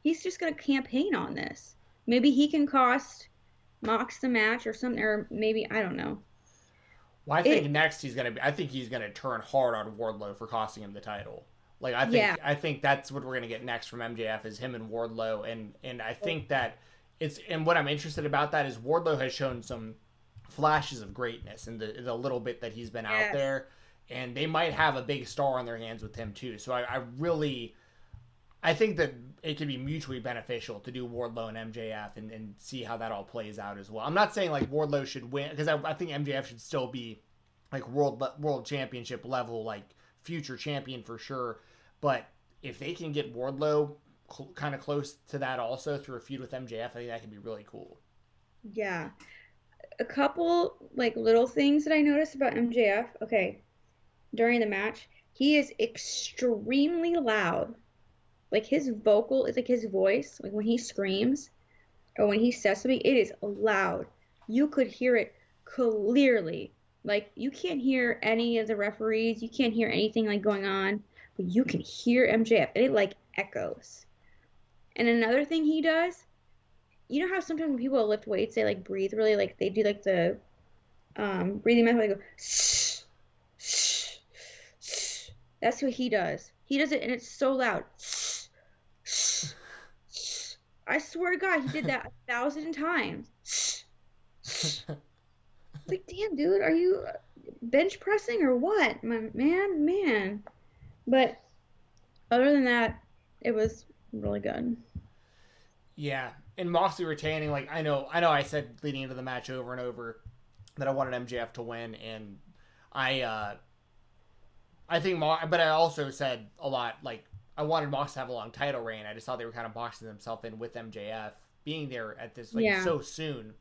He's just gonna campaign on this. Maybe he can cost Mox the match or something, or maybe I don't know. Well, I think next I think he's gonna turn hard on Wardlow for costing him the title. Like I think that's what we're gonna get next from MJF is him and Wardlow, and I think that and what I'm interested about that is Wardlow has shown some flashes of greatness in the little bit that he's been out there, and they might have a big star on their hands with him too. So I think that it could be mutually beneficial to do Wardlow and MJF and see how that all plays out as well. I'm not saying like Wardlow should win because I think MJF should still be like world championship level, like future champion for sure. But if they can get Wardlow kind of close to that also through a feud with MJF, I think that could be really cool. Yeah. A couple like little things that I noticed about MJF. Okay, during the match, he is extremely loud. Like his vocal is like his voice, like when he screams or when he says something, it is loud. You could hear it clearly. Like you can't hear any of the referees, you can't hear anything like going on, but you can hear MJF and it like echoes. And another thing he does, you know how sometimes when people lift weights, they like breathe really, like they do like the breathing method, they go shh, shh, shh. That's what he does. He does it and it's so loud. Shh, shh, shh. I swear to God, he did that 1,000 times. Shh, shh. It's like, damn, dude, are you bench pressing or what? Man. But other than that, it was really good. Yeah, and Moxley retaining, like I know I said leading into the match over and over that I wanted MJF to win, and I think but I also said a lot like I wanted Mox to have a long title reign. I just thought they were kind of boxing themselves in with MJF being there at this so soon.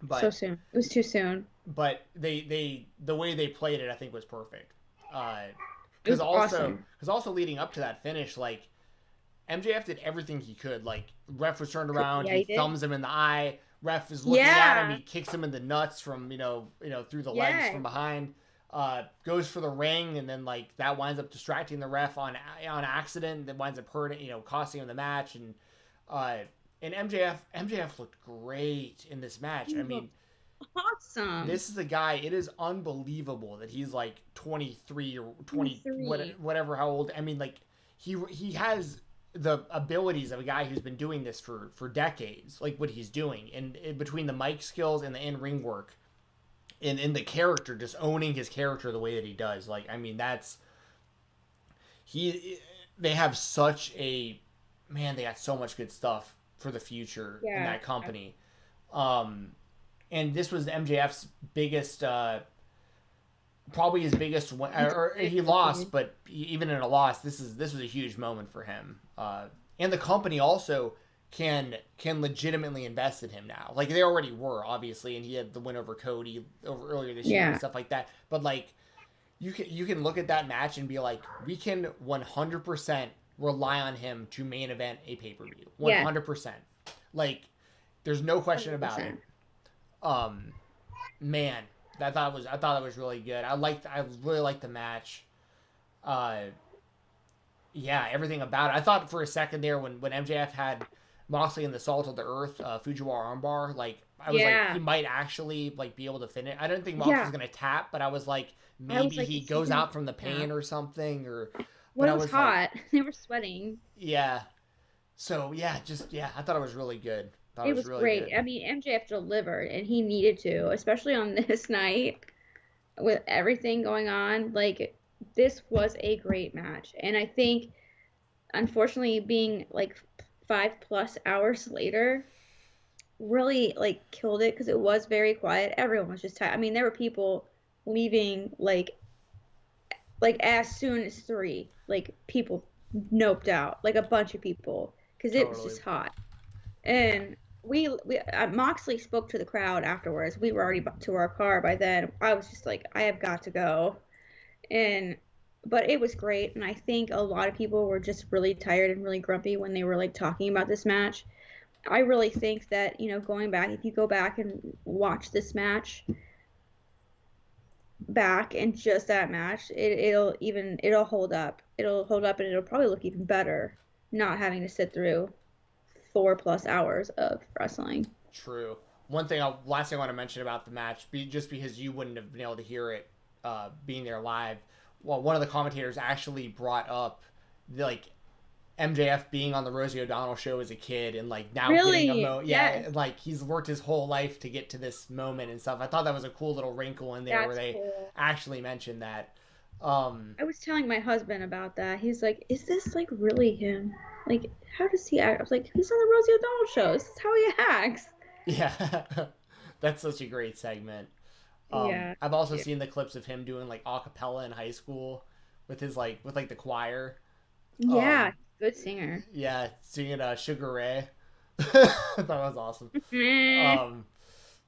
But so soon. It was too soon. But the way they played it, I think, was perfect. It was awesome. Because also leading up to that finish, like MJF did everything he could. Like ref was turned around, Yeah, he thumbs him in the eye. Ref is looking at him, he kicks him in the nuts from through the legs from behind. Goes for the ring, and then like that winds up distracting the ref on accident. That winds up hurting, costing him the match. And MJF looked great in this match. I mean, awesome. This is a guy. It is unbelievable that he's like 23 or 20, whatever how old. I mean, like he has the abilities of a guy who's been doing this for decades, like what he's doing, and between the mic skills and the in-ring work. In the character, just owning his character the way that he does. Like, I mean, they have they got so much good stuff for the future in that company. And this was MJF's biggest, probably his biggest win, or he lost, but even in a loss, this was a huge moment for him. And the company also can legitimately invest in him now. Like they already were, obviously, and he had the win over Cody earlier this year and stuff like that. But like you can look at that match and be like, we can 100% rely on him to main event a pay-per-view. 100%. Like there's no question about it. Man, I thought that was really good. I really liked the match. Yeah, everything about it. I thought for a second there when MJF had Moxley in the Salt of the Earth Fujiwara armbar, like I was like he might actually like be able to finish. I didn't think Mox was gonna tap, but I was like maybe he goes out from the pain or something, or. Well, But it was hot. Like, they were sweating. Yeah. So I thought it was really good. It was really great. good. I mean, MJF delivered, and he needed to, especially on this night with everything going on. Like, this was a great match, and I think, unfortunately, being like 5+ hours later, really like killed it because it was very quiet. Everyone was just tired. I mean, there were people leaving like as soon as 3. Like, people noped out, like a bunch of people, because it was just hot. And we Moxley spoke to the crowd afterwards. We were already to our car by then. I was just like, I have got to go. But it was great, and I think a lot of people were just really tired and really grumpy when they were like talking about this match. I really think that, going back, if you go back and watch this match back and just that match, it'll hold up. It'll hold up, and it'll probably look even better not having to sit through 4+ hours of wrestling. True. Last thing I want to mention about the match, just because you wouldn't have been able to hear it being there live. Well, one of the commentators actually brought up MJF being on the Rosie O'Donnell show as a kid, and like now getting a yes. like he's worked his whole life to get to this moment and stuff. I thought that was a cool little wrinkle in there where they actually mentioned that. I was telling my husband about that. He's like, "Is this like really him? Like, how does he act?" I was like, "He's on the Rosie O'Donnell show. This is how he acts." Yeah, that's such a great segment. I've also seen the clips of him doing like a cappella in high school with his with the choir. Yeah, good singer. Yeah, singing Sugar Ray. That was awesome.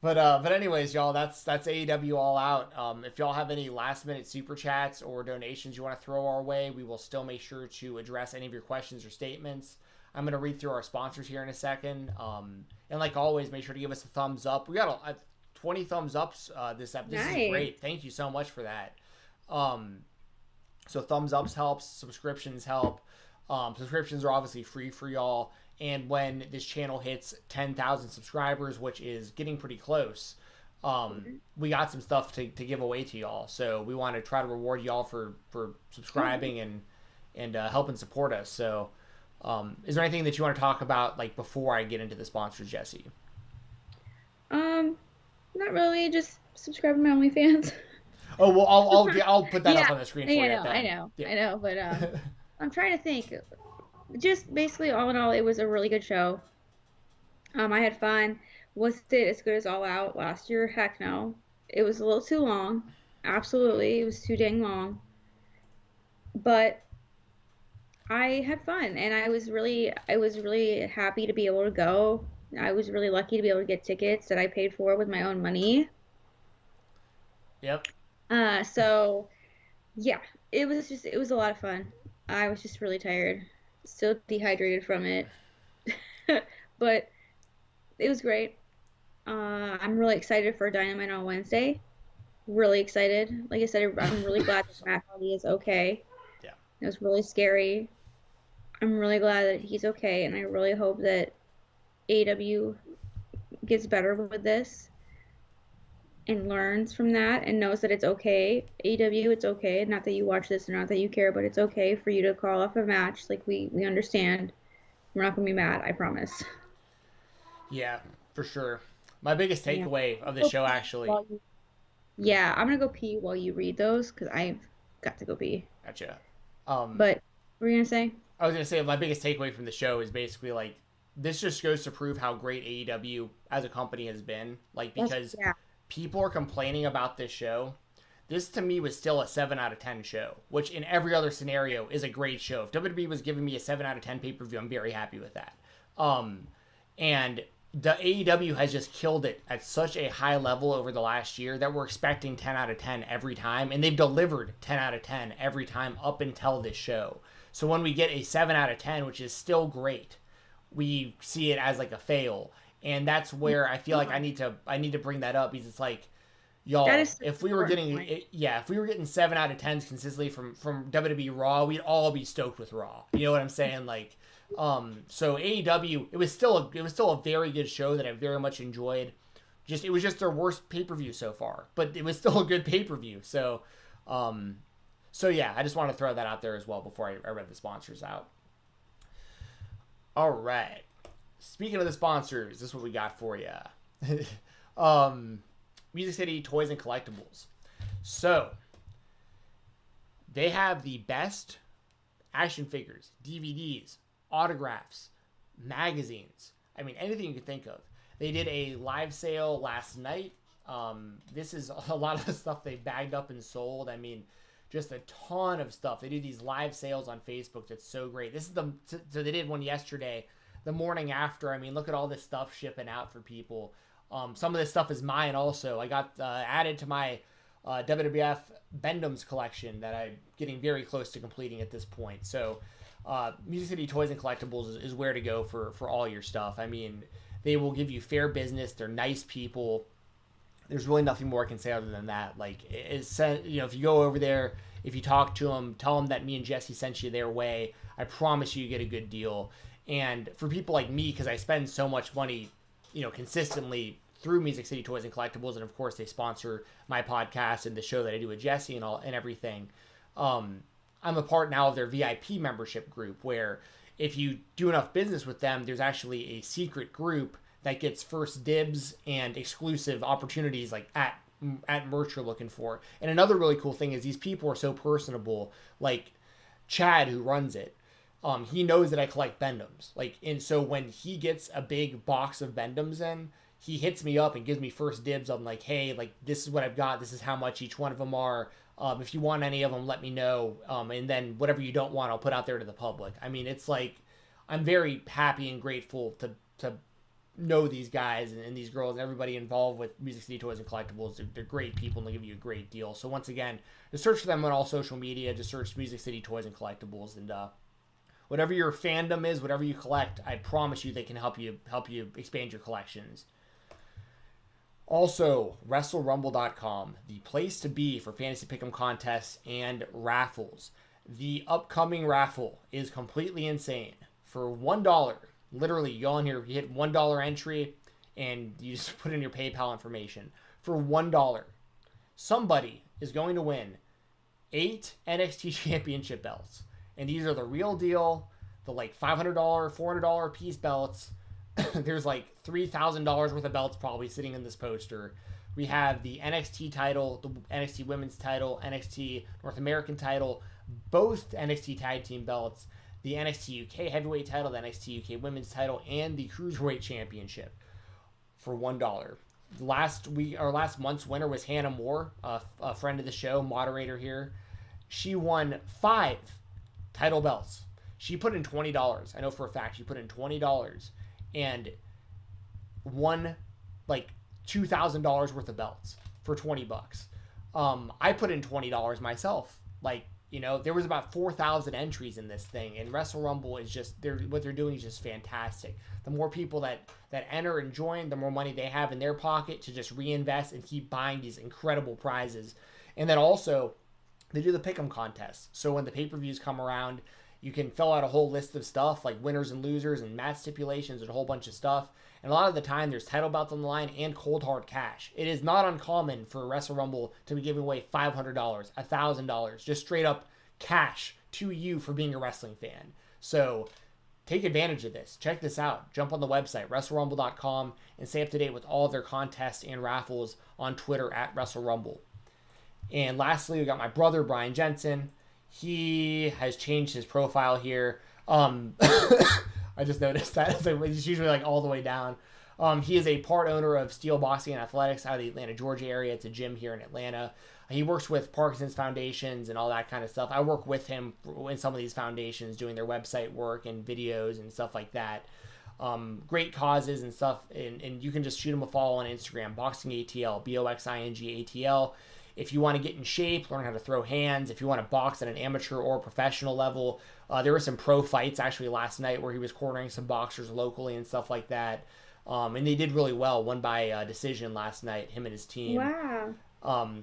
But anyways, y'all, that's AEW All Out. If y'all have any last minute super chats or donations you want to throw our way, we will still make sure to address any of your questions or statements. I'm gonna read through our sponsors here in a second. And like always, make sure to give us a thumbs up. We got 20 thumbs ups this episode. This is great. Thank you so much for that. So thumbs ups helps. Subscriptions help. Subscriptions are obviously free for y'all. And when this channel hits 10,000 subscribers, which is getting pretty close, we got some stuff to give away to y'all. So we want to try to reward y'all for subscribing and helping support us. So is there anything that you want to talk about like before I get into the sponsors, Jessi? Not really. Just subscribe to my OnlyFans. Oh well, I'll put that up on the screen for you. I know, but I'm trying to think. Just basically, all in all, it was a really good show. I had fun. Was it as good as All Out last year? Heck no. It was a little too long. Absolutely, it was too dang long. But I had fun, and I was really happy to be able to go. I was really lucky to be able to get tickets that I paid for with my own money. Yep. So yeah, it was a lot of fun. I was just really tired, still dehydrated from it, but it was great. I'm really excited for Dynamite on Wednesday. Really excited. Like I said, I'm really glad that Matt Hardy is okay. Yeah. It was really scary. I'm really glad that he's okay, and I really hope that AEW gets better with this and learns from that and knows that it's okay. AEW, it's okay. Not that you watch this or not that you care, but it's okay for you to call off a match. Like, we understand. We're not going to be mad, I promise. Yeah, for sure. My biggest takeaway of the show, actually. Yeah, I'm going to go pee while you read those because I've got to go pee. Gotcha. But what were you going to say? I was going to say my biggest takeaway from the show is basically, like, this just goes to prove how great AEW as a company has been. Like, because people are complaining about this show. This, to me, was still a 7 out of 10 show, which in every other scenario is a great show. If WWE was giving me a 7 out of 10 pay-per-view, I'm very happy with that. And the AEW has just killed it at such a high level over the last year that we're expecting 10 out of 10 every time. And they've delivered 10 out of 10 every time up until this show. So when we get a 7 out of 10, which is still great, we see it as like a fail. And that's where I feel like I need to bring that up, because it's like, y'all, if we were getting 7 out of 10s consistently from WWE Raw, we'd all be stoked with Raw. You know what I'm saying? Like, So AEW, it was still a very good show that I very much enjoyed. It was just their worst pay-per-view so far, but it was still a good pay-per-view. So yeah, I just want to throw that out there as well before I read the sponsors out. All right. Speaking of the sponsors, this is what we got for you. Music City Toys and Collectibles. So they have the best action figures, DVDs, autographs, magazines. I mean, anything you could think of. They did a live sale last night. This is a lot of the stuff they bagged up and sold. I mean, just a ton of stuff. They do these live sales on Facebook. That's so great. So they did one yesterday, the morning after. I mean, look at all this stuff shipping out for people. Some of this stuff is mine also. I got added to my WWF Bendham's collection that I'm getting very close to completing at this point. So Music City Toys and Collectibles is where to go for all your stuff. I mean, they will give you fair business. They're nice people. There's really nothing more I can say other than that. Like, if you go over there, if you talk to them, tell them that me and Jesse sent you their way. I promise you get a good deal. And for people like me, because I spend so much money, consistently through Music City Toys and Collectibles, and of course they sponsor my podcast and the show that I do with Jesse and everything. I'm a part now of their VIP membership group, where if you do enough business with them, there's actually a secret group that gets first dibs and exclusive opportunities like at merch you're looking for. And another really cool thing is these people are so personable. Like Chad, who runs it, he knows that I collect Bendhams. And so when he gets a big box of Bendhams in, he hits me up and gives me first dibs. I'm like, hey, this is what I've got. This is how much each one of them are. If you want any of them, let me know. And then whatever you don't want, I'll put out there to the public. I mean, it's like, I'm very happy and grateful to know these guys and these girls and everybody involved with Music City Toys and Collectibles. They're great people and they'll give you a great deal. So once again, just search for them on all social media. Just search Music City Toys and Collectibles, and whatever your fandom is, whatever you collect, I promise you they can help you expand your collections. Also, WrestleRumble.com, the place to be for fantasy pick'em contests and raffles. The upcoming raffle is completely insane. For $1, literally, you go on here, you hit $1 entry, and you just put in your PayPal information. For $1, somebody is going to win 8 NXT Championship belts. And these are the real deal, the $500, $400 piece belts. There's $3,000 worth of belts probably sitting in this poster. We have the NXT title, the NXT Women's title, NXT North American title, both NXT Tag Team belts, the NXT UK Heavyweight title, the NXT UK Women's title, and the Cruiserweight Championship for $1. Last month's winner was Hannah Moore, a friend of the show, moderator here. She won 5 title belts. She put in $20. I know for a fact she put in $20 and won $2,000 worth of belts for $20. I put in $20 myself. There was about 4,000 entries in this thing, and Wrestle Rumble is just what they're doing is just fantastic. The more people that enter and join, the more money they have in their pocket to just reinvest and keep buying these incredible prizes. And then also, they do the pick'em contest. So when the pay-per-views come around, you can fill out a whole list of stuff like winners and losers and match stipulations and a whole bunch of stuff. And a lot of the time, there's title belts on the line and cold hard cash. It is not uncommon for Wrestle Rumble to be giving away $500, $1,000, just straight up cash to you for being a wrestling fan. So take advantage of this. Check this out. Jump on the website, WrestleRumble.com, and stay up to date with all their contests and raffles on Twitter at WrestleRumble. And lastly, we got my brother, Brian Jensen. He has changed his profile here. I just noticed that. It's usually all the way down. He is a part owner of Steel Boxing and Athletics out of the Atlanta, Georgia area. It's a gym here in Atlanta. He works with Parkinson's Foundations and all that kind of stuff. I work with him in some of these foundations doing their website work and videos and stuff like that. Great causes and stuff. And you can just shoot him a follow on Instagram, Boxing ATL, BOXING ATL. If you want to get in shape, learn how to throw hands, if you want to box at an amateur or professional level, there were some pro fights actually last night where he was cornering some boxers locally and stuff like that. And they did really well, won by decision last night, him and his team. Wow.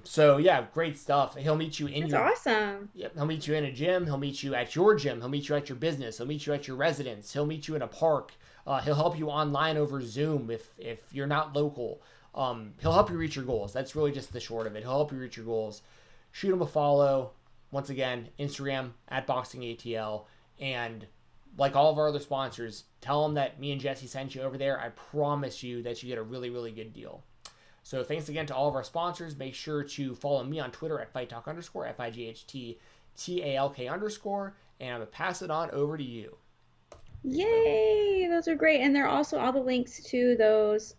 So yeah, great stuff. He'll meet you in That's your awesome. Yep, he'll meet you in a gym. He'll meet you at your gym. He'll meet you at your business. He'll meet you at your residence. He'll meet you in a park. He'll help you online over Zoom if you're not local. He'll help you reach your goals. That's really just the short of it. He'll help you reach your goals. Shoot him a follow. Once again, Instagram at BoxingATL. And like all of our other sponsors, tell them that me and Jessi sent you over there. I promise you that you get a really, really good deal. So thanks again to all of our sponsors. Make sure to follow me on Twitter at FightTalk_, FIGHTTALK_, and I'm going to pass it on over to you. Yay! Those are great. And they're also all the links to those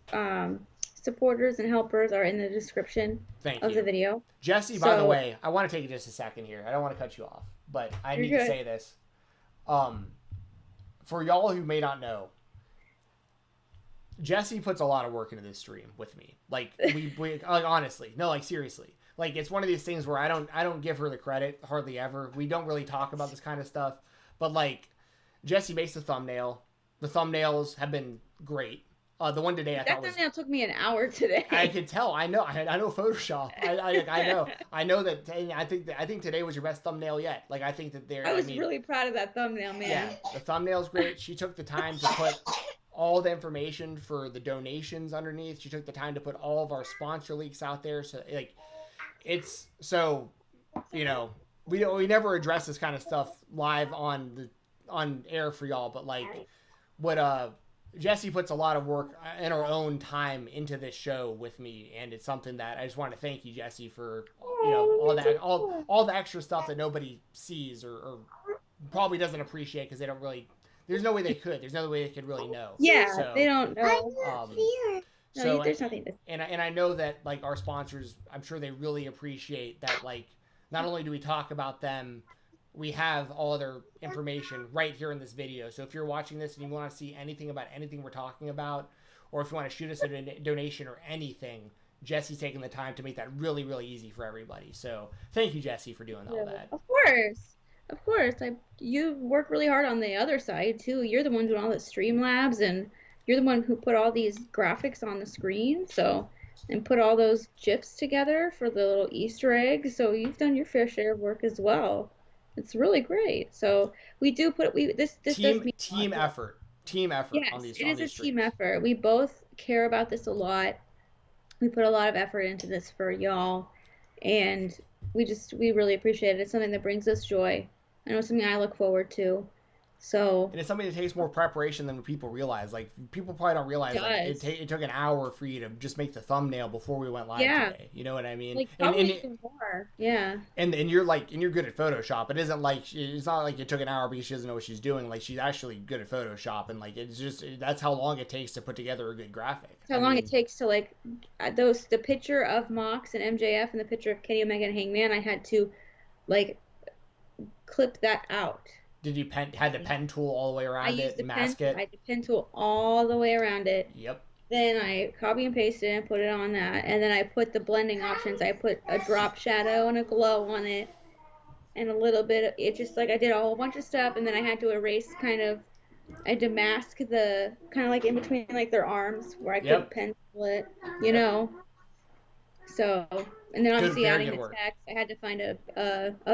supporters and helpers are in the description of the video. Jessi, by the way, I want to take just a second here. I don't want to cut you off, but I need to say this. For y'all who may not know, Jessi puts a lot of work into this stream with me. Like we like honestly, no, like seriously. Like it's one of these things where I don't give her the credit hardly ever. We don't really talk about this kind of stuff, but like Jessi makes the thumbnail. The thumbnails have been great. The one today that thumbnail took me an hour today. I could tell. I know Photoshop. I know that. I think today was your best thumbnail yet. Like I think that I was really proud of that thumbnail, man. Yeah, the thumbnail's great. She took the time to put all the information for the donations underneath. She took the time to put all of our sponsor links out there. So like, it's so, we never address this kind of stuff live on air for y'all, but like what Jessi puts a lot of work in her own time into this show with me, and it's something that I just want to thank you, Jessi, for all the extra stuff that nobody sees or probably doesn't appreciate because they don't really. There's no way they could. There's no way they could really know. Yeah, so, they don't know. So there's nothing to. And I know that like our sponsors, I'm sure they really appreciate that. Like, not only do we talk about them, we have all their information right here in this video. So if you're watching this and you want to see anything about anything we're talking about, or if you want to shoot us a donation or anything, Jessi's taking the time to make that really, really easy for everybody. So thank you, Jessi, for doing all that. Of course. You work really hard on the other side too. You're the one doing all the Streamlabs, and you're the one who put all these graphics on the screen. So, and put all those GIFs together for the little Easter eggs. So you've done your fair share of work as well. It's really great. So we do put this team effort. Yes, on these. It is a team effort. We both care about this a lot. We put a lot of effort into this for y'all, and we really appreciate it. It's something that brings us joy. I know it's something I look forward to. So, and it's something that takes more preparation than people realize. Like people probably don't realize it took an hour for you to just make the thumbnail before we went live today. You know what I mean? Like probably even more. Yeah. And you're good at Photoshop. It isn't like it's not like it took an hour because she doesn't know what she's doing. Like she's actually good at Photoshop, and like it's just that's how long it takes to put together a good graphic. How long it takes to like the picture of Mox and MJF and the picture of Kenny Omega and Hangman. I had to like clip that out. Did you had the pen tool all the way around it, mask it? I had the pen tool all the way around it. Yep. Then I copy and pasted it and put it on that, and then I put the blending options. I put a drop shadow and a glow on it, and a little bit. It just like I did a whole bunch of stuff, and then I had to erase I had to mask the kind of like in between like their arms where I couldn't pencil it, So, and then obviously adding the text, I had to find a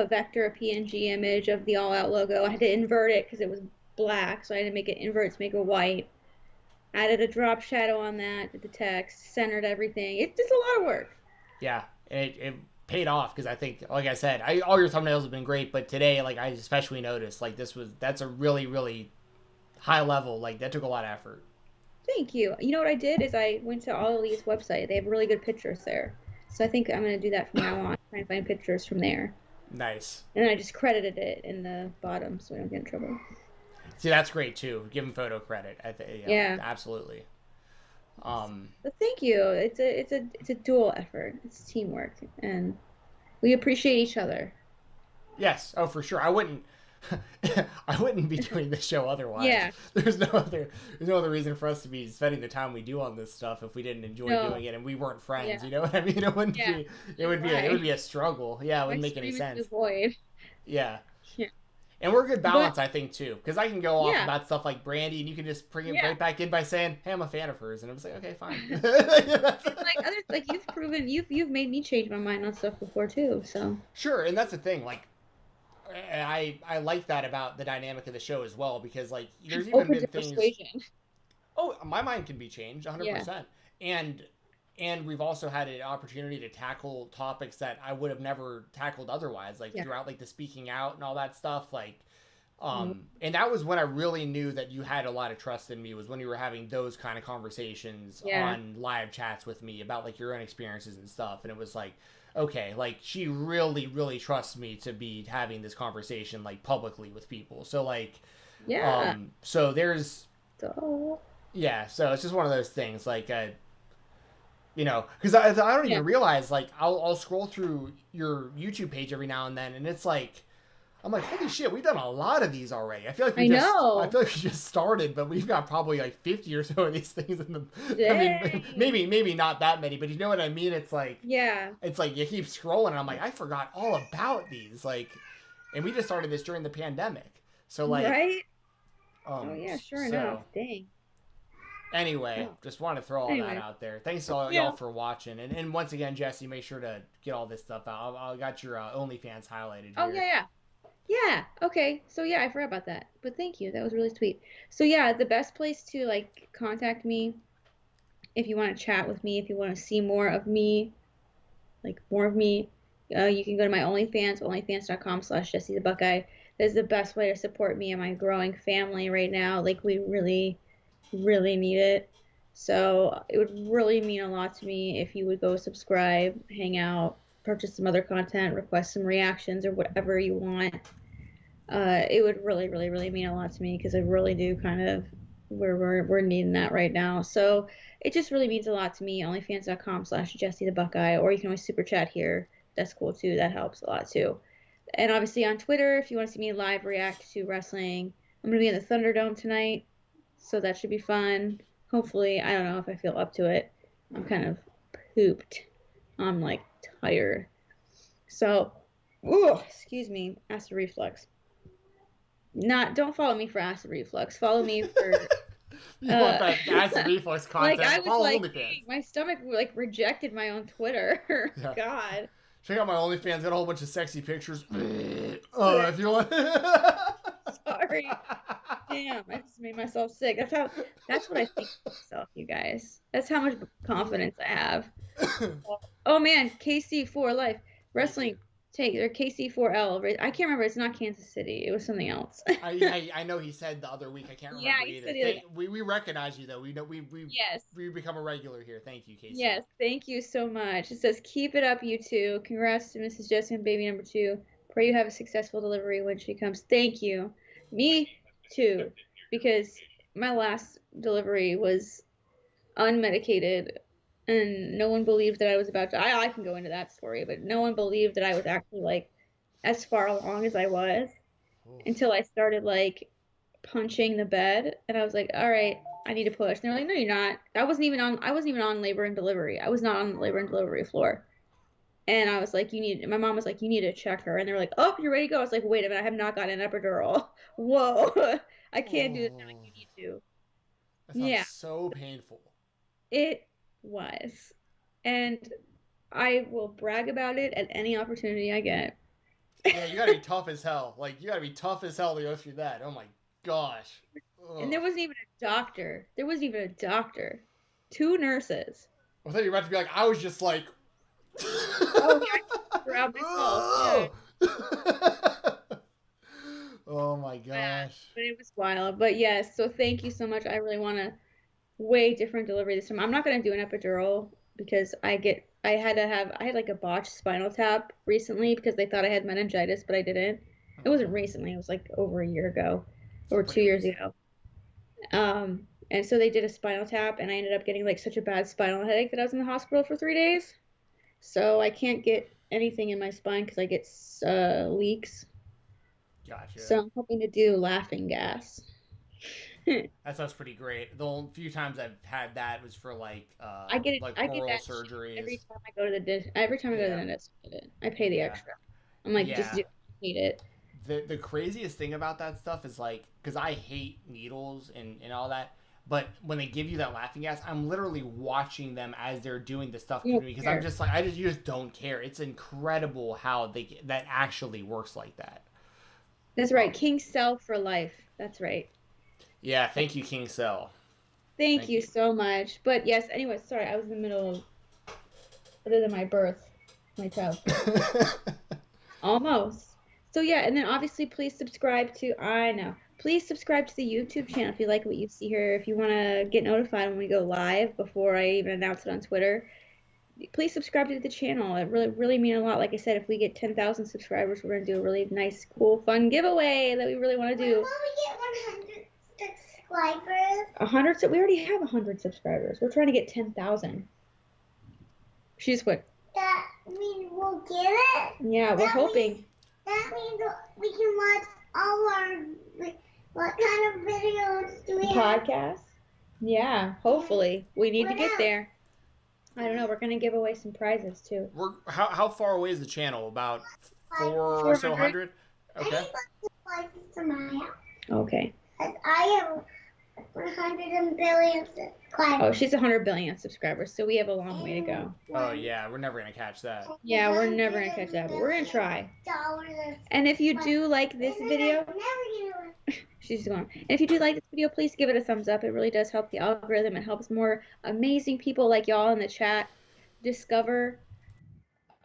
vector, a PNG image of the All Out logo. I had to invert it because it was black, so I had to make it invert to make it white. Added a drop shadow on that, did the text, centered everything. It's just a lot of work. Yeah, it paid off because I think, like I said, all your thumbnails have been great, but today, like I especially noticed, like that's a really, really high level. Like that took a lot of effort. Thank you. You know what I did is I went to All Elite's website. They have really good pictures there. So I think I'm going to do that from now on. Try and find pictures from there. Nice. And I just credited it in the bottom so I don't get in trouble. See, that's great too. Give them photo credit. Yeah, absolutely. But thank you. It's a dual effort. It's teamwork, and we appreciate each other. Yes. Oh, for sure. I wouldn't be doing this show otherwise. Yeah. There's no other reason for us to be spending the time we do on this stuff if we didn't enjoy doing it and we weren't friends. Yeah. You know what I mean? It wouldn't be. It would be a struggle. Yeah, it wouldn't make any sense. Yeah. And we're a good balance, I think, too, because I can go off about stuff like Brandy, and you can just bring it right back in by saying, "Hey, I'm a fan of hers," and I was like, "Okay, fine." Like you've proven you've made me change my mind on stuff before too. So Sure, and that's the thing. Like, I like that about the dynamic of the show as well because like there's even open been to things. persuasion. Oh, my mind can be changed Yeah. 100%. And we've also had an opportunity to tackle topics that I would have never tackled otherwise, like Yeah. throughout like the speaking out and all that stuff. Like, Mhm. and that was when I really knew that you had a lot of trust in me was when you were having those kind of conversations Yeah. on live chats with me about like your own experiences and stuff. And it was like, okay, like she really, really trusts me to be having this conversation like publicly with people. So like, Yeah. so there's, So, yeah, so it's just one of those things like, because I don't yeah. even realize like I'll scroll through your YouTube page every now and then, and it's like I'm like, holy shit, we've done a lot of these already. I feel like I know. I feel like we just started, but we've got probably like 50 or so of these things in the. I mean, Dang. maybe not that many, but you know what I mean. Yeah. It's like you keep scrolling, and I'm like, I forgot all about these. Like, and we just started this during the pandemic, so like, Right? Oh yeah, sure so enough. Dang. anyway, Oh. just want to throw all that Anyway. out there. Thanks to all Yeah. y'all for watching, and once again, Jesse, make sure to get all this stuff out. I got your OnlyFans highlighted here. Oh yeah. Yeah. Okay. So yeah, I forgot about that. But thank you. That was really sweet. So yeah, the best place to like contact me if you want to chat with me, if you want to see more of me, like more of me, you can go to my OnlyFans, onlyfans.com/Jessie the Buckeye. That is the best way to support me and my growing family right now. Like we really, really need it. So it would really mean a lot to me if you would go subscribe, hang out, purchase some other content, request some reactions or whatever you want. It would really, really, really mean a lot to me because I really do kind of we're needing that right now. So it just really means a lot to me. Onlyfans.com/Jessie the Buckeye, or you can always super chat here. That's cool too. That helps a lot too. And obviously on Twitter, if you want to see me live react to wrestling, I'm gonna be in the Thunderdome tonight, so that should be fun. Hopefully, I don't know if I feel up to it. I'm kind of pooped. I'm like tired. So, ooh, excuse me, acid reflux. Don't follow me for acid reflux. Follow me for You want that uh acid reflux content? like I was Follow like OnlyFans. my stomach like rejected my own Twitter. Yeah. God. Check out my OnlyFans. Got a whole bunch of sexy pictures. If you want. Sorry. Damn, I just made myself sick. That's what I think of myself, you guys. That's how much confidence I have. Oh man, KC4 Life Wrestling take or KC4L. I can't remember. It's not Kansas City. It was something else. I know he said the other week. I can't Yeah, remember he either. said the other- We recognize you though. We know Yes. we become a regular here. Thank you, Casey. Yes, thank you so much. It says, keep it up, you two. Congrats to Mrs. Jessie and baby number 2. Pray you have a successful delivery when she comes. Thank you. Me too, because my last delivery was unmedicated, and no one believed that I was about to. I can go into that story, but no one believed that I was actually like as far along as I was until I started like punching the bed, and I was like, all right, I need to push. And they're like, no, you're not. I wasn't even on labor and delivery. I was not on the labor and delivery floor. And I was like, my mom was like, you need to check her. And they were like, oh, you're ready to go. I was like, wait a minute, I have not gotten an epidural. Whoa, I can't do this. They're like, you need to. That sounds Yeah, so painful. it was. And I will brag about it at any opportunity I get. Yeah, you gotta be tough as hell. Like you gotta be tough as hell to go through that. Oh my gosh. Ugh. And there wasn't even a doctor. 2 nurses. I thought you were about to be like, I was just like. Oh, yeah, I grabbed myself. Yeah. Oh my gosh. But it was wild. But yes, so thank you so much. I really want a way different delivery this time. I'm not gonna do an epidural because I had like a botched spinal tap recently because they thought I had meningitis, but I didn't. It wasn't recently. It was like over a year ago or 2 years ago. And so they did a spinal tap, and I ended up getting like such a bad spinal headache that I was in the hospital for 3 days. So I can't get anything in my spine because I get leaks. Gotcha. So I'm hoping to do laughing gas. That sounds pretty great. The only few times I've had that was for like I get it. like I get oral that surgeries. every time I go to the dentist. Every time I go to the dentist, I get it. I pay the extra. I'm like, just do. I hate it. The craziest thing about that stuff is like, because I hate needles and all that. But when they give you that laughing gas, I'm literally watching them as they're doing the stuff You to don't me because care. I'm just like, you just don't care. It's incredible how that actually works like that. That's right. King Cell for life. That's right. Yeah, thank you, King Cell. Thank Thank you you. so much. But yes, anyway, sorry, I was in the middle of other than my birth, my child. Almost. So yeah, and then obviously please subscribe to I know. Please subscribe to the YouTube channel if you like what you see here. If you want to get notified when we go live before I even announce it on Twitter, please subscribe to the channel. It really mean a lot. Like I said, if we get 10,000 subscribers, we're gonna do a really nice, cool, fun giveaway that we really want to When do. will we get 100 subscribers? 100. So we already have 100 subscribers. We're trying to get 10,000. She's quick. That means we'll get it? Yeah, we're That hoping. That means we can watch all our. What kind of videos do we have? Podcast. Yeah, hopefully. We need to What get else? there. I don't know. We're gonna give away some prizes too. How far away is the channel? About 400 or so 400? hundred? I Okay. need like to my house. Okay. 'Cause I have 100 billion subscribers. Oh, she's 100 billion subscribers, so we have a long way to go. Oh yeah, we're never gonna catch that. Yeah, we're never gonna catch that, but we're gonna try. $100. And if you do like this And then video, I'm never gonna. she's going. And if you do like this video, please give it a thumbs up. It really does help the algorithm. It helps more amazing people like y'all in the chat discover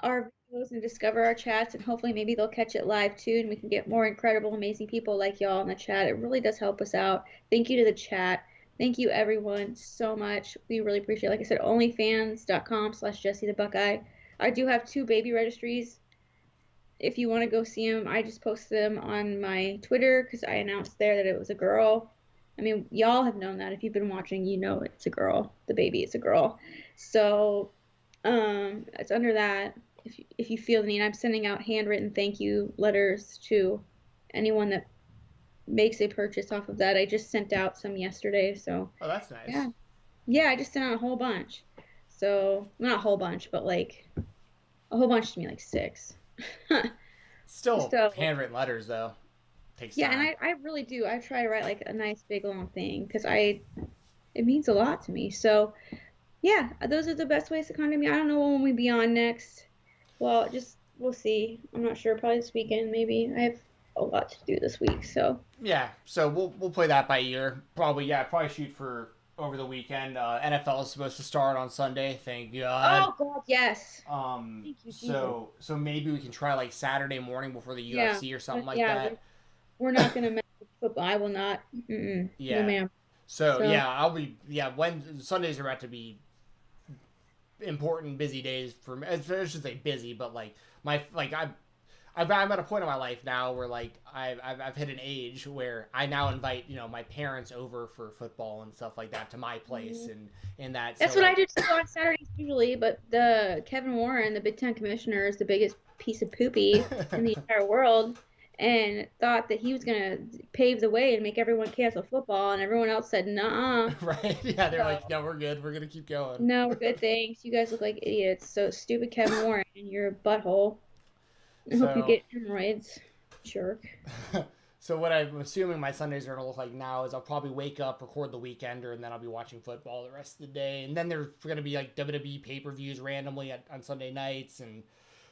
our videos and discover our chats, and hopefully maybe they'll catch it live too, and we can get more incredible, amazing people like y'all in the chat. It really does help us out. Thank you to the chat. Thank you everyone so much. We really appreciate it. Like I said, onlyfans.com/Jessi the Buckeye. I do have 2 baby registries. If you want to go see them, I just posted them on my Twitter because I announced there that it was a girl. I mean, y'all have known that. If you've been watching, you know it's a girl. The baby is a girl. So it's under that. If you feel the need, I'm sending out handwritten thank you letters to anyone that makes a purchase off of that. I just sent out some yesterday, so Oh, that's nice. yeah, I just sent out a whole bunch. So not a whole bunch, but like a whole bunch to me, like 6. Still So- handwritten letters though. Takes Yeah, time. and I really do. I try to write like a nice big long thing because it means a lot to me. So yeah, those are the best ways to contact me. I don't know when we'll be on next. Well, we'll see. I'm not sure. Probably this weekend, maybe. I have a lot to do this week, so Yeah, so we'll play that by ear. Probably shoot for over the weekend. NFL is supposed to start on Sunday. Thank God. oh God, yes. Thank you, so maybe we can try like Saturday morning before the Yeah, UFC or something like yeah, that. We're not gonna mess with football. I will not. Yeah. No, ma'am. So So- yeah, I'll be when Sundays are about to be important, busy days for me. I should say busy, but like I'm at a point in my life now where like I've hit an age where I now invite my parents over for football and stuff like that to my place and that. That's so, what I like, do too on Saturdays usually. But the Kevin Warren, the Big Ten commissioner, is the biggest piece of poopy in the entire world, and thought that he was gonna pave the way and make everyone cancel football, and everyone else said, "Nah, Right? Yeah, they're like, no, we're good. We're gonna keep going. no, we're good. Thanks. You guys look like idiots. So stupid, Kevin Warren, and you're a butthole. I hope you So- get hemorrhoids, jerk." So what I'm assuming my Sundays are gonna look like now is I'll probably wake up, record the Weekender, and then I'll be watching football the rest of the day. And then there's gonna be like WWE pay-per-views randomly on Sunday nights, and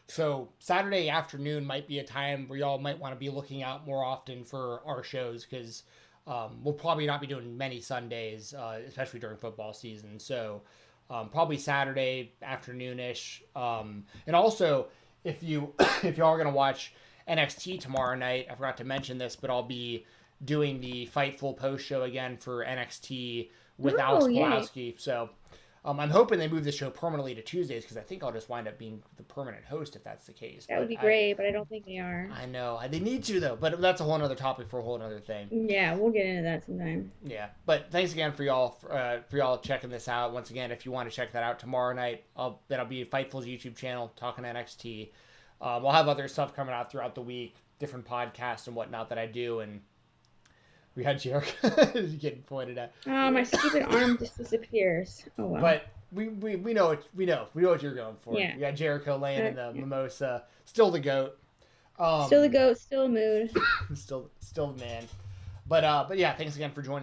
so Saturday afternoon might be a time where y'all might want to be looking out more often for our shows because we'll probably not be doing many Sundays, especially during football season. So probably Saturday afternoonish, and also if y'all are gonna watch NXT tomorrow night, I forgot to mention this, but I'll be doing the Fightful post show again for NXT with Alex yay. Pulaski. So I'm hoping they move the show permanently to Tuesdays because I think I'll just wind up being the permanent host if that's the case. That would be But great, but I don't think they are. I know they need to though, but that's a whole other topic for a whole other thing. Yeah, we'll get into that sometime. Yeah, but thanks again for y'all checking this out. Once again, if you want to check that out tomorrow night, that'll be Fightful's YouTube channel talking NXT. We'll have other stuff coming out throughout the week, different podcasts and whatnot that I do, and we had Jericho getting pointed at. Oh, my stupid arm just disappears. Oh well. But we know what you're going for. Yeah. You got Jericho laying in the mimosa, still the goat. Still the goat, still a mood. still the man. But yeah, thanks again for joining the